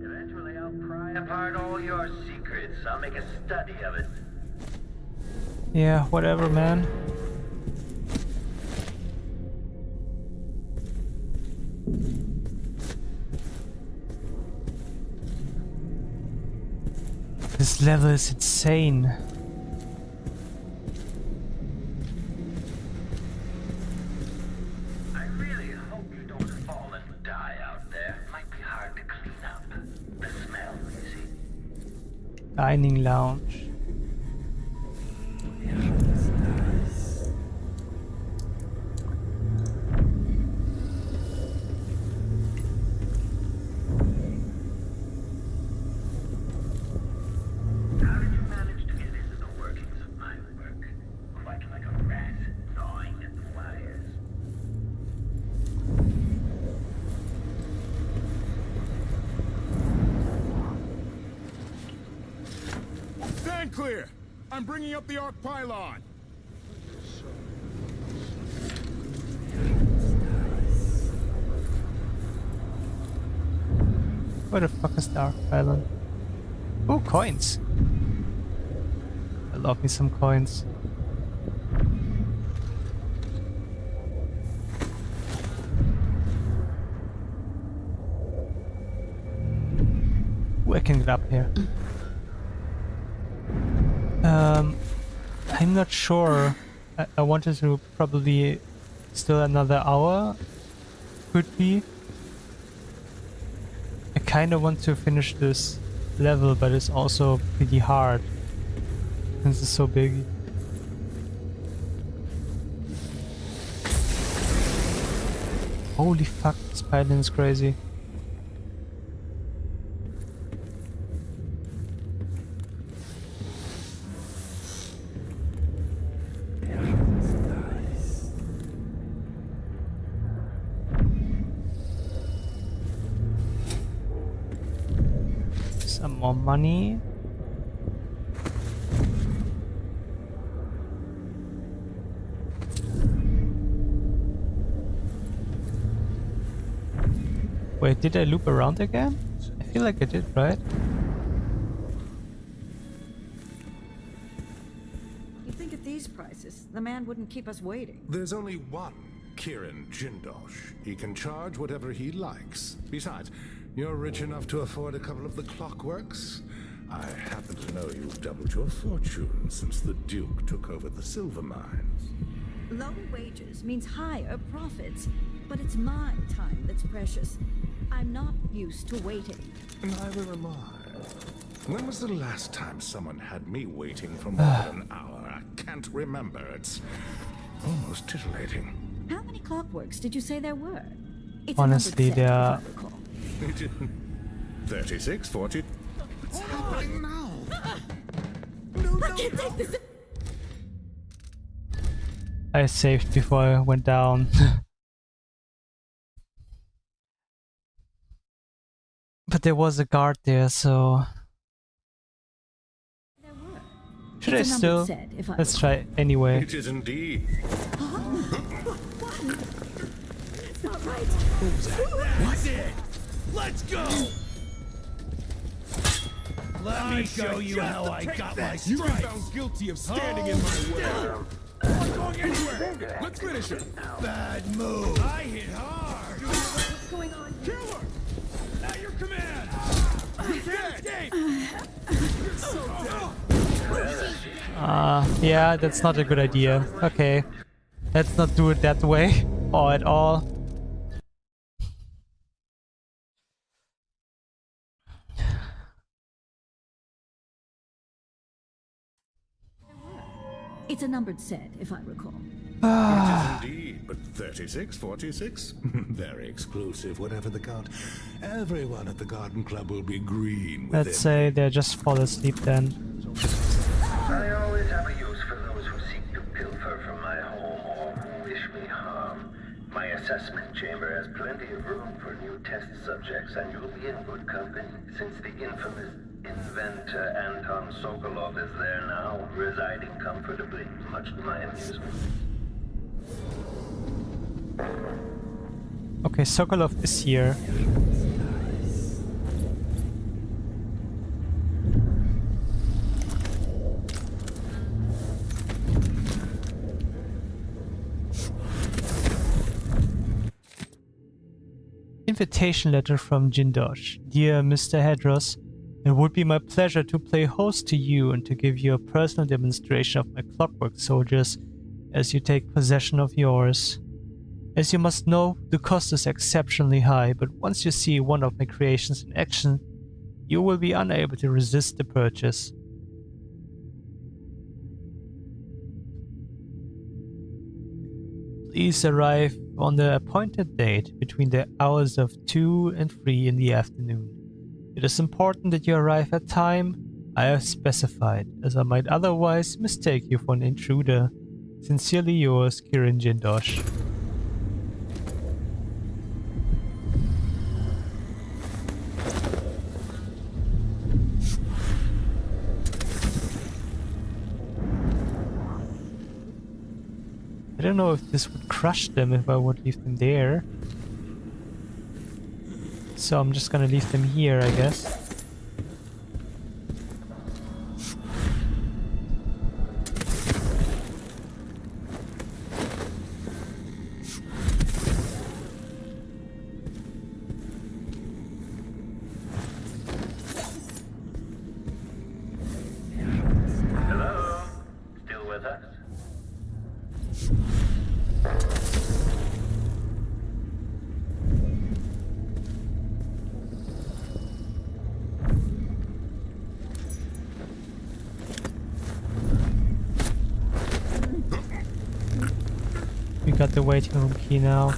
Eventually, I'll pry apart all your secrets. I'll make a study of it. Yeah, whatever, man. This level is insane. I really hope you don't fall and die out there. Might be hard to clean up. The smell, you see. Dining lounge. clear. I'm bringing up the arc pylon. Where the fuck is the Arc Island? Oh, coins! I love me some coins. Ooh, I can get up here. I'm not sure. I wanted to probably still another hour. Could be. I kind of want to finish this level, but it's also pretty hard since it's so big. Holy fuck, this pilot is crazy. Some more money. Wait, did I loop around again? I feel like I did, right? You'd think at these prices, the man wouldn't keep us waiting. There's only one Kirin Jindosh. He can charge whatever he likes. Besides, you're rich enough to afford a couple of the clockworks. I happen to know you've doubled your fortune since the Duke took over the silver mines. Low wages means higher profits, but it's my time that's precious. I'm not used to waiting. Neither am I. When was the last time someone had me waiting for more than an hour? I can't remember. It's almost titillating. How many clockworks did you say there were? It's honestly, there are 36, 40. What's happening now? I can't take this. I saved before I went down. But there was a guard there, so... Should I still? Let's try anyway. It is indeed. It's not right. That's it. Let's go. Let me show you how I got my stripes. You've been found guilty of standing in my way. I'm not going anywhere. Let's finish it. Bad move. I hit hard. What's going on? Kill her. At your command. You can't escape. You're so dead. Yeah, that's not a good idea. Okay. Let's not do it that way. Or at all. It's a numbered set, if I recall. It is indeed, but 36, 46? Very exclusive, whatever the count. Everyone at the Garden Club will be green with Let's say they just fall asleep then. I always have a use for those who seek to pilfer from my home or who wish me harm. My assessment chamber has plenty of room for new test subjects, and you'll be in good company, since the infamous inventor Anton Sokolov is there now, residing comfortably, much to my amusement. Okay, Sokolov is here. Invitation letter from Jindosh. Dear Mr. Hedros, it would be my pleasure to play host to you and to give you a personal demonstration of my clockwork soldiers as you take possession of yours. As you must know, the cost is exceptionally high, but once you see one of my creations in action, you will be unable to resist the purchase. Please arrive on the appointed date between the hours of 2 and 3 in the afternoon. It is important that you arrive at time I have specified, as I might otherwise mistake you for an intruder. Sincerely yours, Kirin Jindosh. don't know if this would crush them if I would leave them there. So I'm just gonna leave them here, I guess. Hello? Still with us? We got the waiting room key now.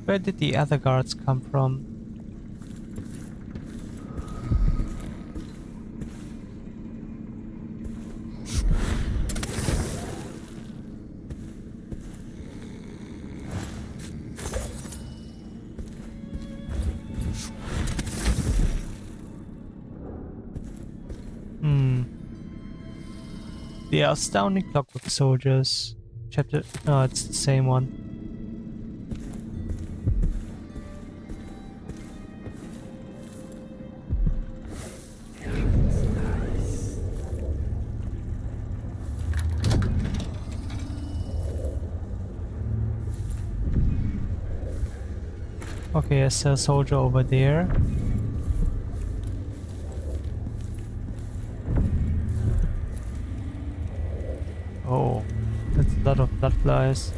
Where did the other guards come from? The Astounding Clockwork Soldiers. Chapter... Oh, it's the same one. Okay, I see a soldier over there. Oh, that's a lot of blood flies.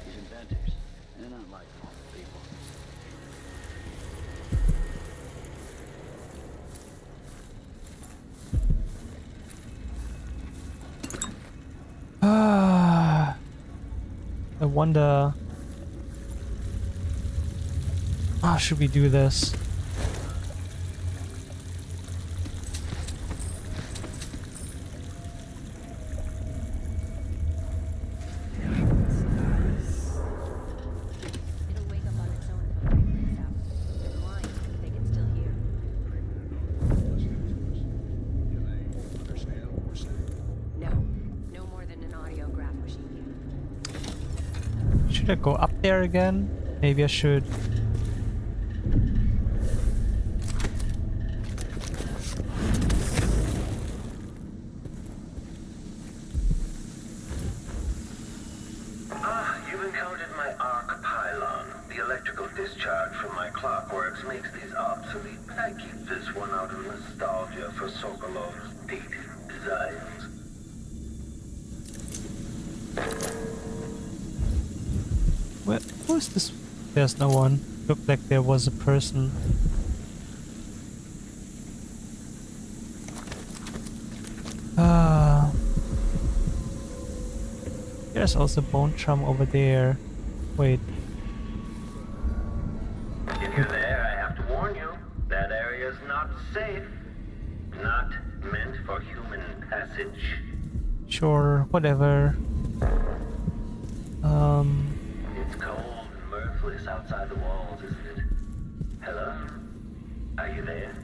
These inventors, they're not like normal people. I wonder... Ah, should we do this? Should I go up there again? Maybe I should. You've encountered my arc pylon. The electrical discharge from my clockworks makes these obsolete. I keep this one out of nostalgia for Sokolov's dated designs. Where, who's this? There's no one. Looked like there was a person. There's also bone charm over there. Wait. If you're there, I have to warn you. That area is not safe. Not meant for human passage. Sure, whatever. It's cold and mirthless outside the walls, isn't it? Hello? Are you there?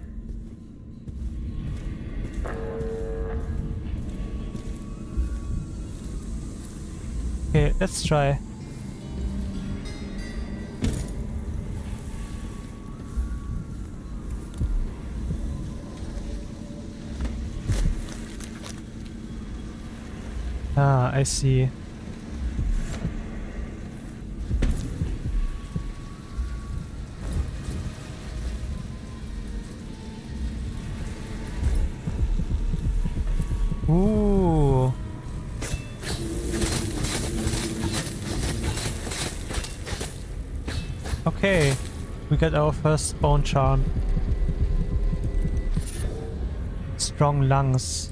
Okay, let's try. Ah, I see. Ooh. Okay, we got our first bone charm. Strong lungs.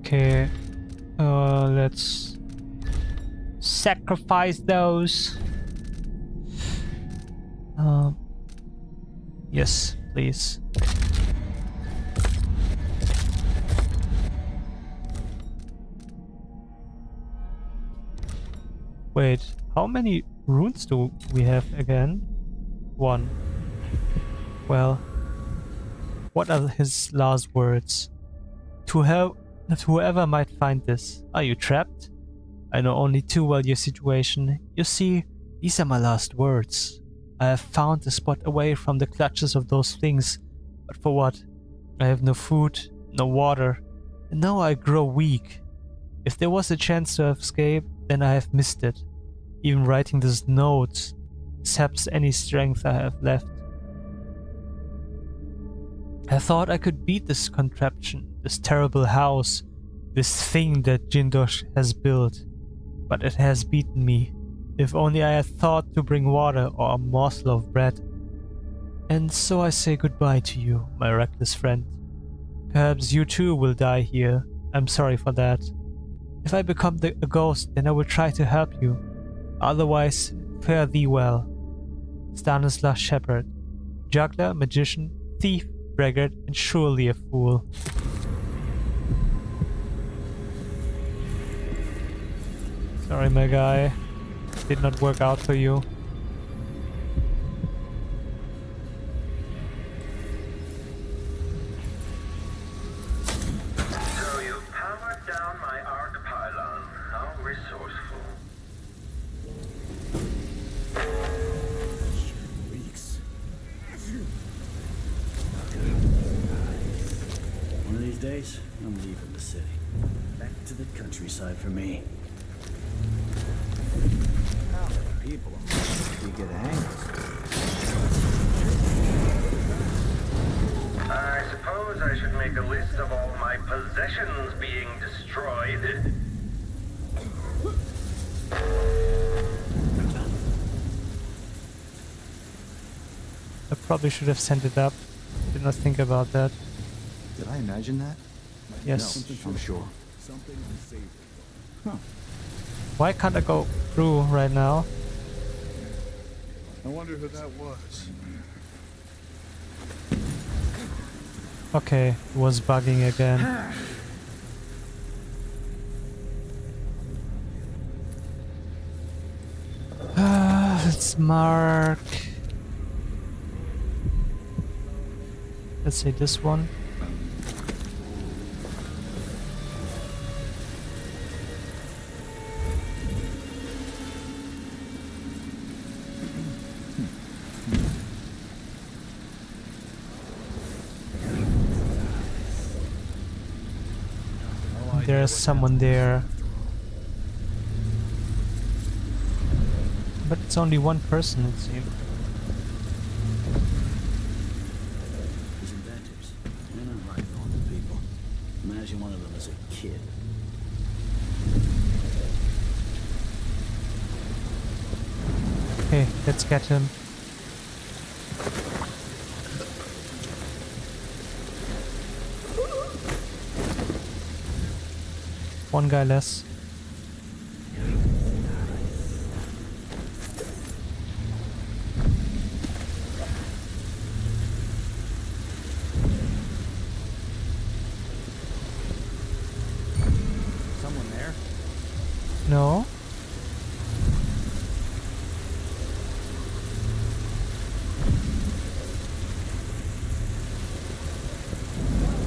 Okay, let's sacrifice those. Yes, please. Wait, how many runes do we have again? 1. Well, what are his last words? To whoever might find this, are you trapped? I know only too well your situation. You see, these are my last words. I have found a spot away from the clutches of those things, but for what? I have no food, no water, and now I grow weak. If there was a chance to escape, then I have missed it. Even writing this note saps any strength I have left. I thought I could beat this contraption, this terrible house, this thing that Jindosh has built, but it has beaten me. If only I had thought to bring water or a morsel of bread. And so I say goodbye to you, my reckless friend. Perhaps you too will die here. I'm sorry for that. If I become a ghost, then I will try to help you. Otherwise, fare thee well. Stanislaus Shepherd, juggler, magician, thief, braggart, and surely a fool. Sorry, my guy. Did not work out for you. So you powered down my arc pylon. How resourceful. Weeks. One of these days, I'm leaving the city. Back to the countryside for me. How many people do you get a hang of? I suppose I should make a list of all my possessions being destroyed. I probably should have sent it up. Did not think about that. Did I imagine that? Yes. No, I'm sure. Something unsavory. Huh. Why can't I go through right now? I wonder who that was. Okay, it was bugging again. Let's mark. Let's say this one. There's someone there. But it's only one person, it seems. These inventors, they're not like normal people. Imagine one of them as a kid. Okay, let's get him. One guy less. Someone there? No.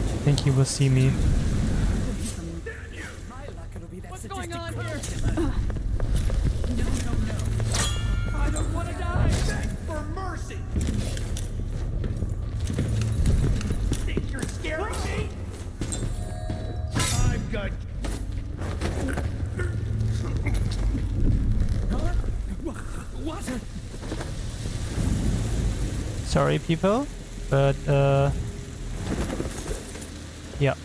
I think he will see me. What's going on here? No. I don't want to die. Beg for mercy. Think you're scaring me? I've got. What? Sorry, people, but yeah.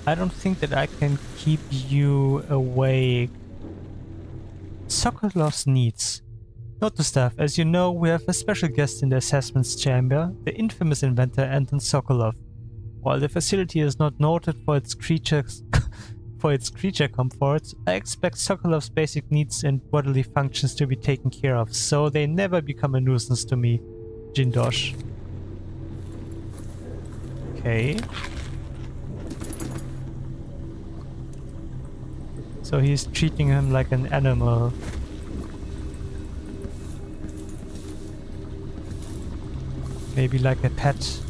I don't think that I can keep you awake. Sokolov's needs. Note to staff, as you know, we have a special guest in the assessments chamber, the infamous inventor Anton Sokolov. While the facility is not noted for its creatures for its creature comforts, I expect Sokolov's basic needs and bodily functions to be taken care of, so they never become a nuisance to me. Jindosh. Okay. So he's treating him like an animal. Maybe like a pet.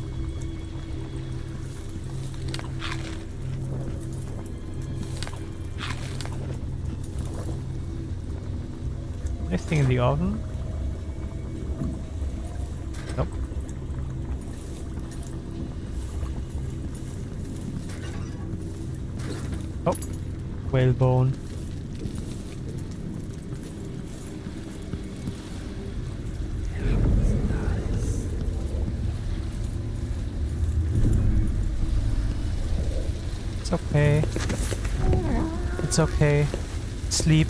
Anything in the oven? Nope. Oh, whalebone. It's okay. It's okay. Sleep.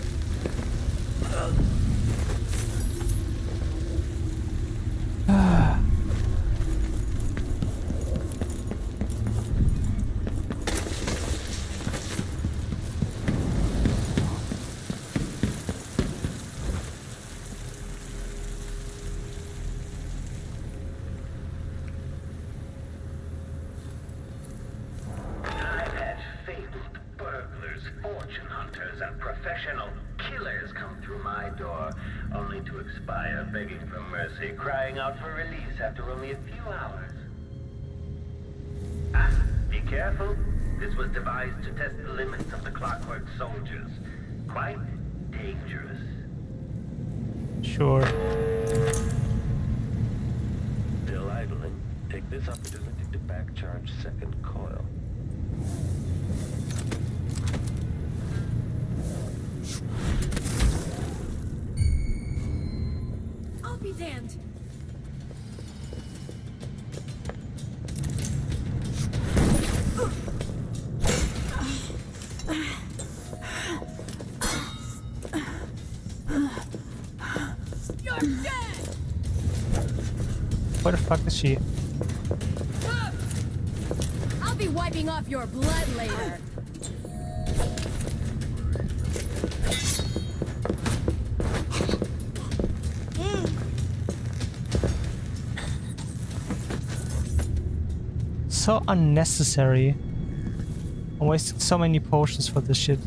Professional killers come through my door, only to expire begging for mercy, crying out for release after only a few hours. Ah, be careful. This was devised to test the limits of the Clockwork Soldiers. Quite dangerous. Sure. Still idling. Take this opportunity to back charge second coil. I'll be damned. You're dead. Where the fuck is she? I'll be wiping off your blood later. So unnecessary. I wasted so many potions for this shit.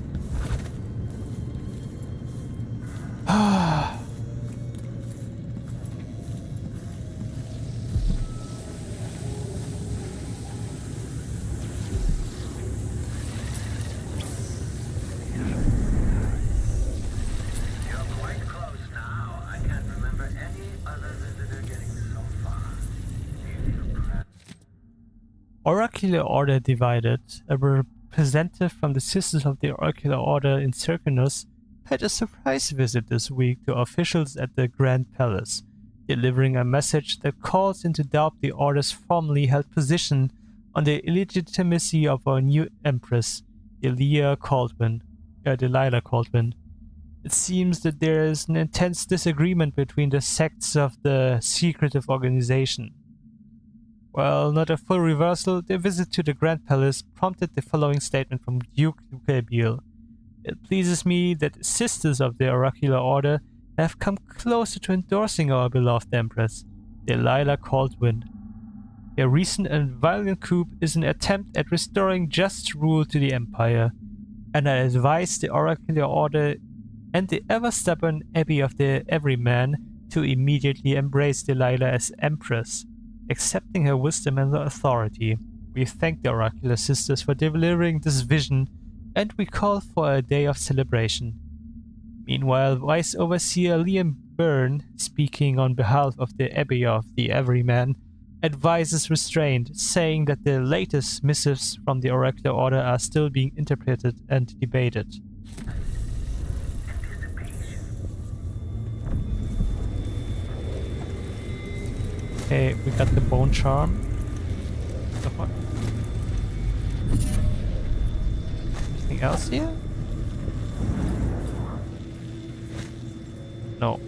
Oracular Order divided. A representative from the Sisters of the Oracular Order in Serkonos paid a surprise visit this week to officials at the Grand Palace, delivering a message that calls into doubt the Order's formerly held position on the illegitimacy of our new Empress, Delilah Caldwin. It seems that there is an intense disagreement between the sects of the secretive organization. While not a full reversal, their visit to the Grand Palace prompted the following statement from Duke Lucabiel. It pleases me that the Sisters of the Oracular Order have come closer to endorsing our beloved Empress, Delilah Caldwin. Their recent and violent coup is an attempt at restoring just rule to the Empire, and I advise the Oracular Order and the ever-stubborn Abbey of the Everyman to immediately embrace Delilah as Empress, accepting her wisdom and authority. We thank the Oracular Sisters for delivering this vision, and we call for a day of celebration. Meanwhile, Vice Overseer Liam Byrne, speaking on behalf of the Abbey of the Everyman, advises restraint, saying that the latest missives from the Oracular Order are still being interpreted and debated. Okay, we got the bone charm. What the fuck? Anything else here? No.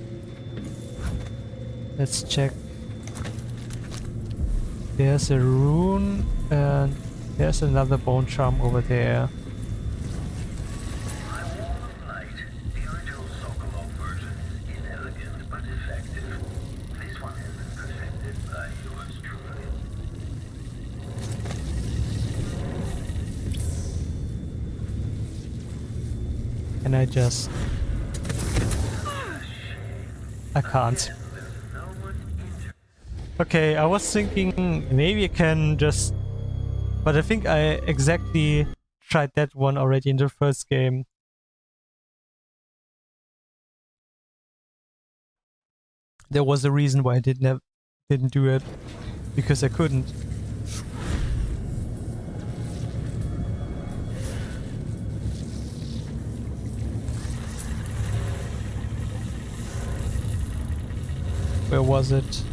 Let's check. There's a rune and there's another bone charm over there. My wall of light, the original Serkonos version, is inelegant but effective. This one has been perfected by yours truly. Can I just... I can't. Okay, I was thinking maybe I can just... But I think I exactly tried that one already in the first game. There was a reason why I didn't do it. Because I couldn't. Where was it?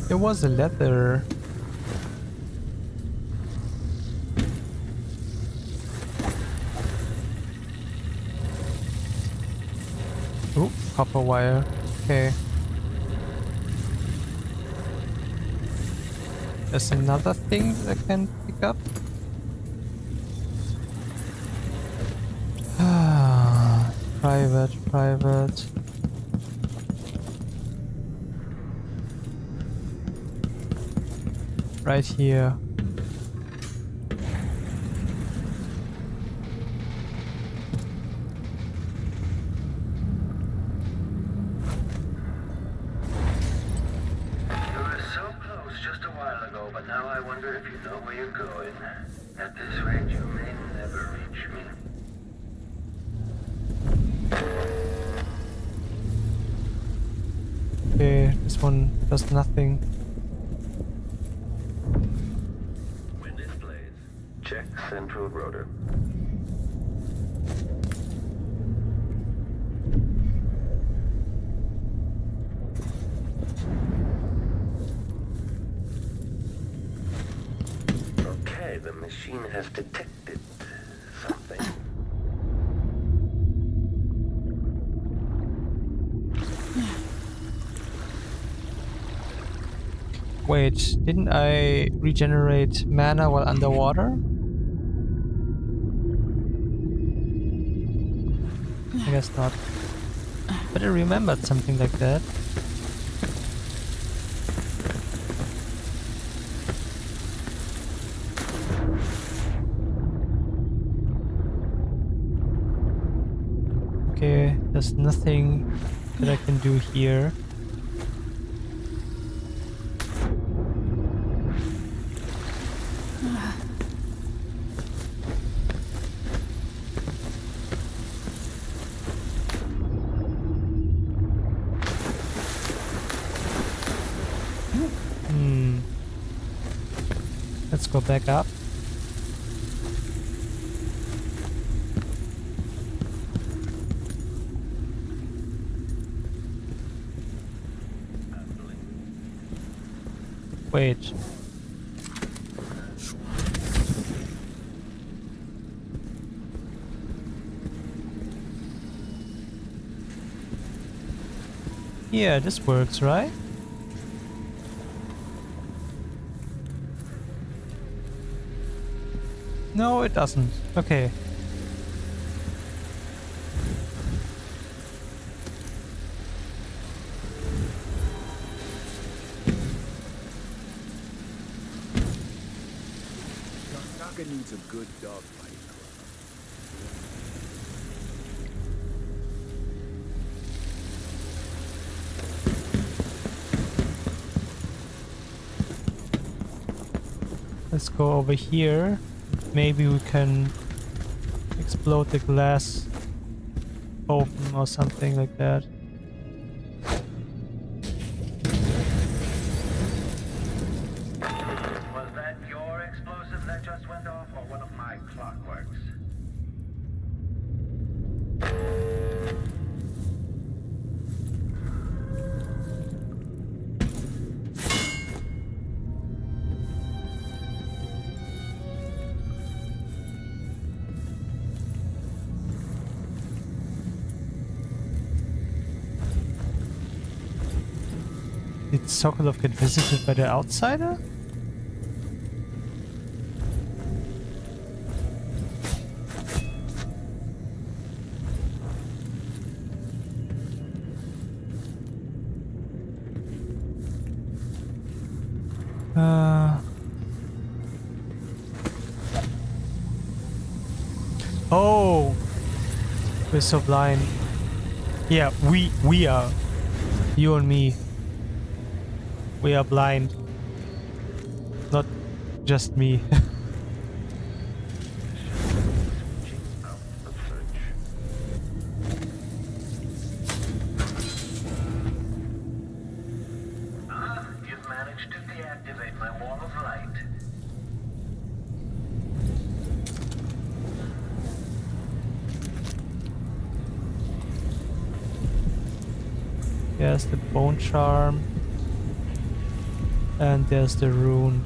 There was a letter. Oh, copper wire. Okay. There's another thing that I can pick up. Private. Right here. You were so close just a while ago, but now I wonder if you know where you're going. At this rate, you may never reach me. Okay, this one does nothing. When it plays, check central rotor. Okay, the machine has detected something. Wait, didn't I regenerate mana while underwater? I guess not. But I remembered something like that. Okay, there's nothing that I can do here. Let's go back up. Wait. Yeah, this works, right? No, it doesn't. Okay. Karnaga needs a good dogfight. Let's go over here. Maybe we can explode the glass open or something like that. Was that your explosive that just went off, or one of my clockworks? Did Sokolov get visited by the outsider? Oh, we're so blind. Yeah, we are. You and me. We are blind. Not just me. You've managed to deactivate my wall of light. There's the bone charm. And there's the rune.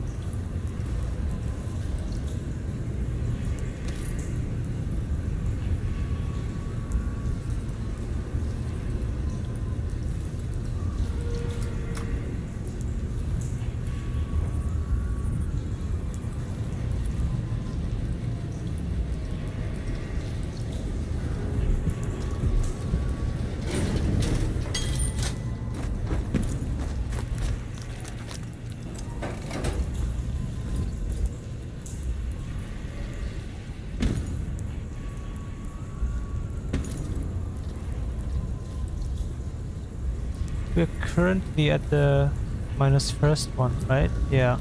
We're currently at the -1st one, right? Yeah.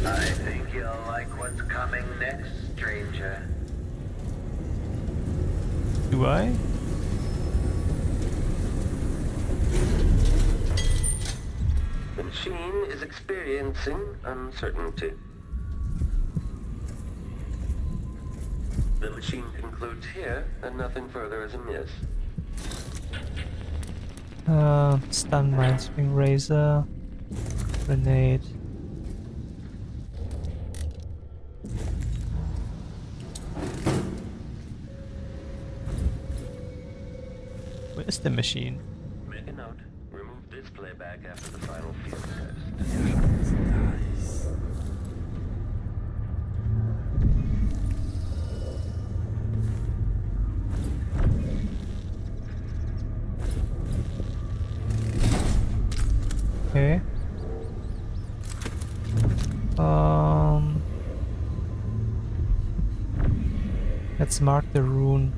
I think you'll like what's coming next, stranger. Do I? The machine is experiencing uncertainty. The machine concludes here, and nothing further is amiss. Stun mine, swing razor, grenade. Where's the machine? Make a note. Remove this playback after the final field test. Okay. Let's mark the rune.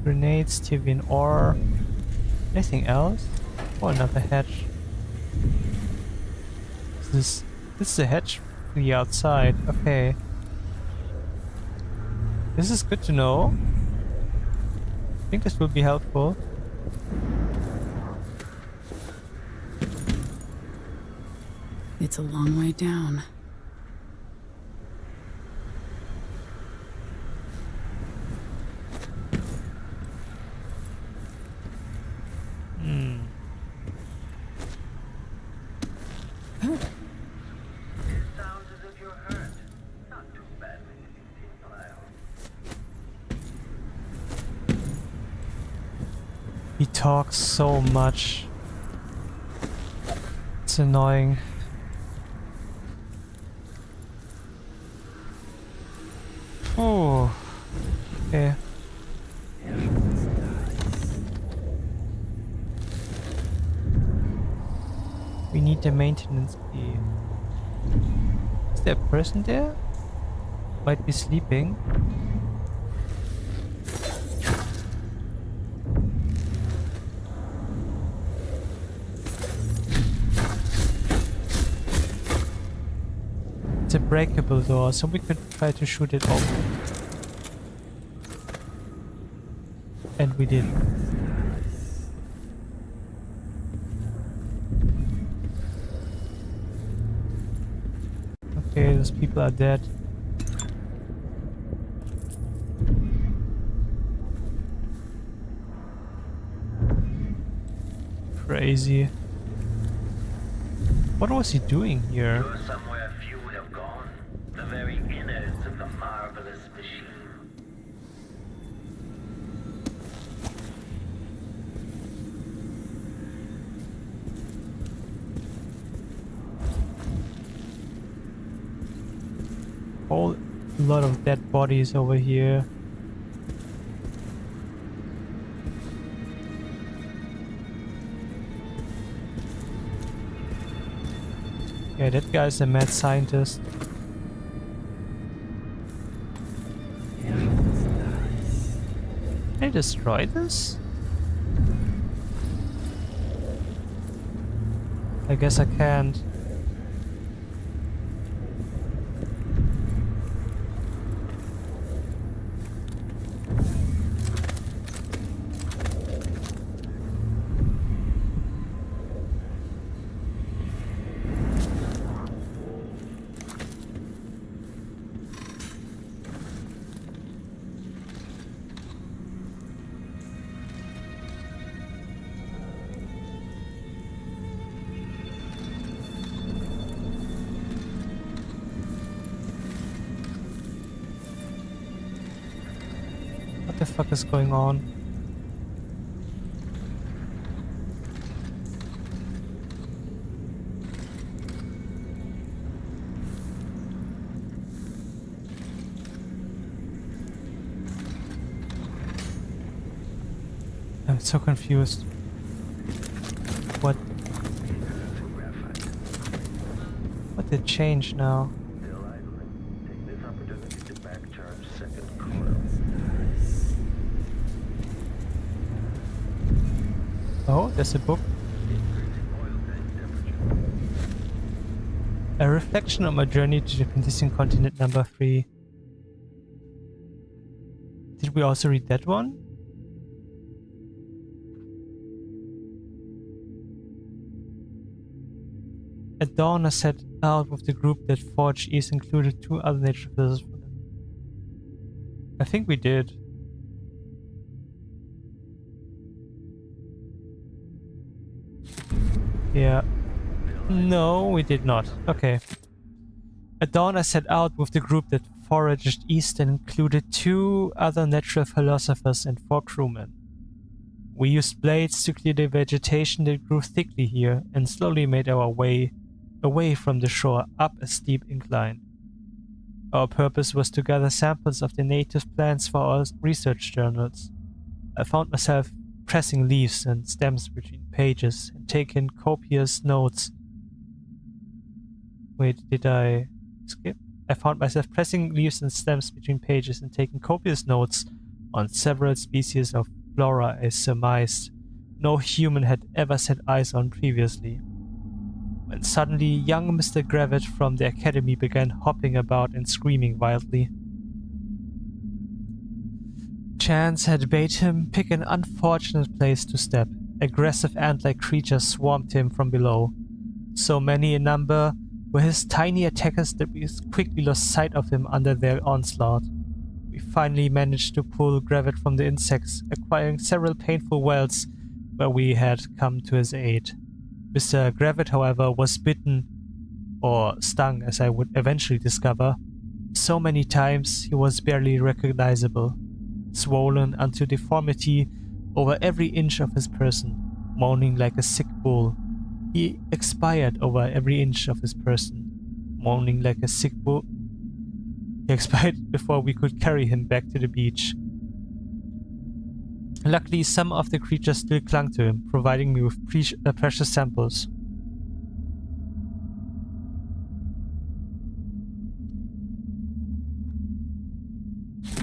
Grenades, Tivian ore. Anything else? Oh, another hatch. This is the hatch to the outside. Okay. This is good to know. I think this will be helpful. It's a long way down. He talks so much. It's annoying. Oh, okay. We need the maintenance key. Is there a person there? Might be sleeping. It's a breakable door, so we could try to shoot it open. And we did. Okay, those people are dead. Crazy. What was he doing here? You're somewhere few have gone. The very innards of the marvelous machine. Whole lot of dead bodies over here. Yeah, that guy's a mad scientist. Can I destroy this? I guess I can't. What the fuck is going on? I'm so confused. What did change now? Oh, there's a book. A reflection on my journey to the Missing Continent number 3. Did we also read that one? At dawn, I set out with the group that forged east, included 2 other nature philosophers. I think we did. Yeah. No, we did not. Okay. At dawn, I set out with the group that foraged east and included 2 other natural philosophers and 4 crewmen. We used blades to clear the vegetation that grew thickly here and slowly made our way away from the shore up a steep incline. Our purpose was to gather samples of the native plants for our research journals. I found myself pressing leaves and stems between pages and taking copious notes. Wait, did I skip? I found myself pressing leaves and stems between pages and taking copious notes on several species of flora I surmised no human had ever set eyes on previously. When suddenly young Mr. Gravitt from the academy began hopping about and screaming wildly. Chance had bade him pick an unfortunate place to step. Aggressive ant-like creatures swarmed him from below. So many in number were his tiny attackers that we quickly lost sight of him under their onslaught. We finally managed to pull Gravitt from the insects, acquiring several painful welts where we had come to his aid. Mr. Gravitt, however, was bitten, or stung as I would eventually discover, so many times he was barely recognizable, swollen unto deformity over every inch of his person, moaning like a sick bull. He expired over every inch of his person, moaning like a sick bull. He expired before we could carry him back to the beach. Luckily, some of the creatures still clung to him, providing me with precious samples.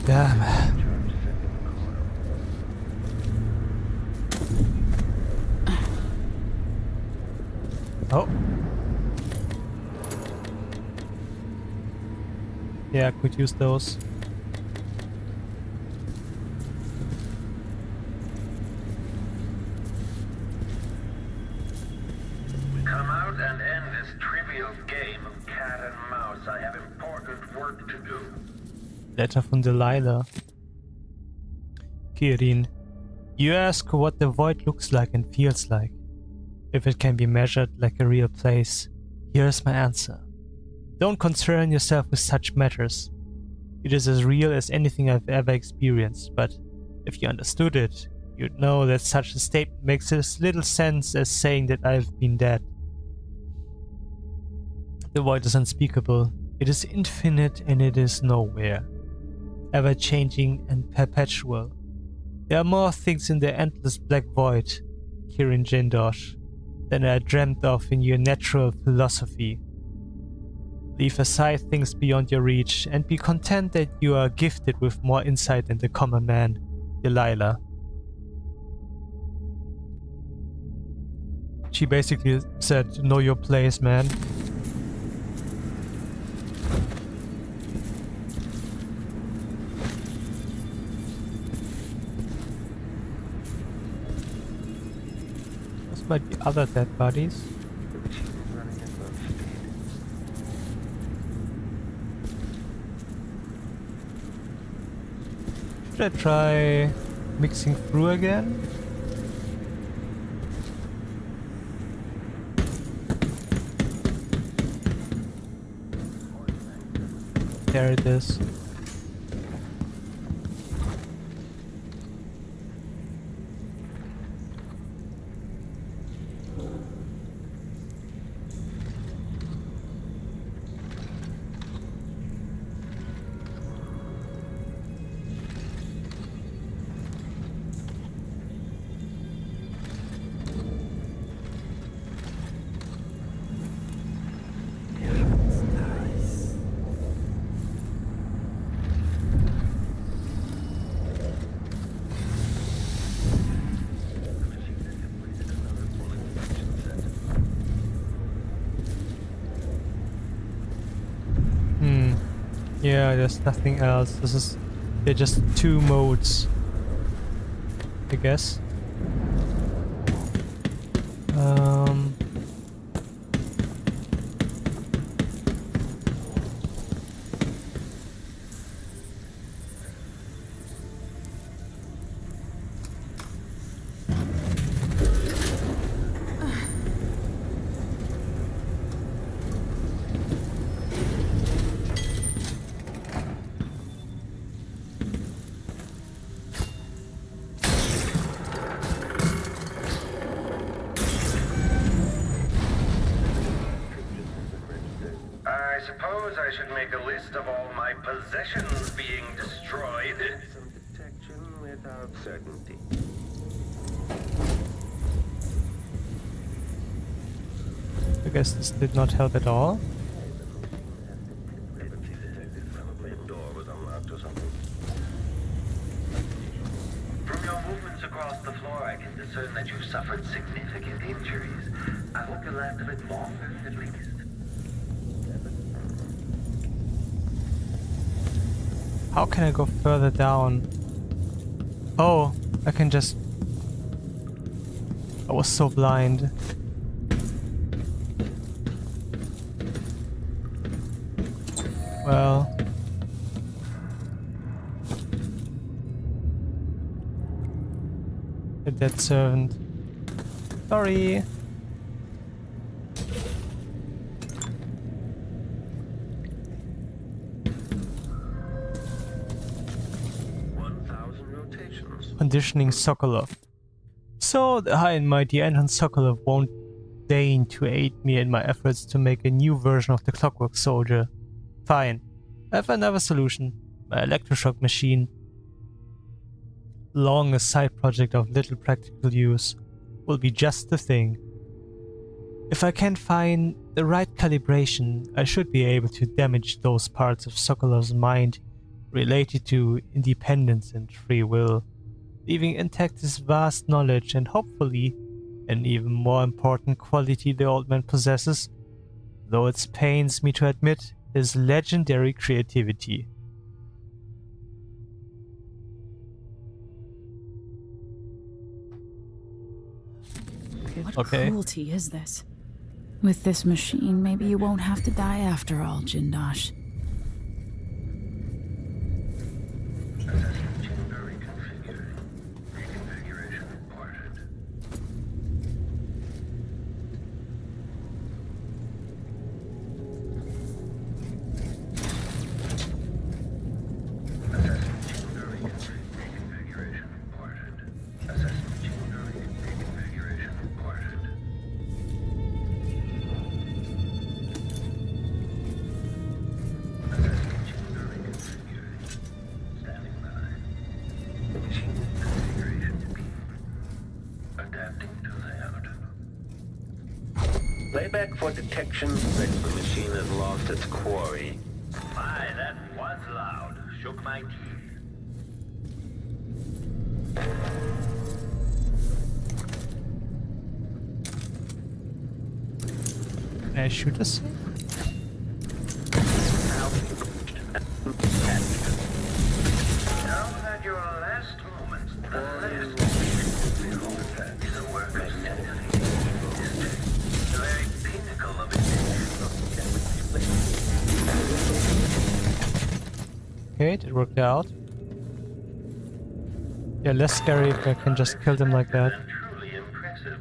Damn. Oh. Yeah, I could use those. game of cat and mouse. I have important work to do. Letter from Delilah. Kirin, you ask what the void looks like and feels like. If it can be measured like a real place, here's my answer. Don't concern yourself with such matters. It is as real as anything I've ever experienced, but if you understood it, you'd know that such a statement makes as little sense as saying that I've been dead. The void is unspeakable. It is infinite and it is nowhere. Ever-changing and perpetual. There are more things in the endless black void, Kirin Jindosh, than I dreamt of in your natural philosophy. Leave aside things beyond your reach and be content that you are gifted with more insight than the common man, Delilah. She basically said, know your place, man. Those might be other dead bodies. Should I try mixing through again? There it is. Yeah, there's nothing else. They're just two modes, I guess. I suppose I should make a list of all my possessions being destroyed. Some detection without certainty. I guess this did not help at all. From your movements across the floor, I can discern that you've suffered significant injuries. I hope you'll last a bit longer, at least. How can I go further down? Oh, I can just... I was so blind. Well... A dead servant. Sorry. Conditioning Sokolov. So the high and mighty Anton Sokolov won't deign to aid me in my efforts to make a new version of the Clockwork Soldier. Fine. I have another solution. My electroshock machine. Long a side project of little practical use, will be just the thing. If I can find the right calibration, I should be able to damage those parts of Sokolov's mind related to independence and free will, leaving intact his vast knowledge and hopefully an even more important quality the old man possesses, though it pains me to admit, his legendary creativity. What cruelty is this? With this machine, maybe you won't have to die after all, Jindosh. Playback for detection that the machine has lost its quarry. My, that was loud. Shook my teeth. Can I shoot this thing? Now that your last moments, the last is a work of the very pinnacle of it. Okay, it worked out. Yeah, less scary if I can just kill them like that. Truly impressive.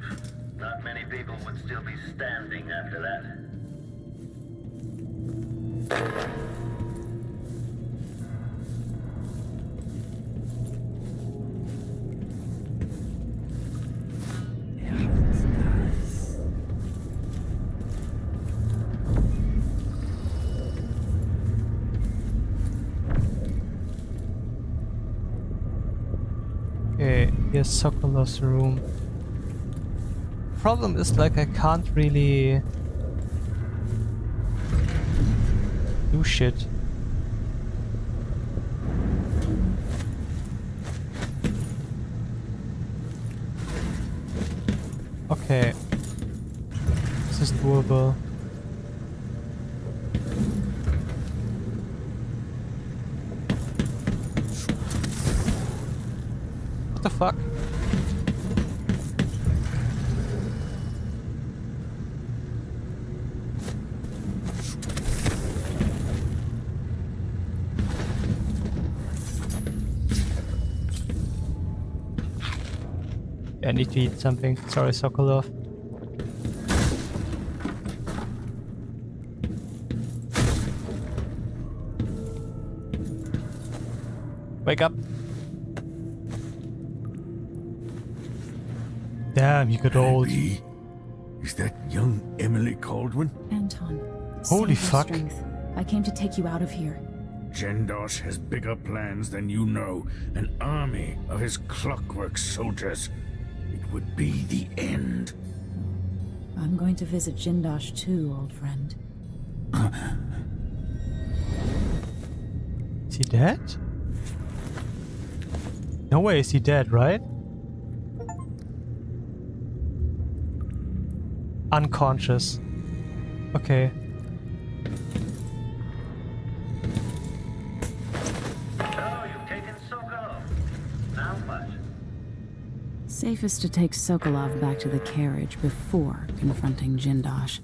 Not many people would still be standing after that. Okay, here's Serkonos' room. Problem is, like, I can't really do shit. Okay, this is doable. What the fuck? I need to eat something. Sorry, Sokolov. Wake up. Damn, you got old. Is that young Emily Caldwin? Anton. Holy save your fuck. strength. I came to take you out of here. Jindosh has bigger plans than you know. An army of his clockwork soldiers. It would be the end. I'm going to visit Jindosh too, old friend. Is he dead? No way is he dead, right? Unconscious. Okay. Oh, you've taken Sokolov. Now what? Safest to take Sokolov back to the carriage before confronting Jindosh.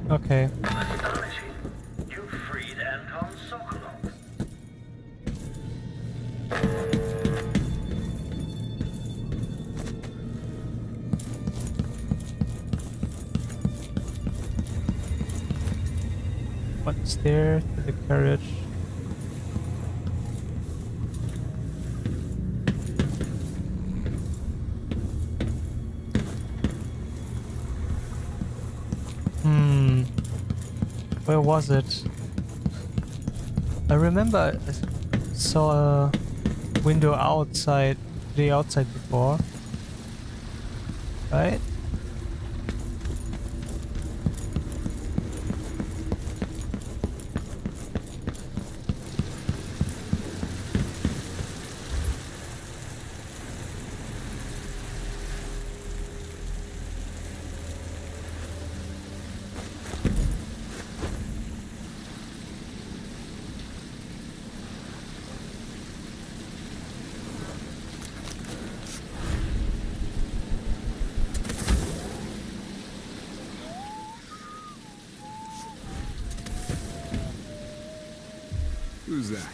Okay. Astonishing. You freed Anton Sokolov. What's there to the carriage? Where was it? I remember I saw a window outside, the outside before. Right? Who's that?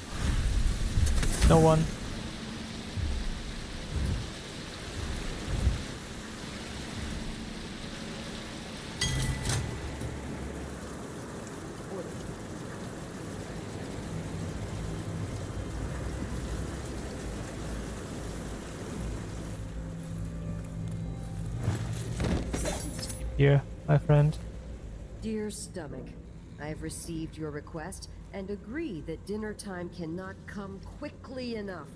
No one. Here, my friend. Dear Stomach, I have received your request and agree that dinner time cannot come quickly enough.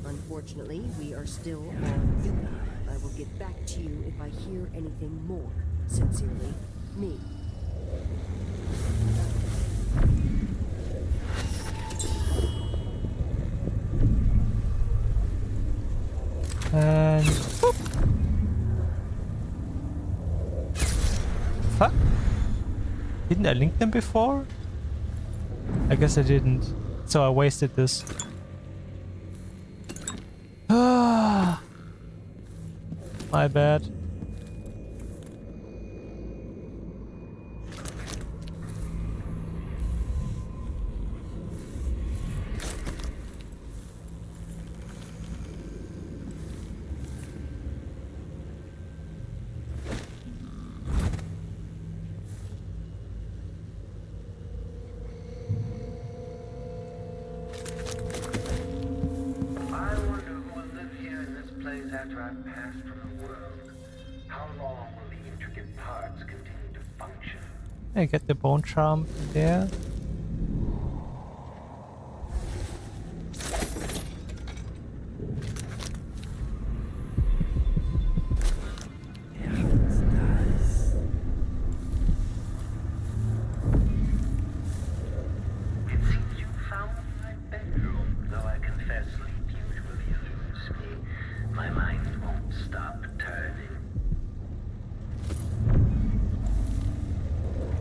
Unfortunately, we are still on duty. I will get back to you if I hear anything more. Sincerely, me. And whoop. Fuck. Didn't I link them before? I guess I didn't. So I wasted this. Ah, my bad. After I've passed from the world, how long will the intricate parts continue to function? I get the bone charm from there. It seems you found my bedroom, though I confess sleep usually eludes me. My mind won't stop turning.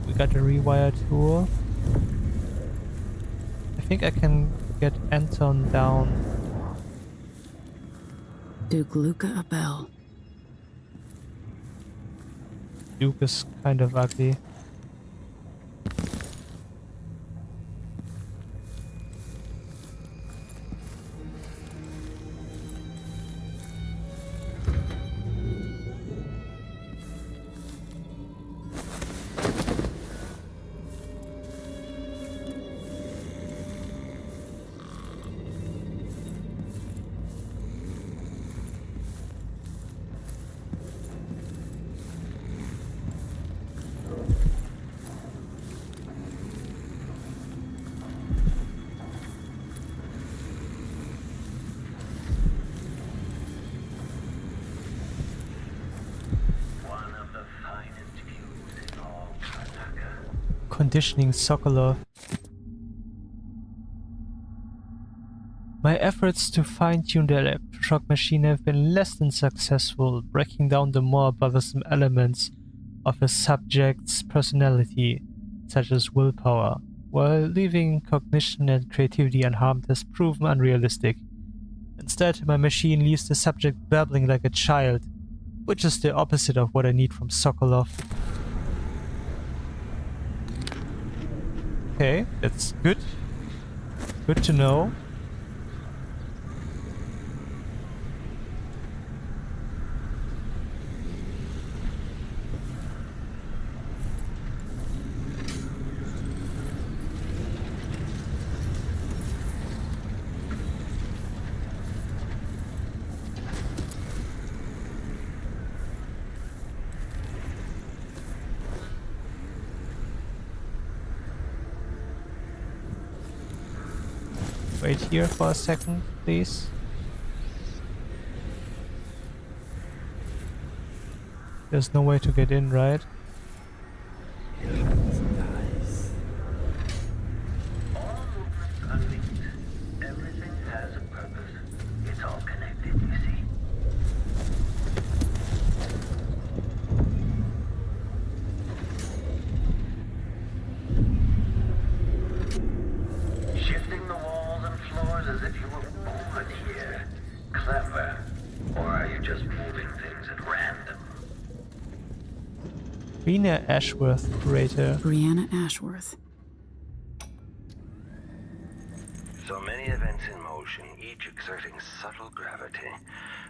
We got a rewire tool. I think I can get Anton down. Duke Luca Abel. Duke is kind of ugly. Conditioning Sokolov. My efforts to fine-tune the electroshock machine have been less than successful, breaking down the more bothersome elements of a subject's personality, such as willpower, while leaving cognition and creativity unharmed has proven unrealistic. Instead, my machine leaves the subject babbling like a child, which is the opposite of what I need from Sokolov. Okay, that's good. Good to know. Wait here for a second, please. There's no way to get in, right? Everything has a purpose. It's all connected, you see. Shifting the walls and floors as if you were born here. Clever. Or are you just moving things at random? Rena Ashworth, curator. Brianna Ashworth. So many events in motion, each exerting subtle gravity.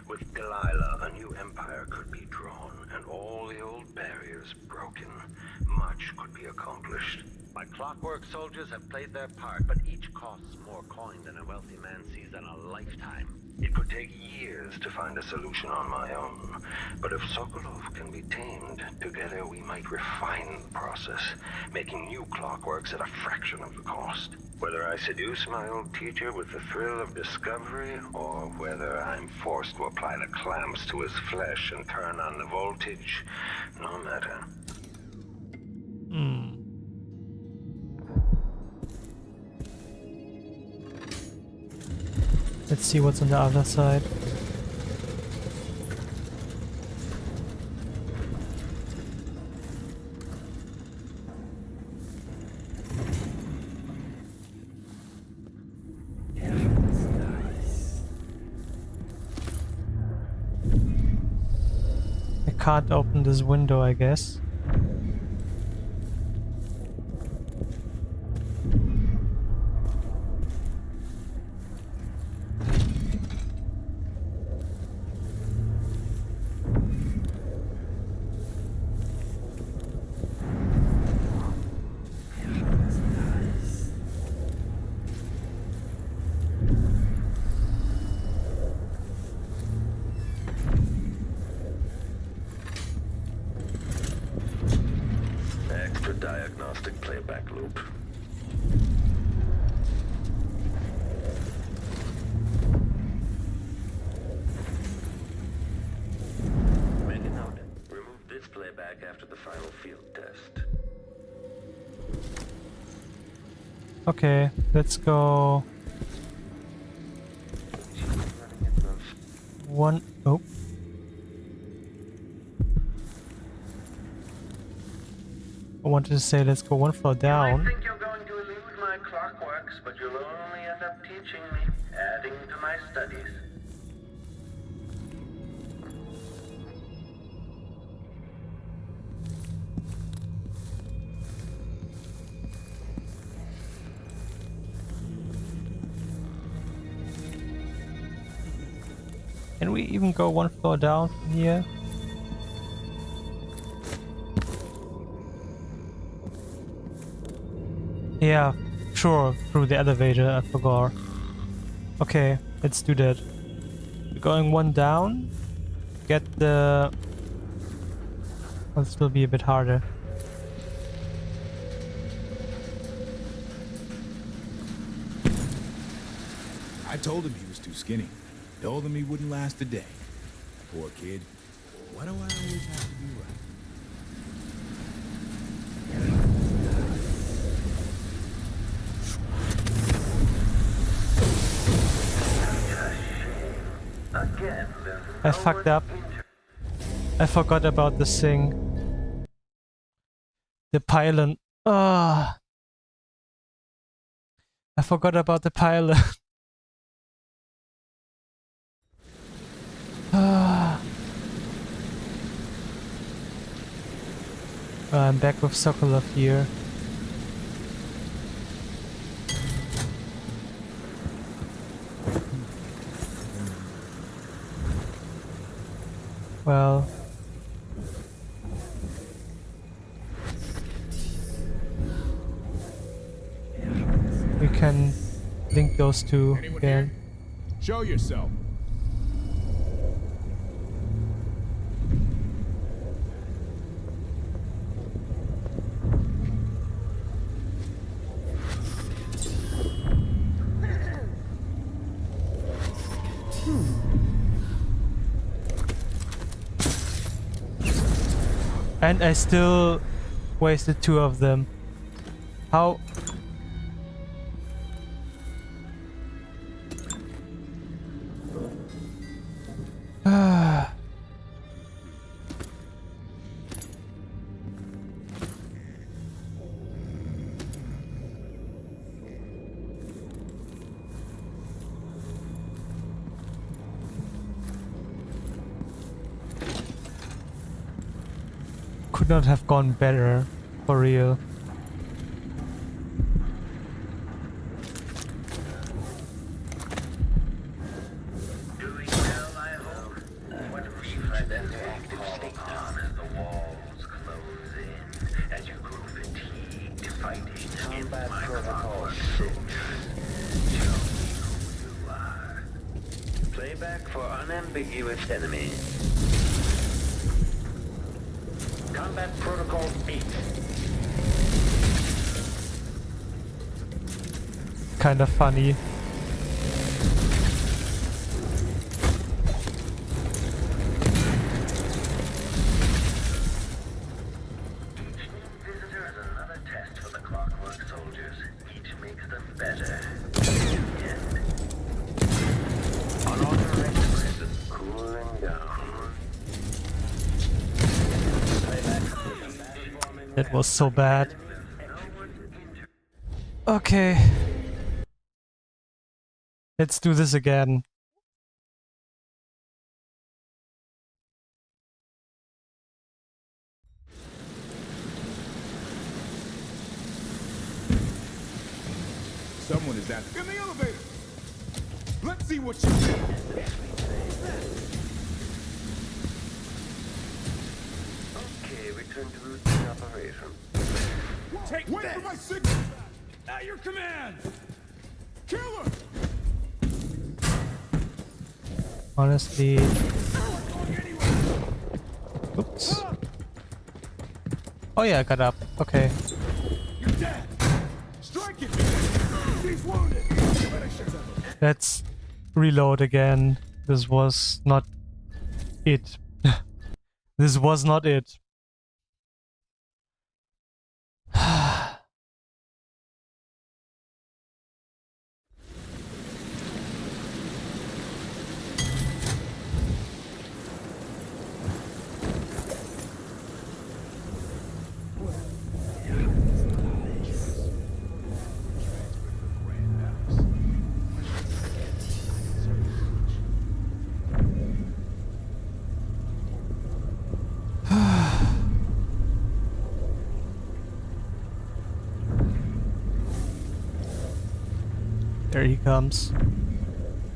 With Delilah, a new empire could be drawn, and all the old barriers broken. Much could be accomplished. My clockwork soldiers have played their part, but each costs more coin than a wealthy man sees in a lifetime. It could take years to find a solution on my own, but if Sokolov can be tamed, together we might refine the process, making new clockworks at a fraction of the cost. Whether I seduce my old teacher with the thrill of discovery, or whether I'm forced to apply the clamps to his flesh and turn on the voltage, no matter. Let's see what's on the other side. I can't open this window, I guess. Extra diagnostic playback loop. Make a note. Remove this playback after the final field test. Okay, let's go. One. Oh. I wanted to say let's go one floor down. I think you're going to elude my clockworks, but you'll only end up teaching me, adding to my studies. Can we even go one floor down from here? Yeah, sure, through the elevator, I forgot. Okay, let's do that. We're going one down. Get the... Well, this will be a bit harder. I told him he was too skinny. Told him he wouldn't last a day. Poor kid. Why do I always have to be right? I fucked up. I forgot about this thing. The pylon. Ah. I forgot about the pylon. Ah. I'm back with Sokolov here. Well, we can link those two again. Show yourself. And I still wasted 2 of them. How? Could not have gone better, for real. Playback for unambiguous enemy. Combat protocol 8. Kind of funny. That was so bad. Okay. Let's do this again. Someone is in the elevator. Let's see what you do. Okay, return to routine operation. Wait for my signal! At your command! Killer! Honestly. Oops. Oh yeah, I got up. Okay. You're dead! Strike it! He's wounded! Let's reload again. This was not it. This was not it. There he comes.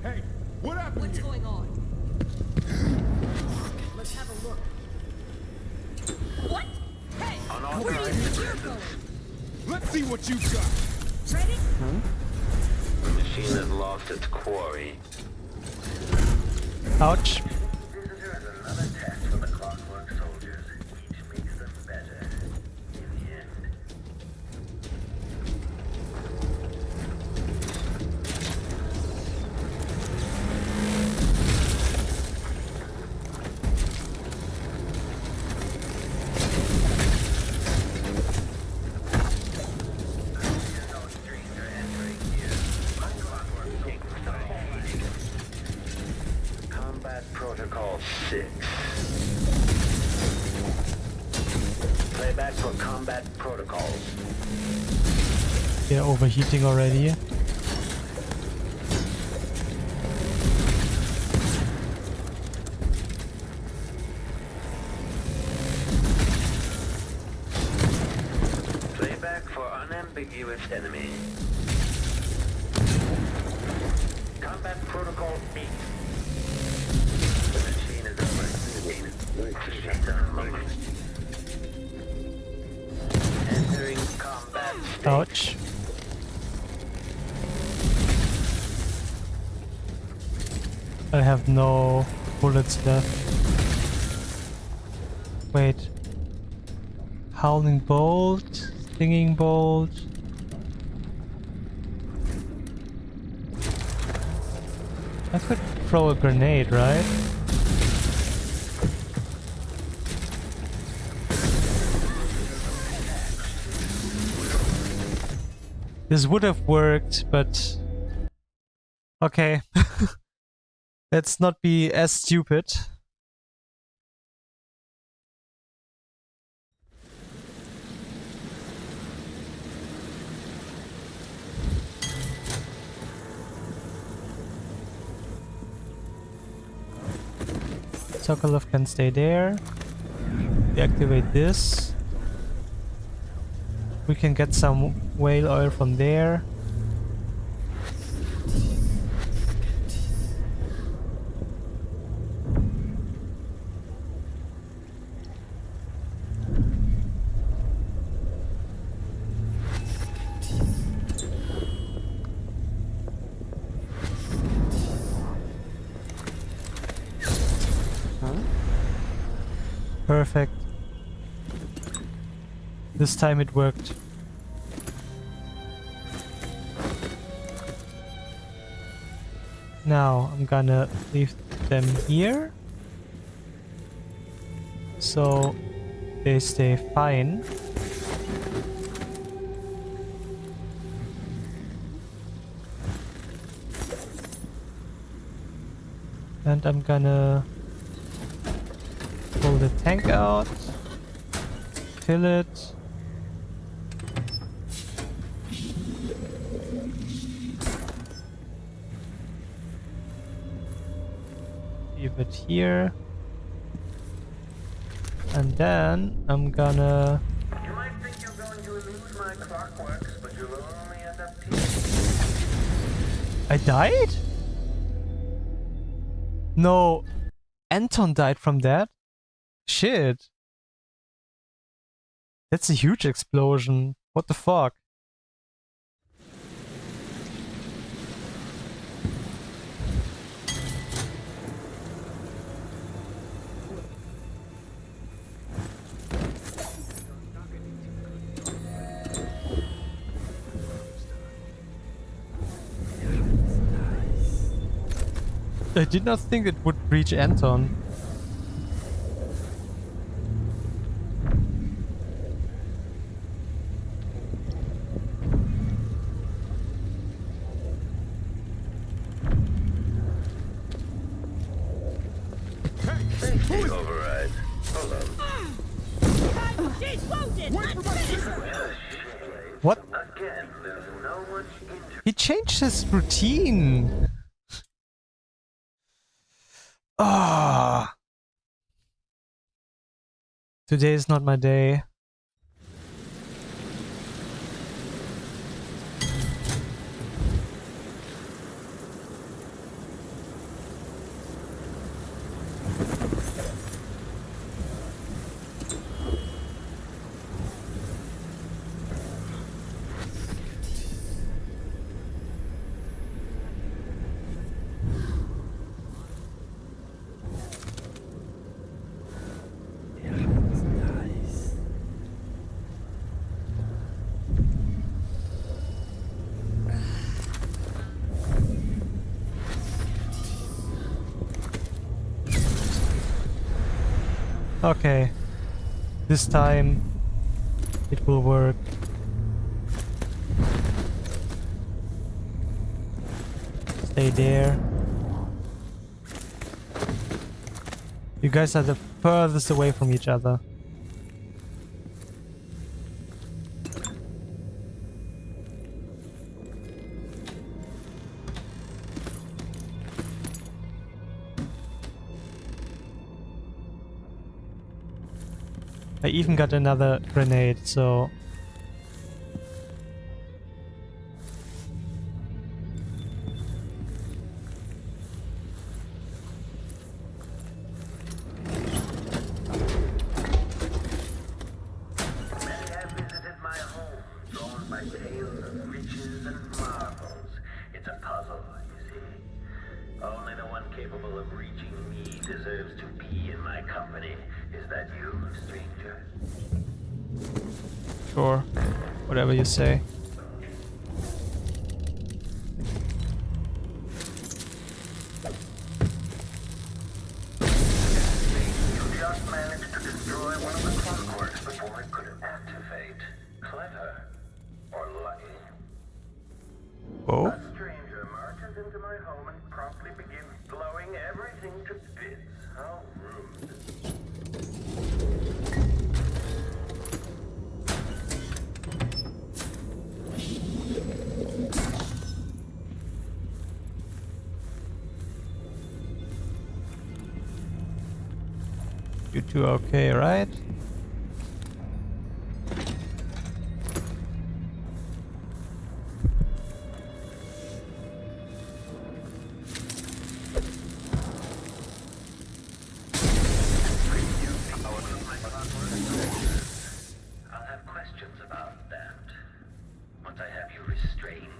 Hey, what happened? What's going on? Let's have a look. What? Hey, where do you think you're going? Let's see what you've got. Ready? The machine has lost its quarry. Ouch. Another test for the clockwork soldiers. Each makes them better. In the end. Protocol 6. Playback for combat protocols. They're overheating already. Playback for unambiguous enemy. Combat protocol 8. Entering combat state. Ouch. I have no bullets left. Wait. Howling bolt, stinging bolt. I could throw a grenade, right? This would have worked, but... Okay. Let's not be as stupid. Sokolov can stay there. Deactivate this. We can get some whale oil from there. Perfect. This time it worked. Now I'm gonna leave them here so they stay fine. And I'm gonna pull the tank out, fill it. Leave it here. And then I'm gonna... You might think you're going to lose my clockworks, but you'll only end up... I died? No. Anton died from that? Shit. That's a huge explosion. What the fuck? I did not think it would reach Anton. Override. Hold on. What? Again, there's no one injured. He changed his routine. Ah. Today is not my day. Okay, this time it will work. Stay there. You guys are the furthest away from each other. I even got another grenade, so... Many have visited my home, drawn by tales of riches and marvels. It's a puzzle, you see. Only the one capable of reaching me deserves to be in my company. Is that you, stranger? Sure. Whatever you say. You just managed to destroy one of the clockworks before it could activate. Clever. Or lucky. Oh. A stranger marches into my home and promptly begins blowing everything to bits. How rude. You two are okay, right? I'll have questions about that once I have you restrained.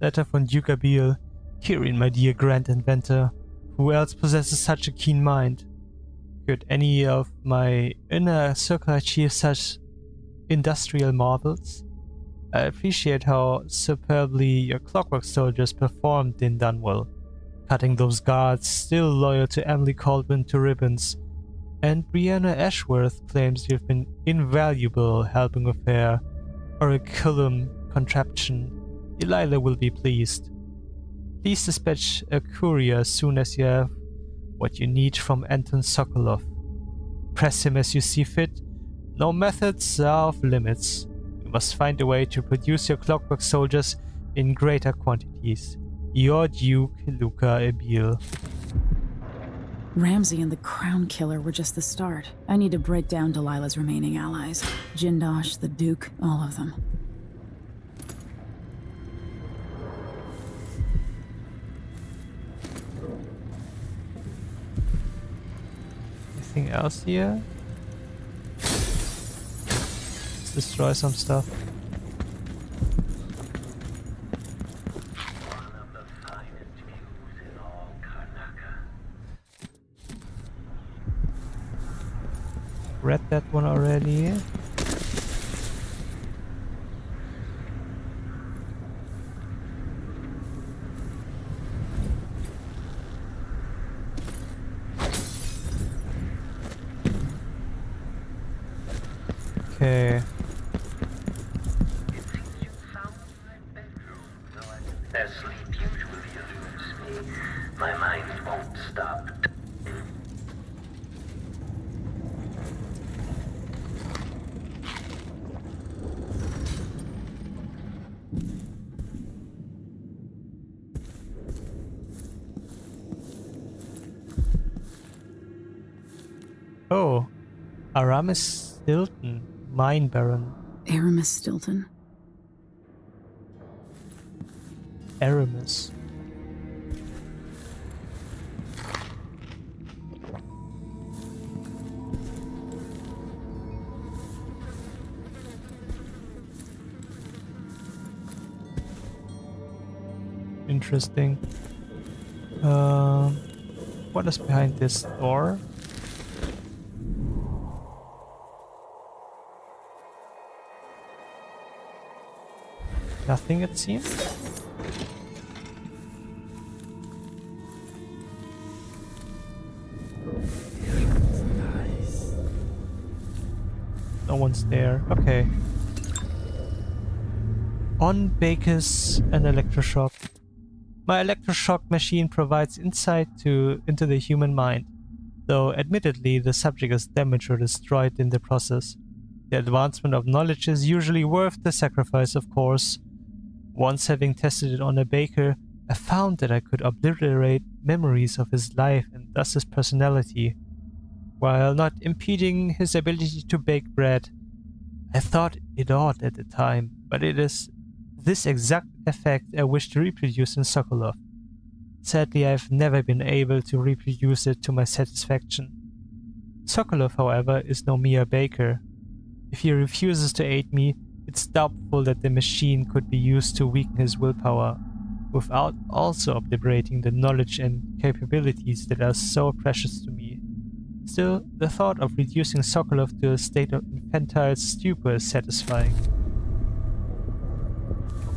Letter from Duke Abil. Kirin, my dear grand inventor. Who else possesses such a keen mind? Could any of my inner circle achieve such industrial marvels? I appreciate how superbly your clockwork soldiers performed in Dunwell, cutting those guards still loyal to Emily Caldwin to ribbons. And Brianna Ashworth claims you've been invaluable helping with her oraculum contraption. Delilah will be pleased. Please dispatch a courier as soon as you have what you need from Anton Sokolov. Press him as you see fit. No methods are off limits. You must find a way to produce your clockwork soldiers in greater quantities. Your Duke, Luca Abil. Ramsey and the Crown Killer were just the start. I need to break down Delilah's remaining allies. Jindosh, the Duke, all of them. Anything else here? Let's destroy some stuff. One of the finest views in all Karnaca. Read that one already. Okay. As sleep usually eludes me, my mind won't stop. Oh, Aramis Stilton, Mine Baron. Aramis Stilton. Aramis. Interesting. What is behind this door? Nothing, it seems. No one's there. Okay. On Baker's an electroshock. My electroshock machine provides insight into the human mind, though admittedly the subject is damaged or destroyed in the process. The advancement of knowledge is usually worth the sacrifice, of course. Once having tested it on a baker, I found that I could obliterate memories of his life and thus his personality, while not impeding his ability to bake bread. I thought it odd at the time, but it is this exact effect I wish to reproduce in Sokolov. Sadly, I've never been able to reproduce it to my satisfaction. Sokolov, however, is no mere baker. If he refuses to aid me, it's doubtful that the machine could be used to weaken his willpower, without also obliterating the knowledge and capabilities that are so precious to me. Still, the thought of reducing Sokolov to a state of infantile stupor is satisfying.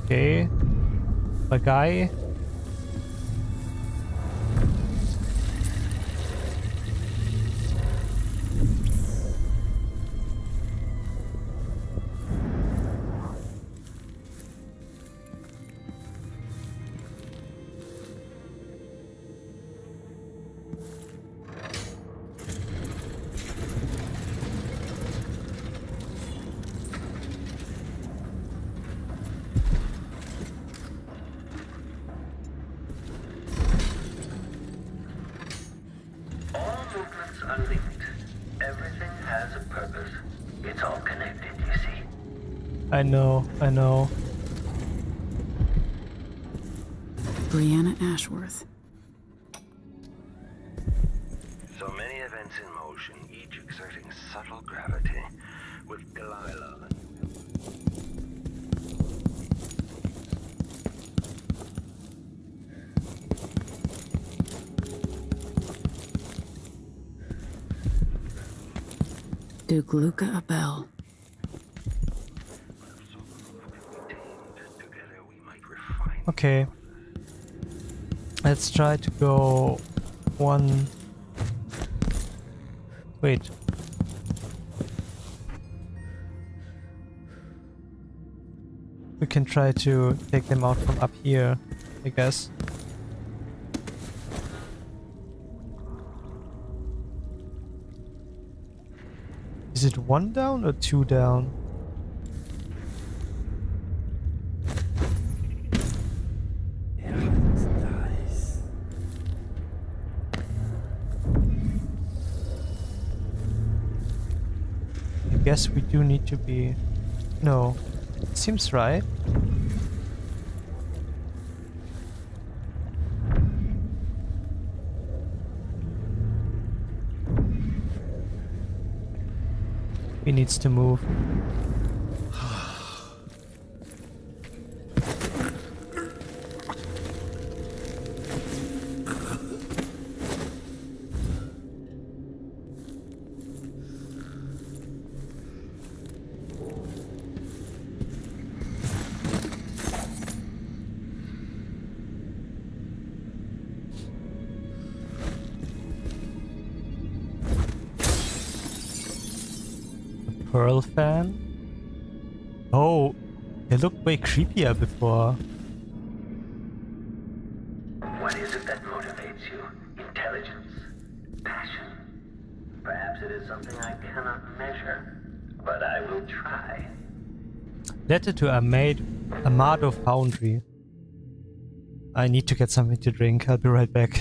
Okay. My guy. I know. Brianna Ashworth. So many events in motion, each exerting subtle gravity. With Delilah. Duke Luca Abel. Okay. Let's try to go one... Wait. We can try to take them out from up here, I guess. Is it 1 down or 2 down? I guess we do need to be... No. Seems right. He needs to move. Pearl fan? Oh, they looked way creepier before. What is it that motivates you? Intelligence? Passion? Perhaps it is something I cannot measure, but I will try. Letter to Amado Foundry. I need to get something to drink. I'll be right back.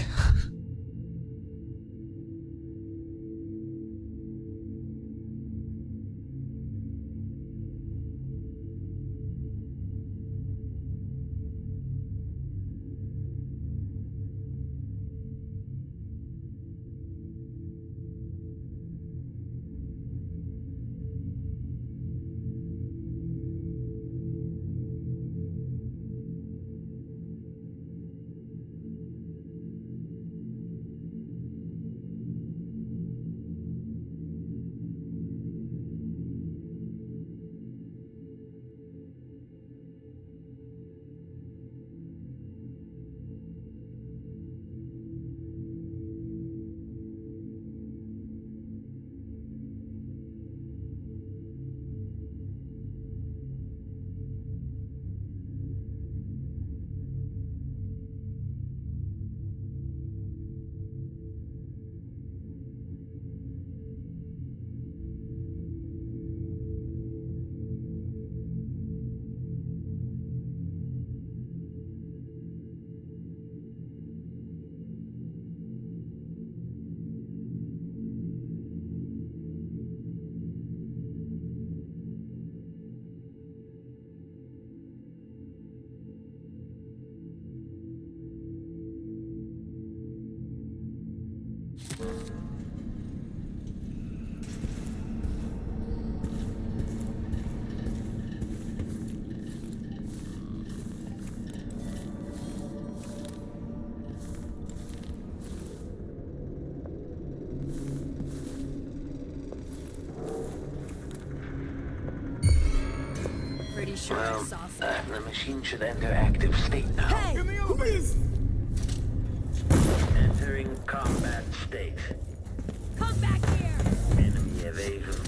Pretty sure Well, I saw something. the machine should enter active state now. Hey! Who is? Entering combat state. Come back here! Enemy evasion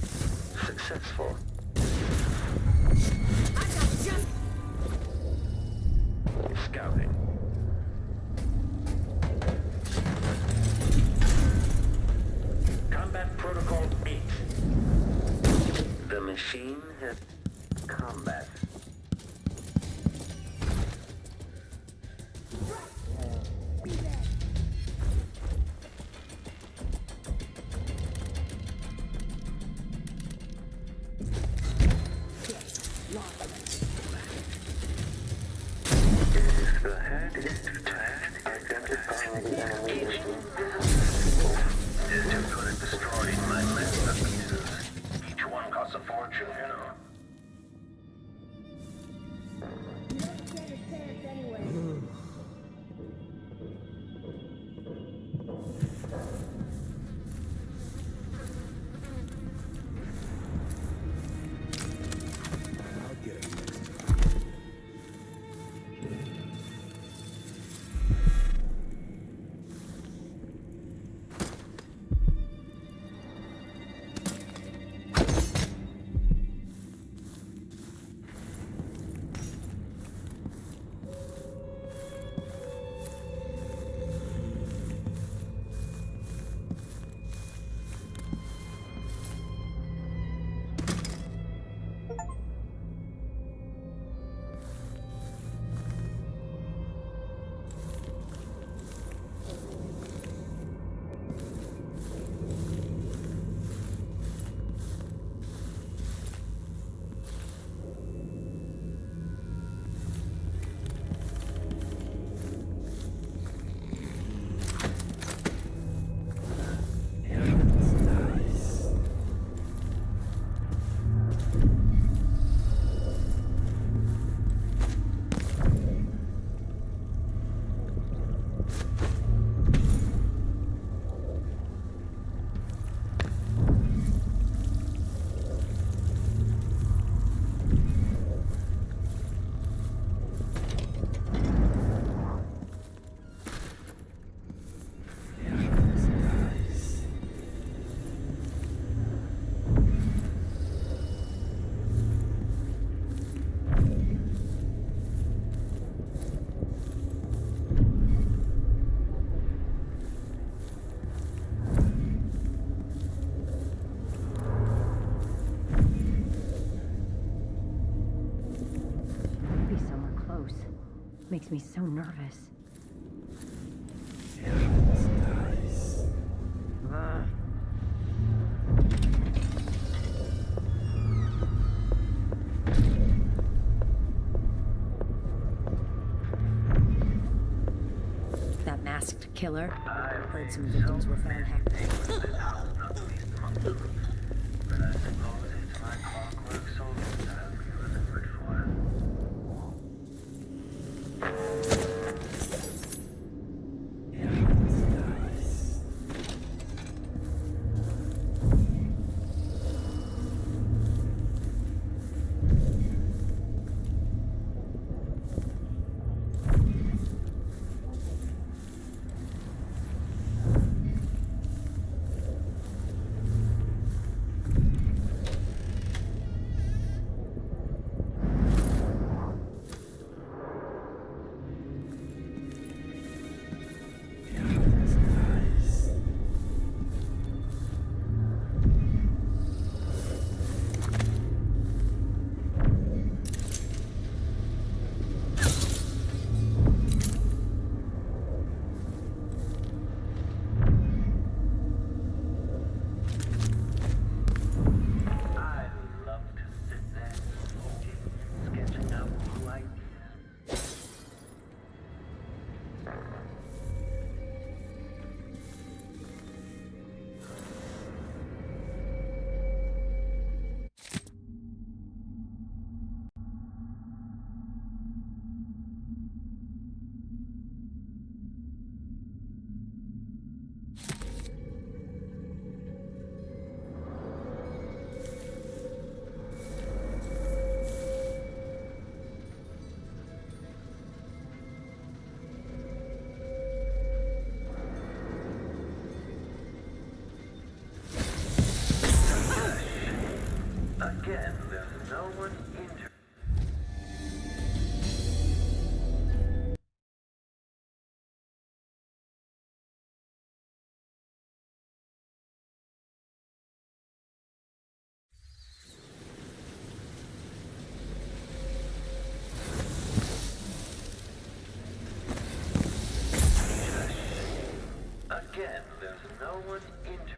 successful. Scouting. Combat protocol 8. The machine has combat. Each one costs a fortune, you know. I'll get him next time. Be somewhere close. Makes me so nervous. That masked killer. Heard some victims were found Again, there's no one injured. Again, there's no one injured.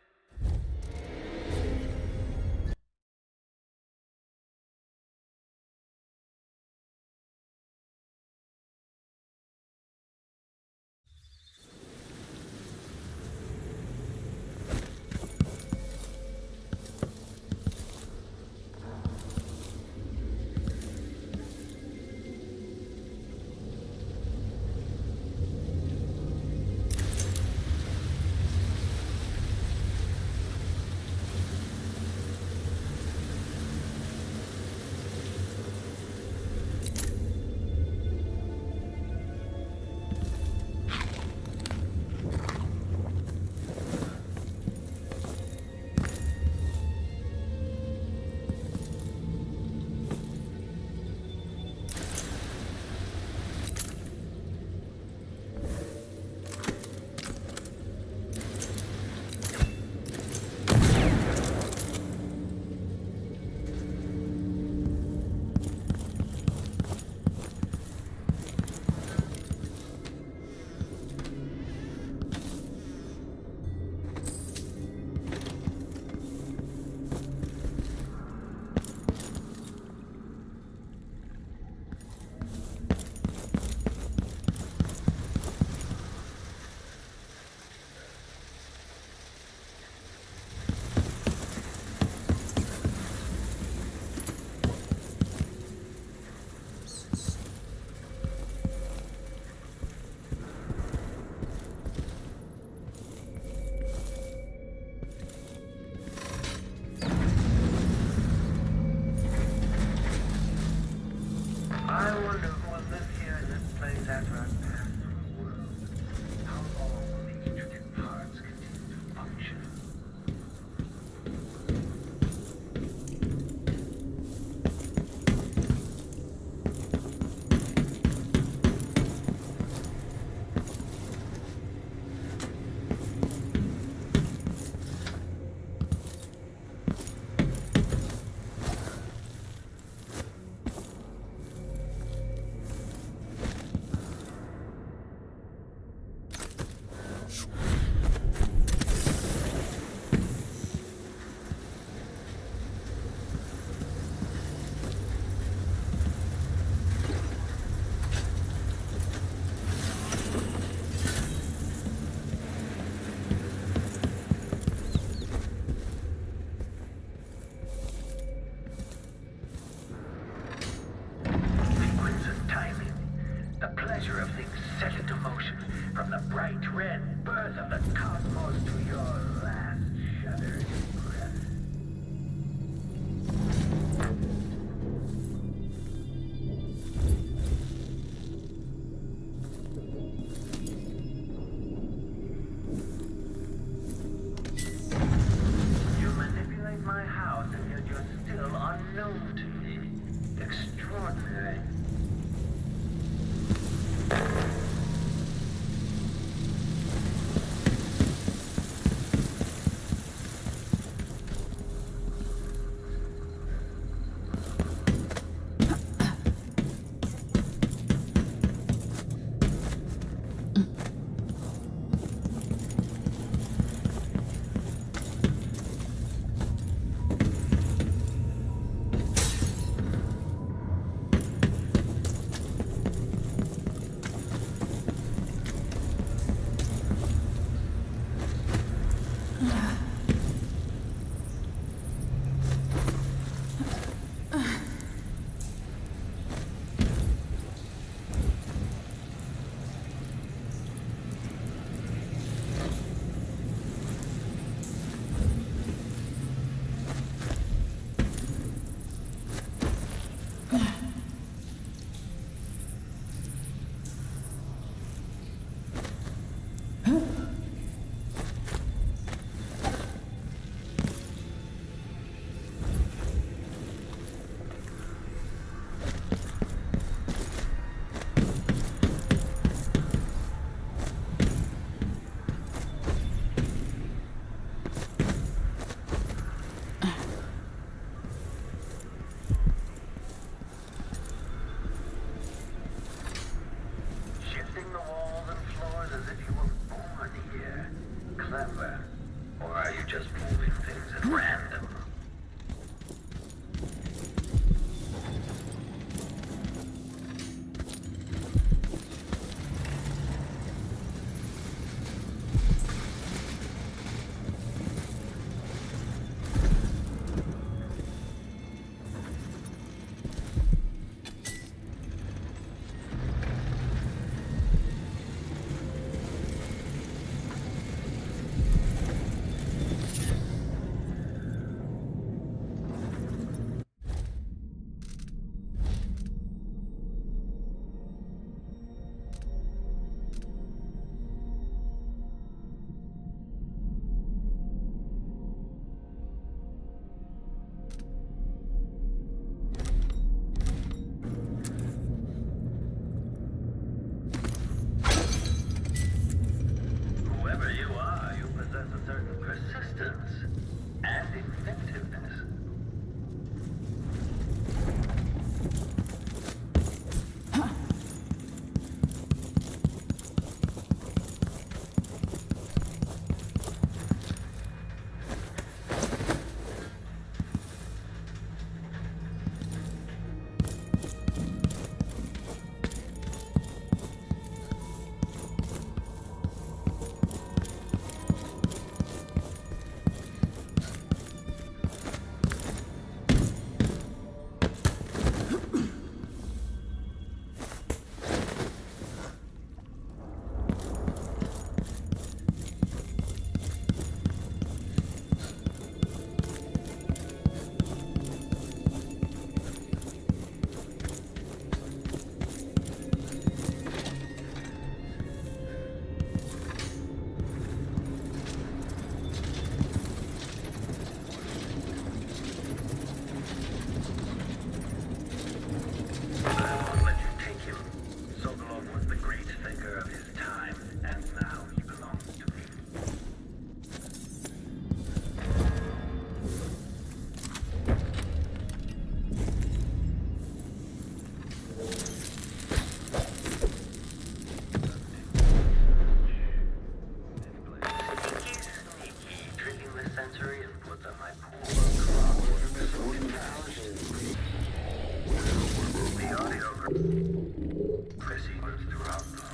intricate parts continue to function.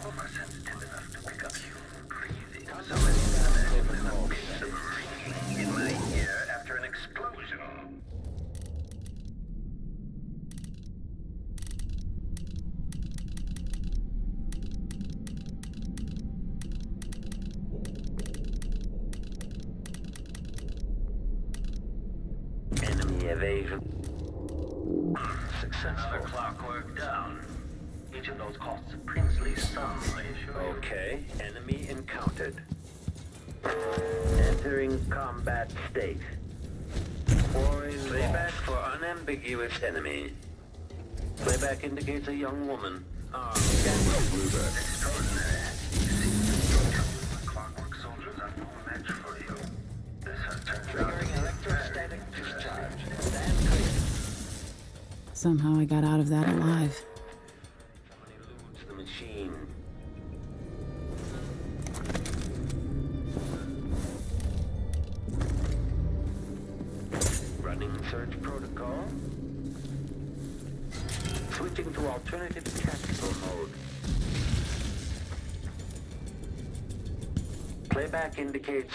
oversensitive enough to pick up human breathing. So imagine a big submarine in my ear after an explosion. Enemy evasion. Successful. Clockwork down. Each of those costs a princely sum, I assure you. Okay, enemy encountered. Entering combat state. Playback for unambiguous enemy. Playback indicates a young woman. Extraordinary. The clockwork soldiers are no match for you. This has turned out to be electrostatic discharge. Stand clear. Somehow I got out of that alive. Somebody eludes the machine. Running search protocol. Switching to alternative tactical mode. Playback indicates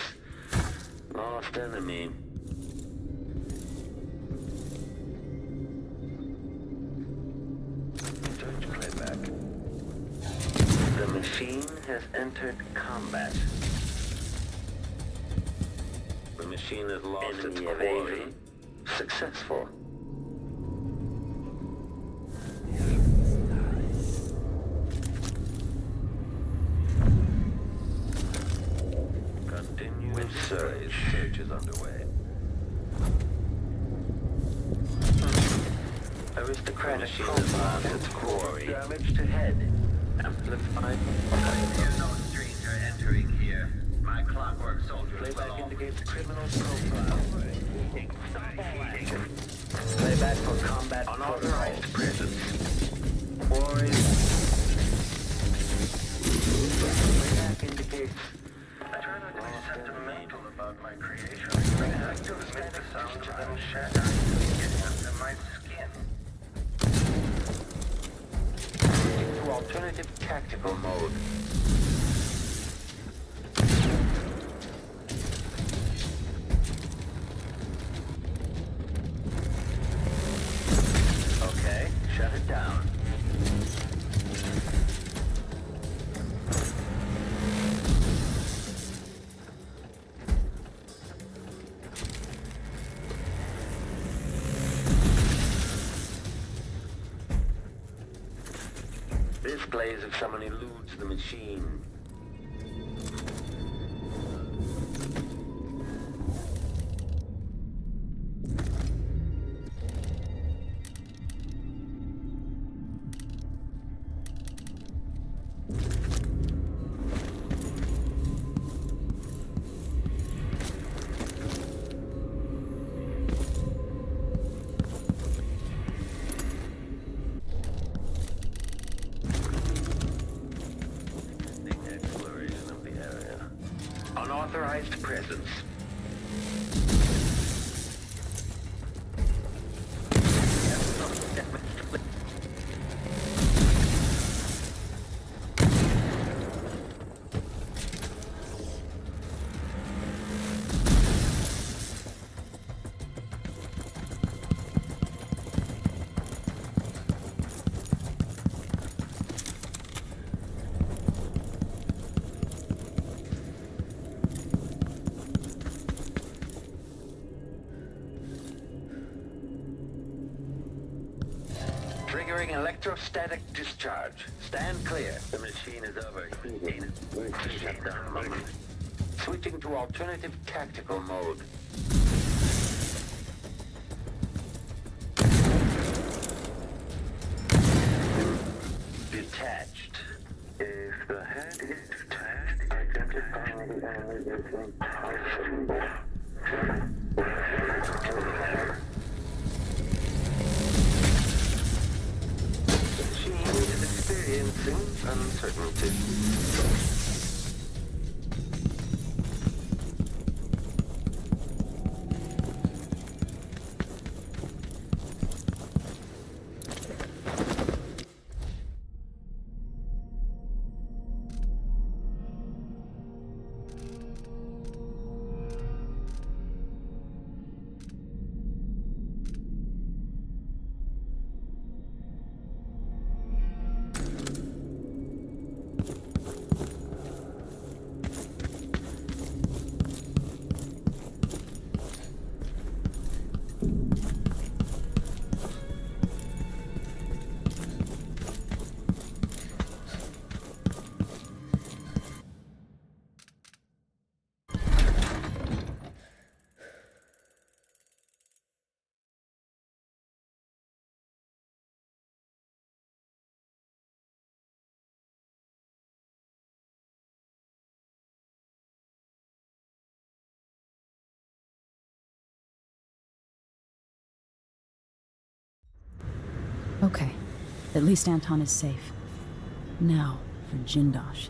lost enemy. Search playback. The machine has entered combat. The machine has lost its evasion. Successful. Continuous search. Search is underway. Aristocratic machine has lost its quarry. Damage to head. Amplified. There's no stranger entering here. My clockwork soldiers Playback indicates criminal profile. Playback for combat unauthorized presence. Quarry. Playback indicates. I try not to be sentimental about my creation, but I have to admit the sound of them shattering getting under my skin. To alternative tactical mode. Okay, shut it down. Displays if someone eludes the machine. Exploration of the area. Unauthorized presence. Triggering electrostatic discharge. Stand clear. The machine is overheating. Shut down moment. Switching to alternative tactical mode. Detached. If the head is detached, identifying the enemy is impossible. Experiencing uncertainty. At least Anton is safe. Now, for Jindosh.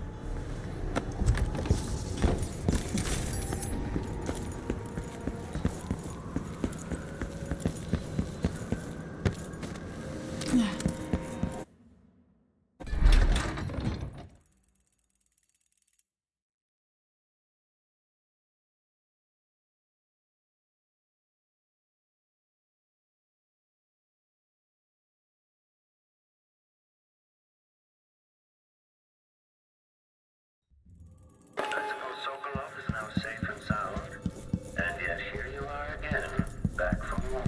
I suppose Sokolov is now safe and sound. And yet here you are again, back from war.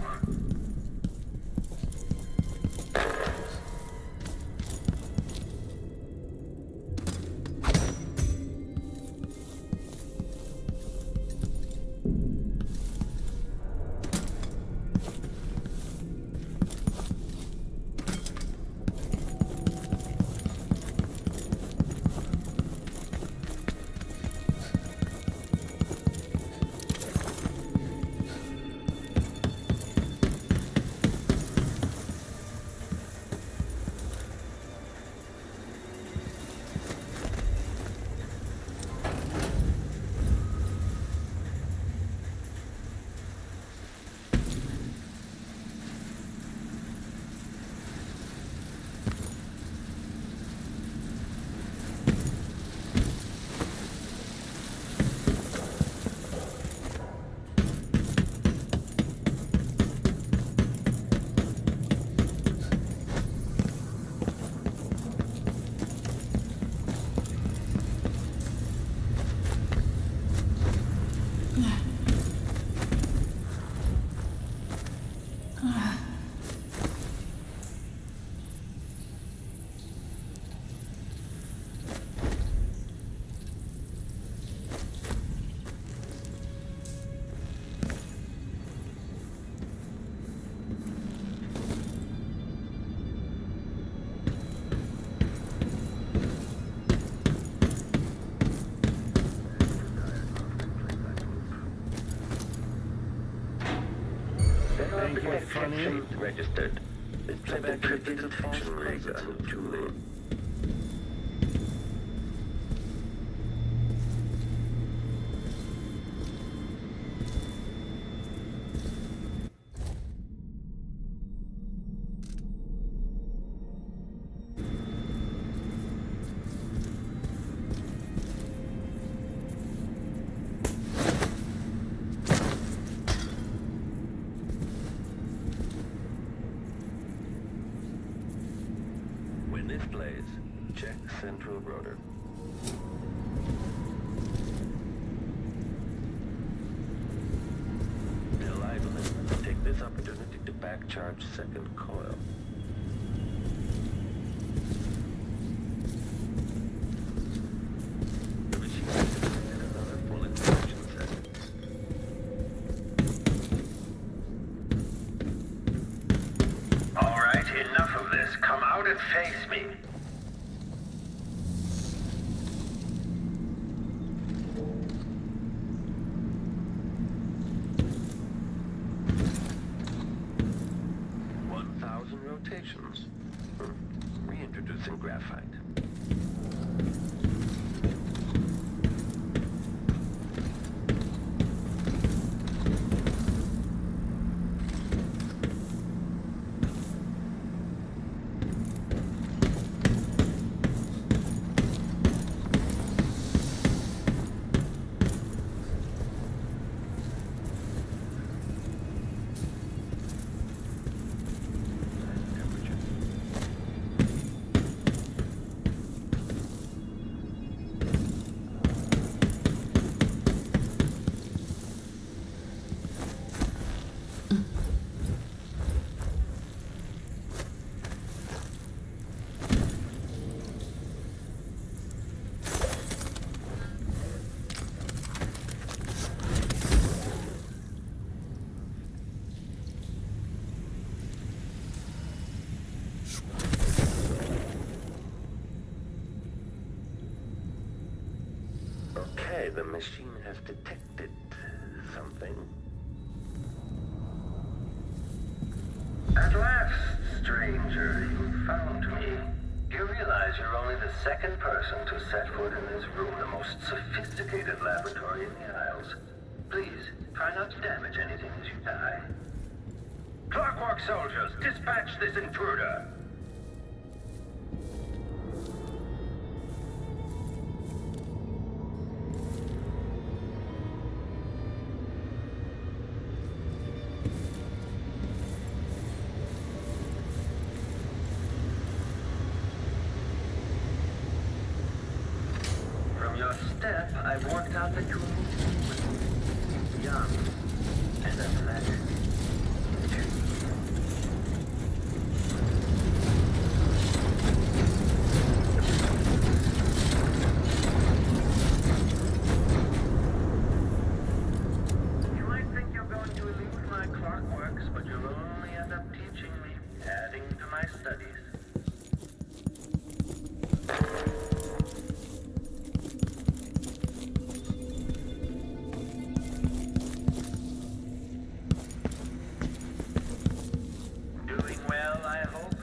Registered. Playback detection rig unduly. Displays. Check central rotor. Still idling. Take this opportunity to back charge second coil. The machine has another full inspection set. All right, enough of this. Come out and face me. Rotations. Reintroducing graphite. Okay, the machine has detected something. At last, stranger, you found second person to set foot in this room, the most sophisticated laboratory in the Isles. Please, try not to damage anything as you die. Clockwork soldiers, dispatch this intruder! From your step, I've worked out that you're young and athletic. You might think you're going to elude my clockworks, but you'll only end up teaching me, adding to my studies. Doing well, I hope?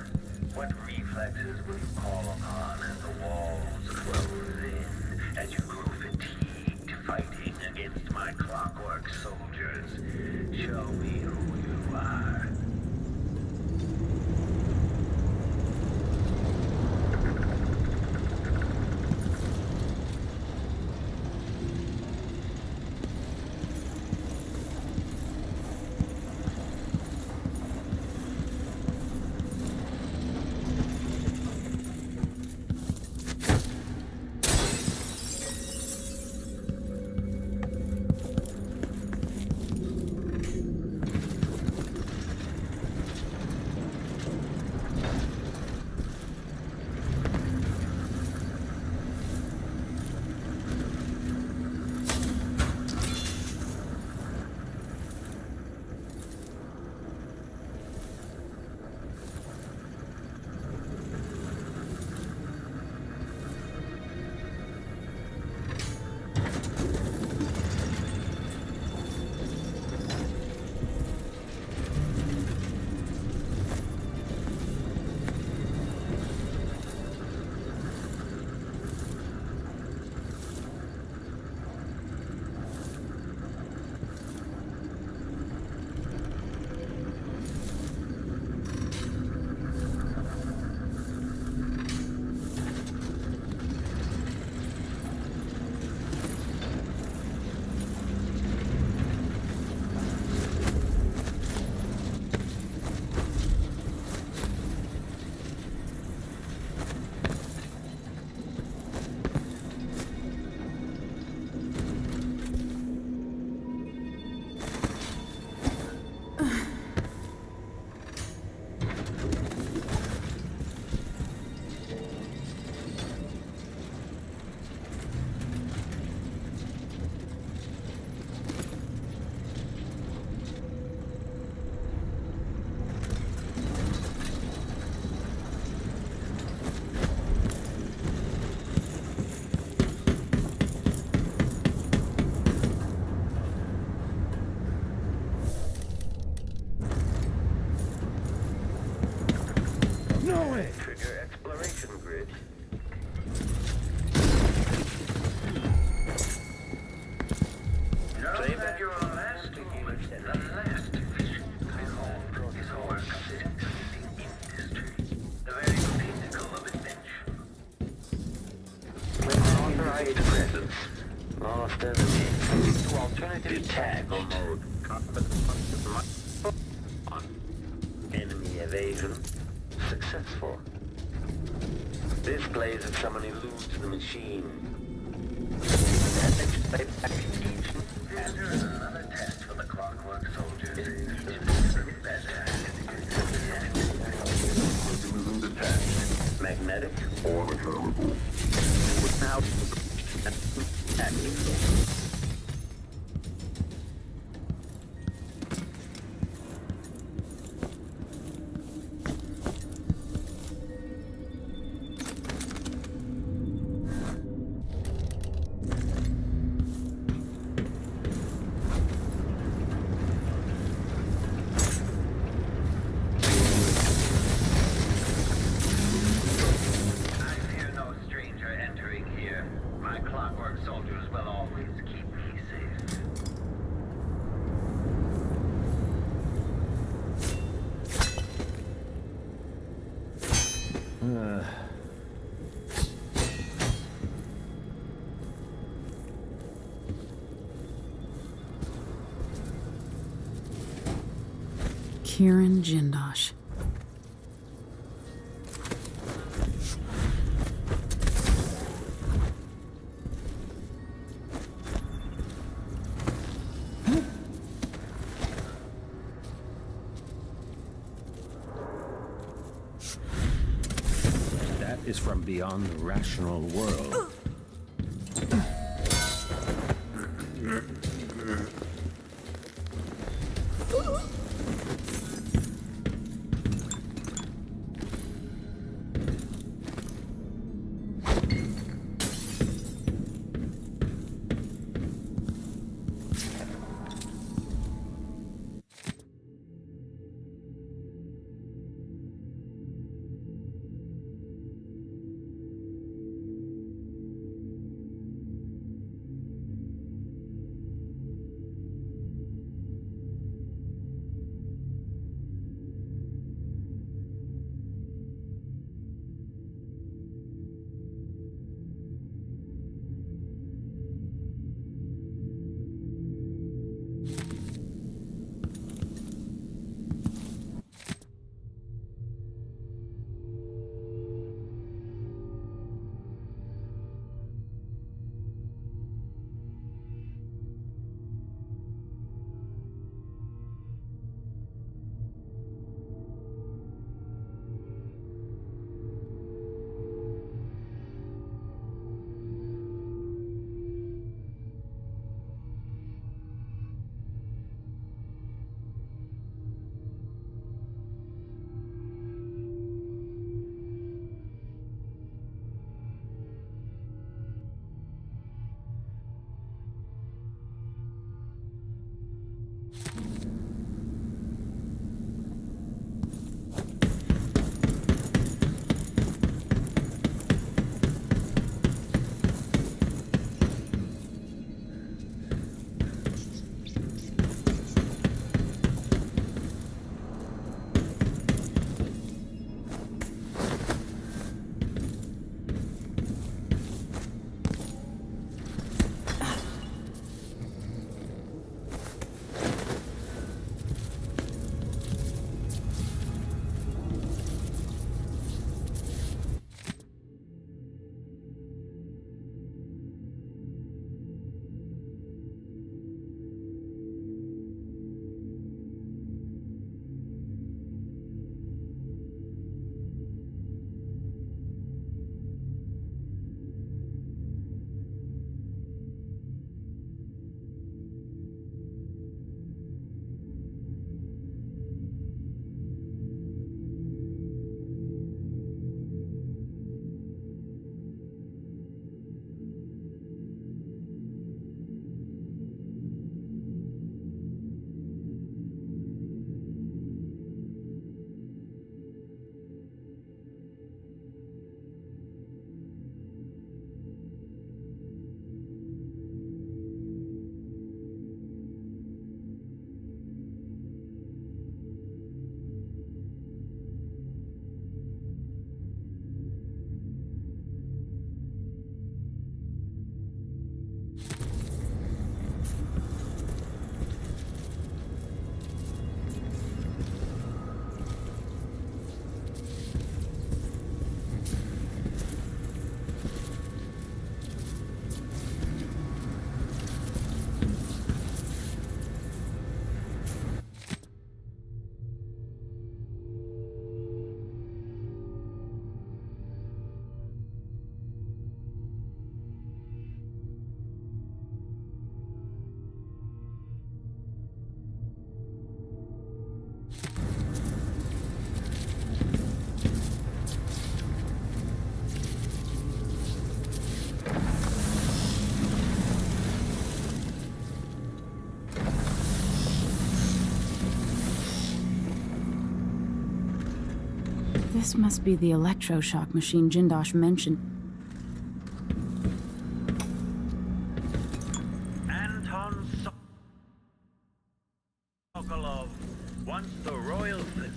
What reflexes will you call upon as the walls close in, as you grow fatigued fighting against my clockwork soldiers? Show me who you are. Trigger exploration grid. Know that your last moment, the last vision I hold is a work of this increasing industry, the very pinnacle of invention. With authorized presence, lost enemy to alternative tactical mode, enemy evasion. Successful. Displays if someone eludes the machine. Enter another test for the clockwork soldiers. Magnetic or mechanical. Now, I fear no stranger. My clockwork soldiers will always keep me safe. Kiran Jindosh. That is from beyond the rational world. This must be the electroshock machine Jindosh mentioned.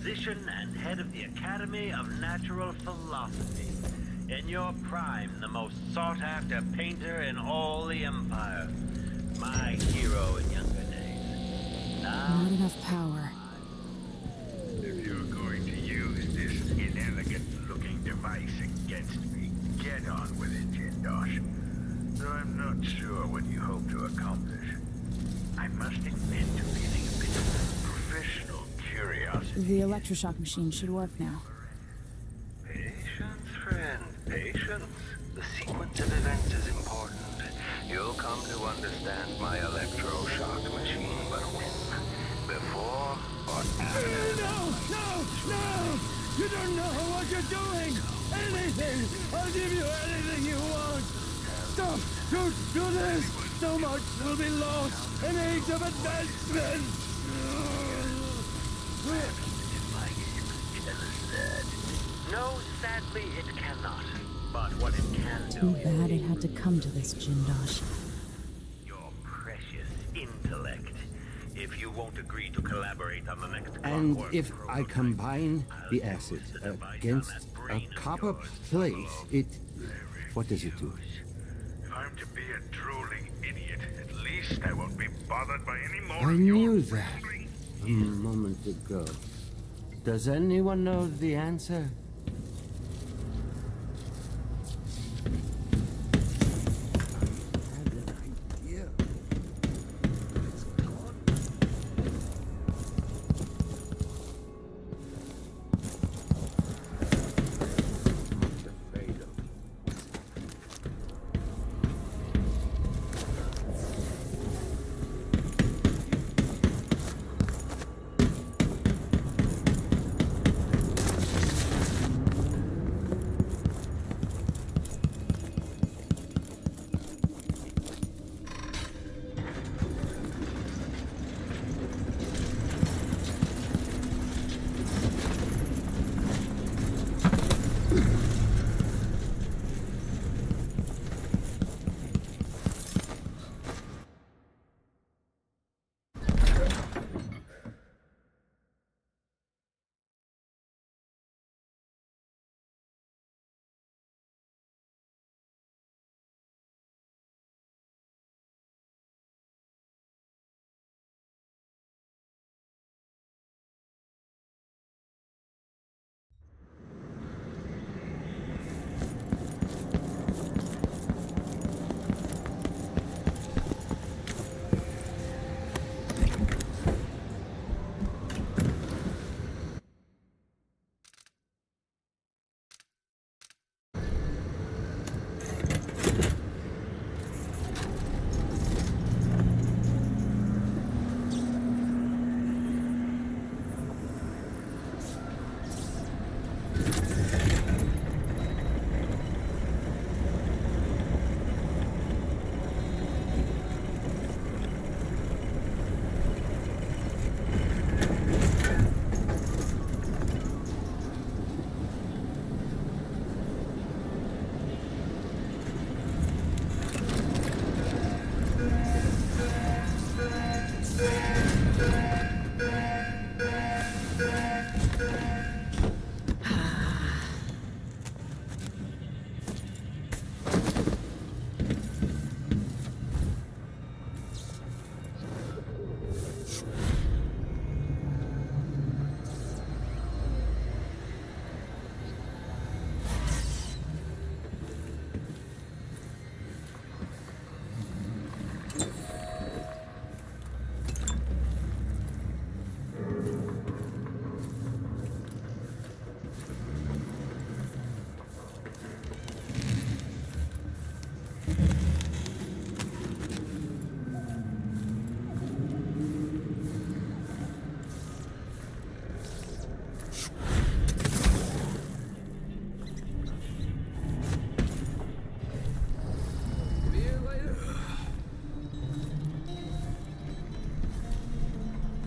physician and head of the Academy of Natural Philosophy. In your prime, the most sought-after painter in all the Empire. My hero in younger days. Now, Not enough power. If you're going to use this inelegant-looking device against me, get on with it, Jindosh. Though I'm not sure what you hope to accomplish. I must admit to feeling a bit of professional curiosity. The electroshock machine should work now. Patience, friend, patience. The sequence of events is important. You'll come to understand my electroshock machine, but when? Before or after? No! You don't know what you're doing! Anything! I'll give you anything you want! Stop! Don't do this! So much will be lost! An age of advancement! No, sadly it cannot. But what it can Too do bad it had to come to this, Jindosh. your precious intellect. If you won't agree to collaborate on the next And clockwork if I combine the acid against a copper plate, what does it do? If I'm to be a drooling idiot, at least I won't be bothered by any more I of your knew that a moment ago. Does anyone know the answer?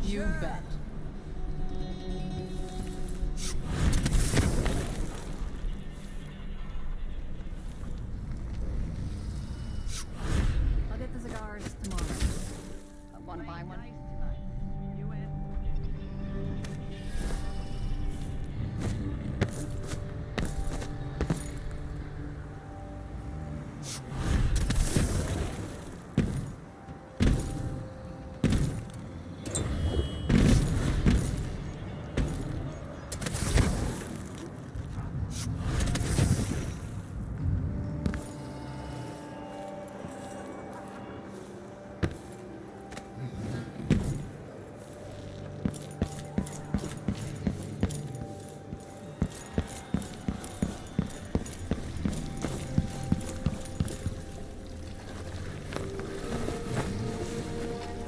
You bet. I'll get the cigars tomorrow. Want to buy one?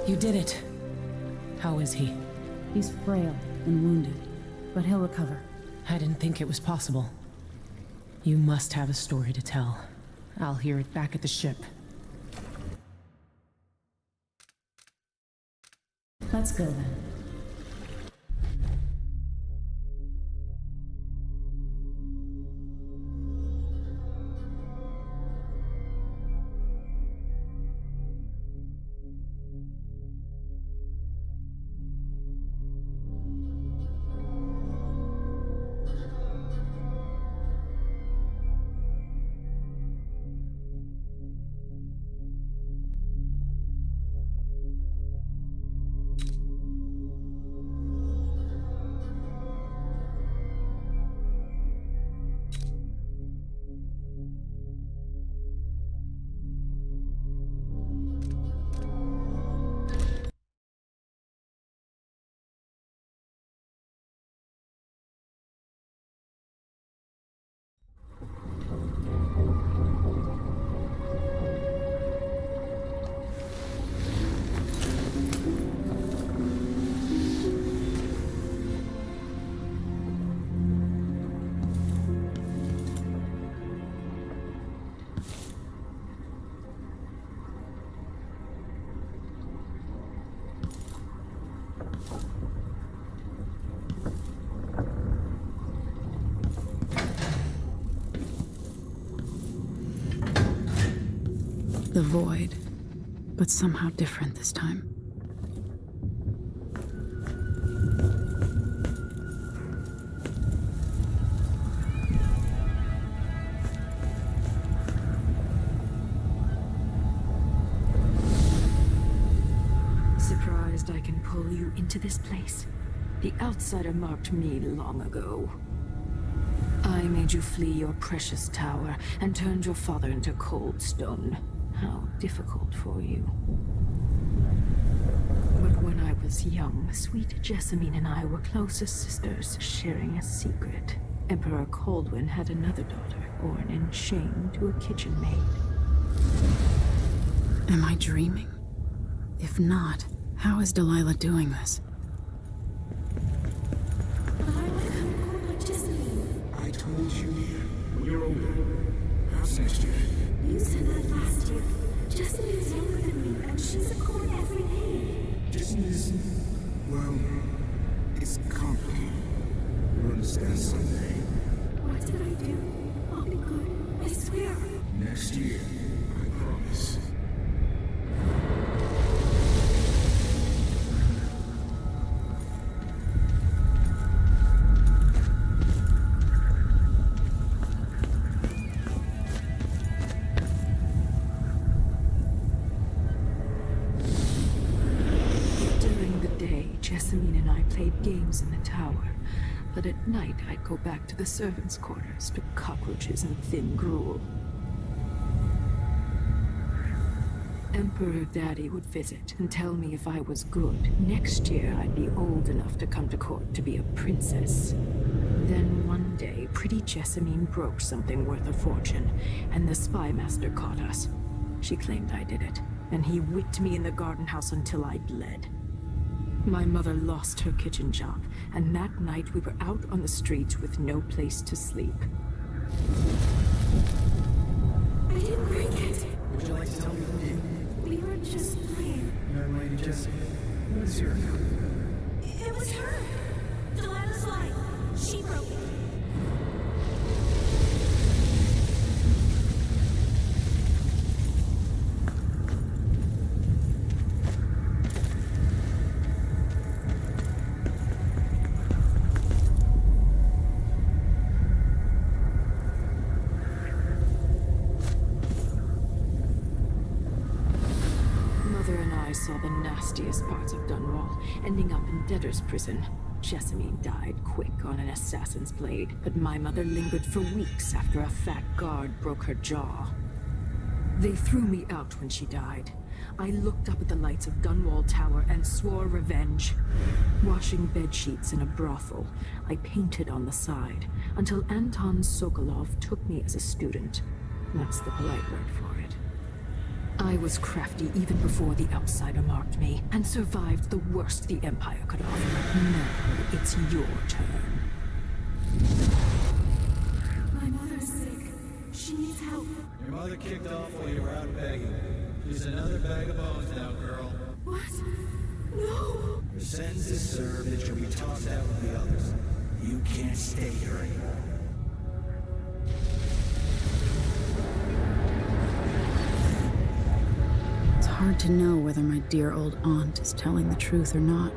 You did it. How is he? He's frail and wounded, but he'll recover. I didn't think it was possible. You must have a story to tell. I'll hear it back at the ship. Let's go then. The void, but somehow different this time. Surprised I can pull you into this place? The outsider marked me long ago. I made you flee your precious tower and turned your father into cold stone. How difficult for you. But when I was young, sweet Jessamine and I were close as sisters, sharing a secret. Emperor Coldwin had another daughter, born in shame to a kitchen maid. Am I dreaming? If not, how is Delilah doing this? I told you when you're older. How's next year? You said that last year. Jessamine is younger than me, and she's a court every day. Jessamine is, well, it's complicated. You'll understand someday. What did I do? I'll be good. I swear. Next year, I promise. Jessamine and I played games in the tower, but at night I'd go back to the servants' quarters to cockroaches and thin gruel. Emperor Daddy would visit and tell me if I was good, next year I'd be old enough to come to court to be a princess. Then one day, pretty Jessamine broke something worth a fortune, and the spy master caught us. She claimed I did it, and he whipped me in the garden house until I bled. My mother lost her kitchen job, and that night we were out on the streets with no place to sleep. I didn't break it. Would you like to tell me who did? We were just playing. Young Lady Jessie, what is your account? It was her. Delilah's light. She broke it. Saw the nastiest parts of Dunwall, ending up in debtor's prison. Jessamine died quick on an assassin's blade, but my mother lingered for weeks after a fat guard broke her jaw. They threw me out when she died. I looked up at the lights of Dunwall Tower and swore revenge. Washing bedsheets in a brothel, I painted on the side, until Anton Sokolov took me as a student. That's the polite word for it. I I was crafty even before the outsider marked me, and survived the worst the Empire could offer. Now it's your turn. My mother's sick. She needs help. Your mother kicked off while you were out begging. She's another bag of bones now, girl. What? No! Your sentence is served and you'll be tossed out with the others. You can't stay here anymore. It's hard to know whether my dear old aunt is telling the truth or not.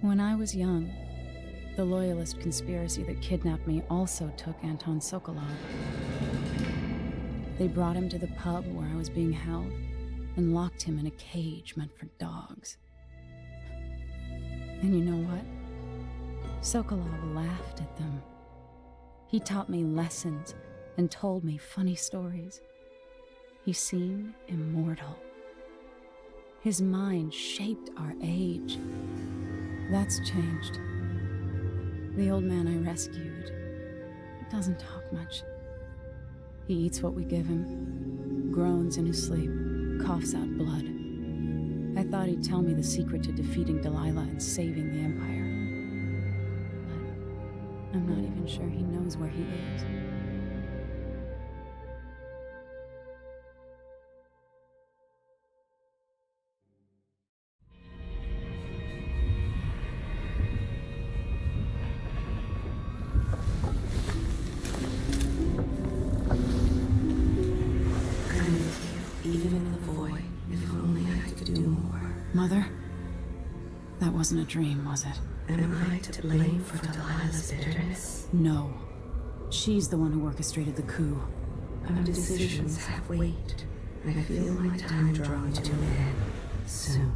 When I was young, the Loyalist conspiracy that kidnapped me also took Anton Sokolov. They brought him to the pub where I was being held and locked him in a cage meant for dogs. And you know what? Sokolov laughed at them. He taught me lessons and told me funny stories. He seemed immortal. His mind shaped our age. That's changed. The old man I rescued doesn't talk much. He eats what we give him, groans in his sleep, coughs out blood. I thought he'd tell me the secret to defeating Delilah and saving the Empire. But I'm not even sure he knows where he is. Even in the void, if only I could do more. Mother? That wasn't a dream, was it? Am I to blame for Delilah's bitterness? No. She's the one who orchestrated the coup. Our decisions have weight. I feel my time drawing to an end soon.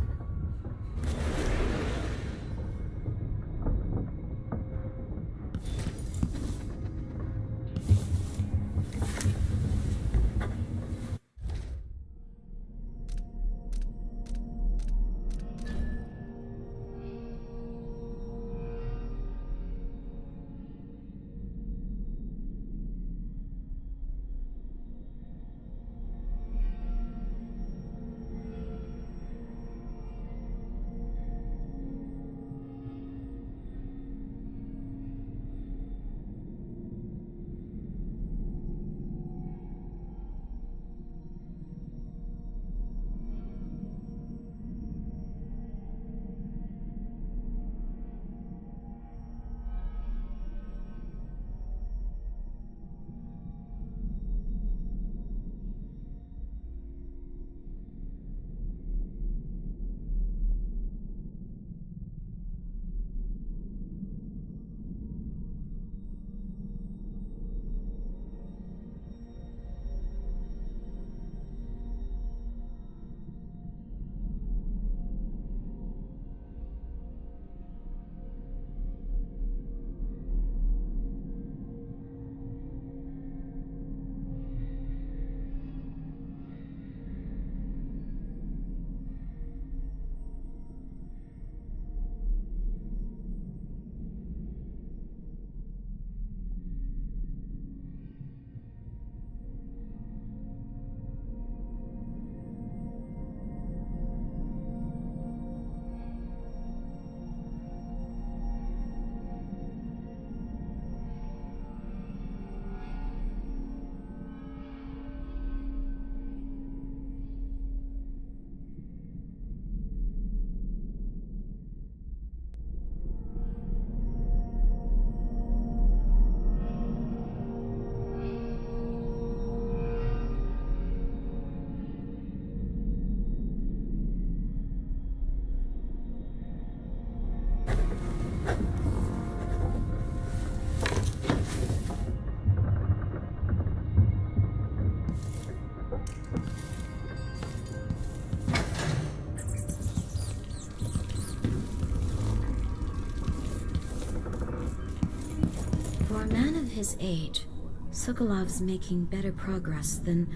For a man of his age, Sokolov's making better progress than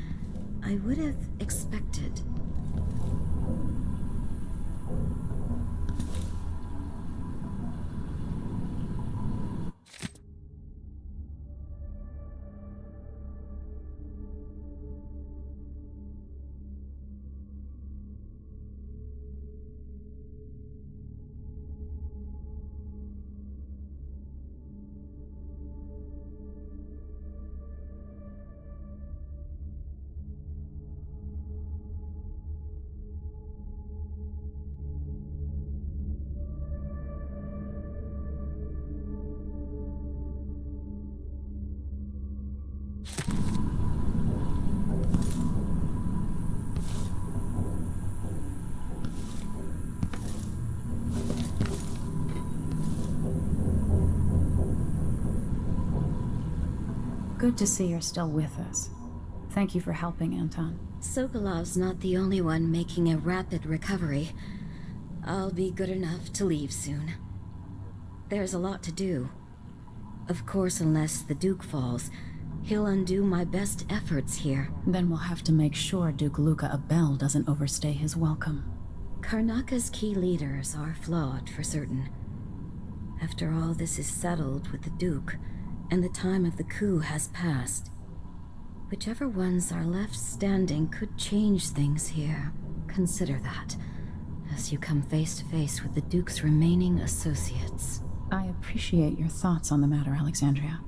I would have expected. Good to see you're still with us. Thank you for helping, Anton. Sokolov's not the only one making a rapid recovery. I'll be good enough to leave soon. There's a lot to do. Of course, unless the Duke falls, he'll undo my best efforts here. Then we'll have to make sure Duke Luca Abel doesn't overstay his welcome. Karnaka's key leaders are flawed, for certain. After all this is settled with the Duke, and the time of the coup has passed, whichever ones are left standing could change things here. Consider that, as you come face to face with the Duke's remaining associates. I appreciate your thoughts on the matter, Alexandria.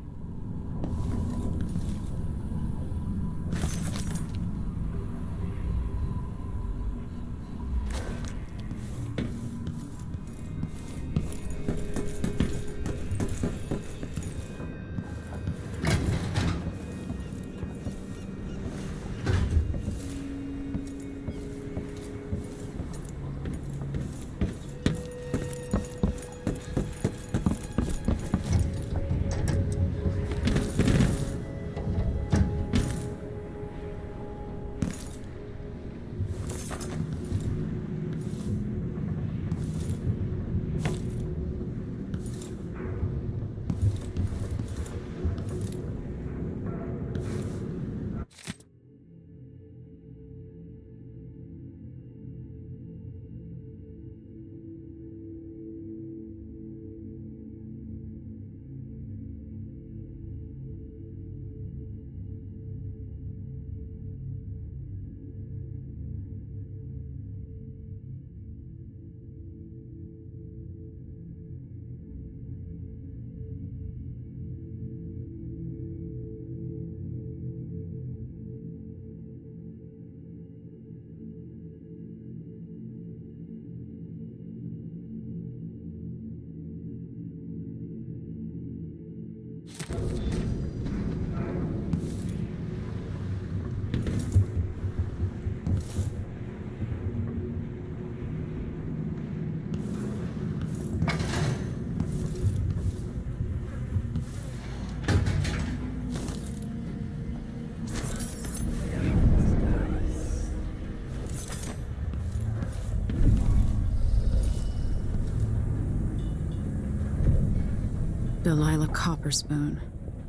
Delilah Copperspoon,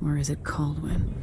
or is it Caldwin?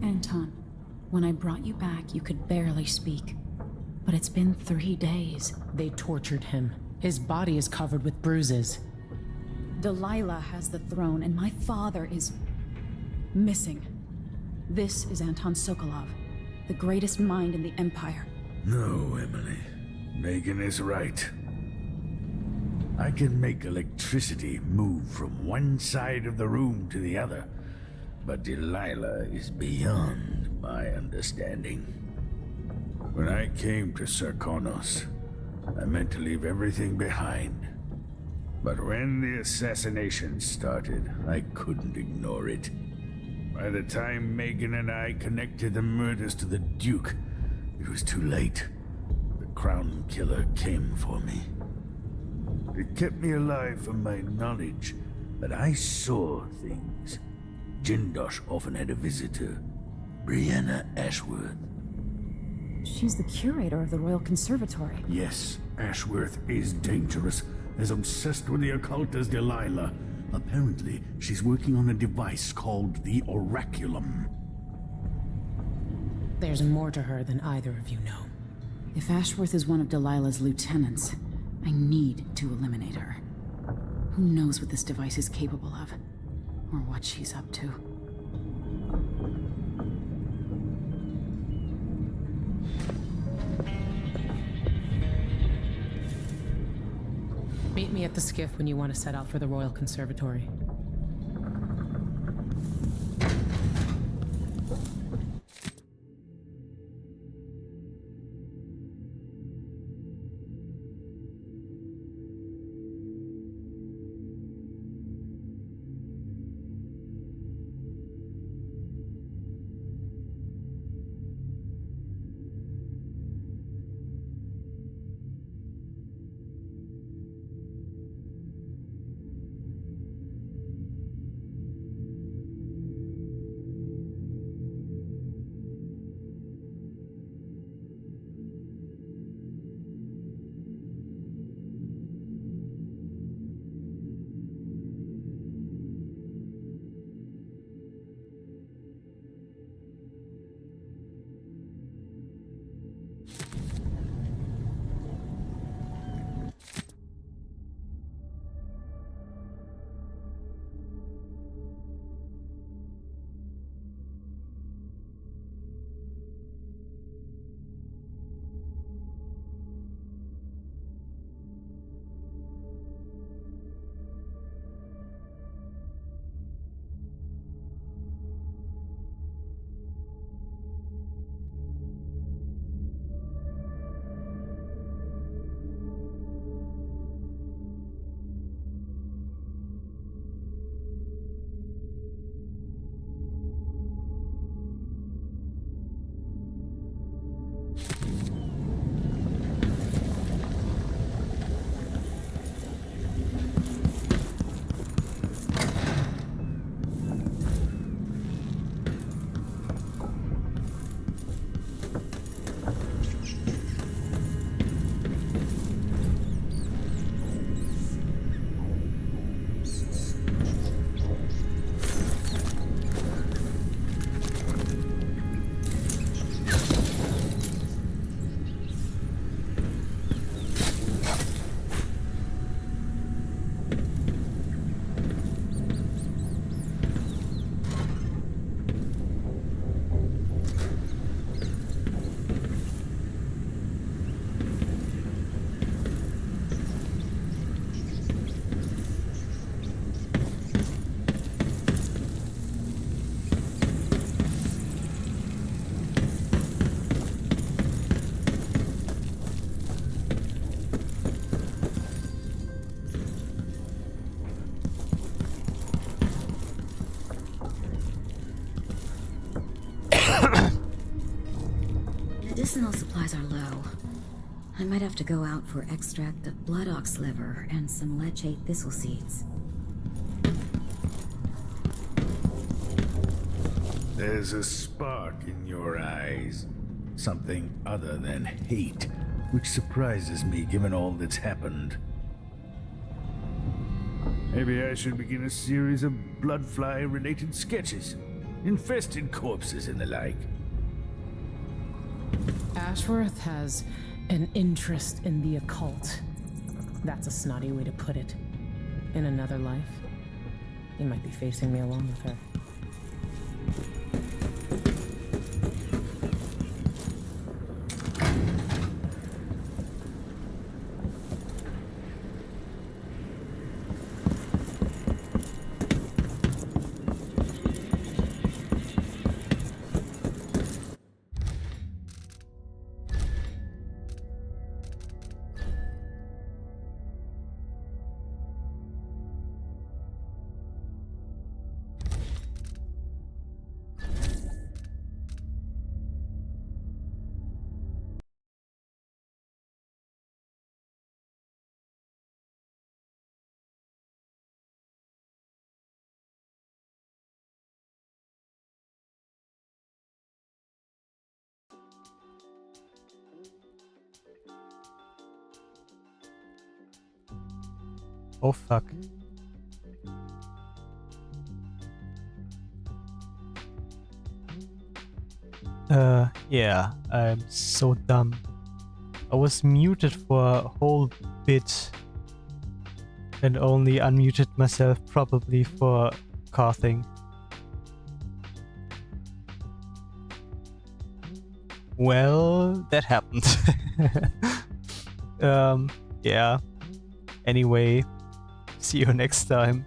Anton, when I brought you back, you could barely speak. But it's been 3 days. They tortured him. His body is covered with bruises. Delilah has the throne, and my father is missing. This is Anton Sokolov, the greatest mind in the Empire. No, Emily. Megan is right. I can make electricity move from one side of the room to the other, but Delilah is beyond my understanding. When I came to Serkonos, I meant to leave everything behind. But when the assassination started, I couldn't ignore it. By the time Megan and I connected the murders to the Duke, it was too late. The Crown Killer came for me. It kept me alive from my knowledge, but I saw things. Jindosh often had a visitor, Brianna Ashworth. She's the curator of the Royal Conservatory. Yes, Ashworth is dangerous, as obsessed with the occult as Delilah. Apparently, she's working on a device called the Oraculum. There's more to her than either of you know. If Ashworth is one of Delilah's lieutenants, I need to eliminate her. Who knows what this device is capable of, or what she's up to. Meet me at the skiff when you want to set out for the Royal Conservatory. Medicinal supplies are low. I might have to go out for extract of blood ox liver and some leche thistle seeds. There's a spark in your eyes. Something other than hate, which surprises me given all that's happened. Maybe I should begin a series of bloodfly-related sketches. Infested corpses and the like. Ashworth has an interest in the occult. That's a snotty way to put it. In another life, he might be facing me along with her. Oh fuck. Yeah, I'm so dumb. I was muted for a whole bit and only unmuted myself probably for coughing. Well, that happened. Yeah. Anyway, see you next time.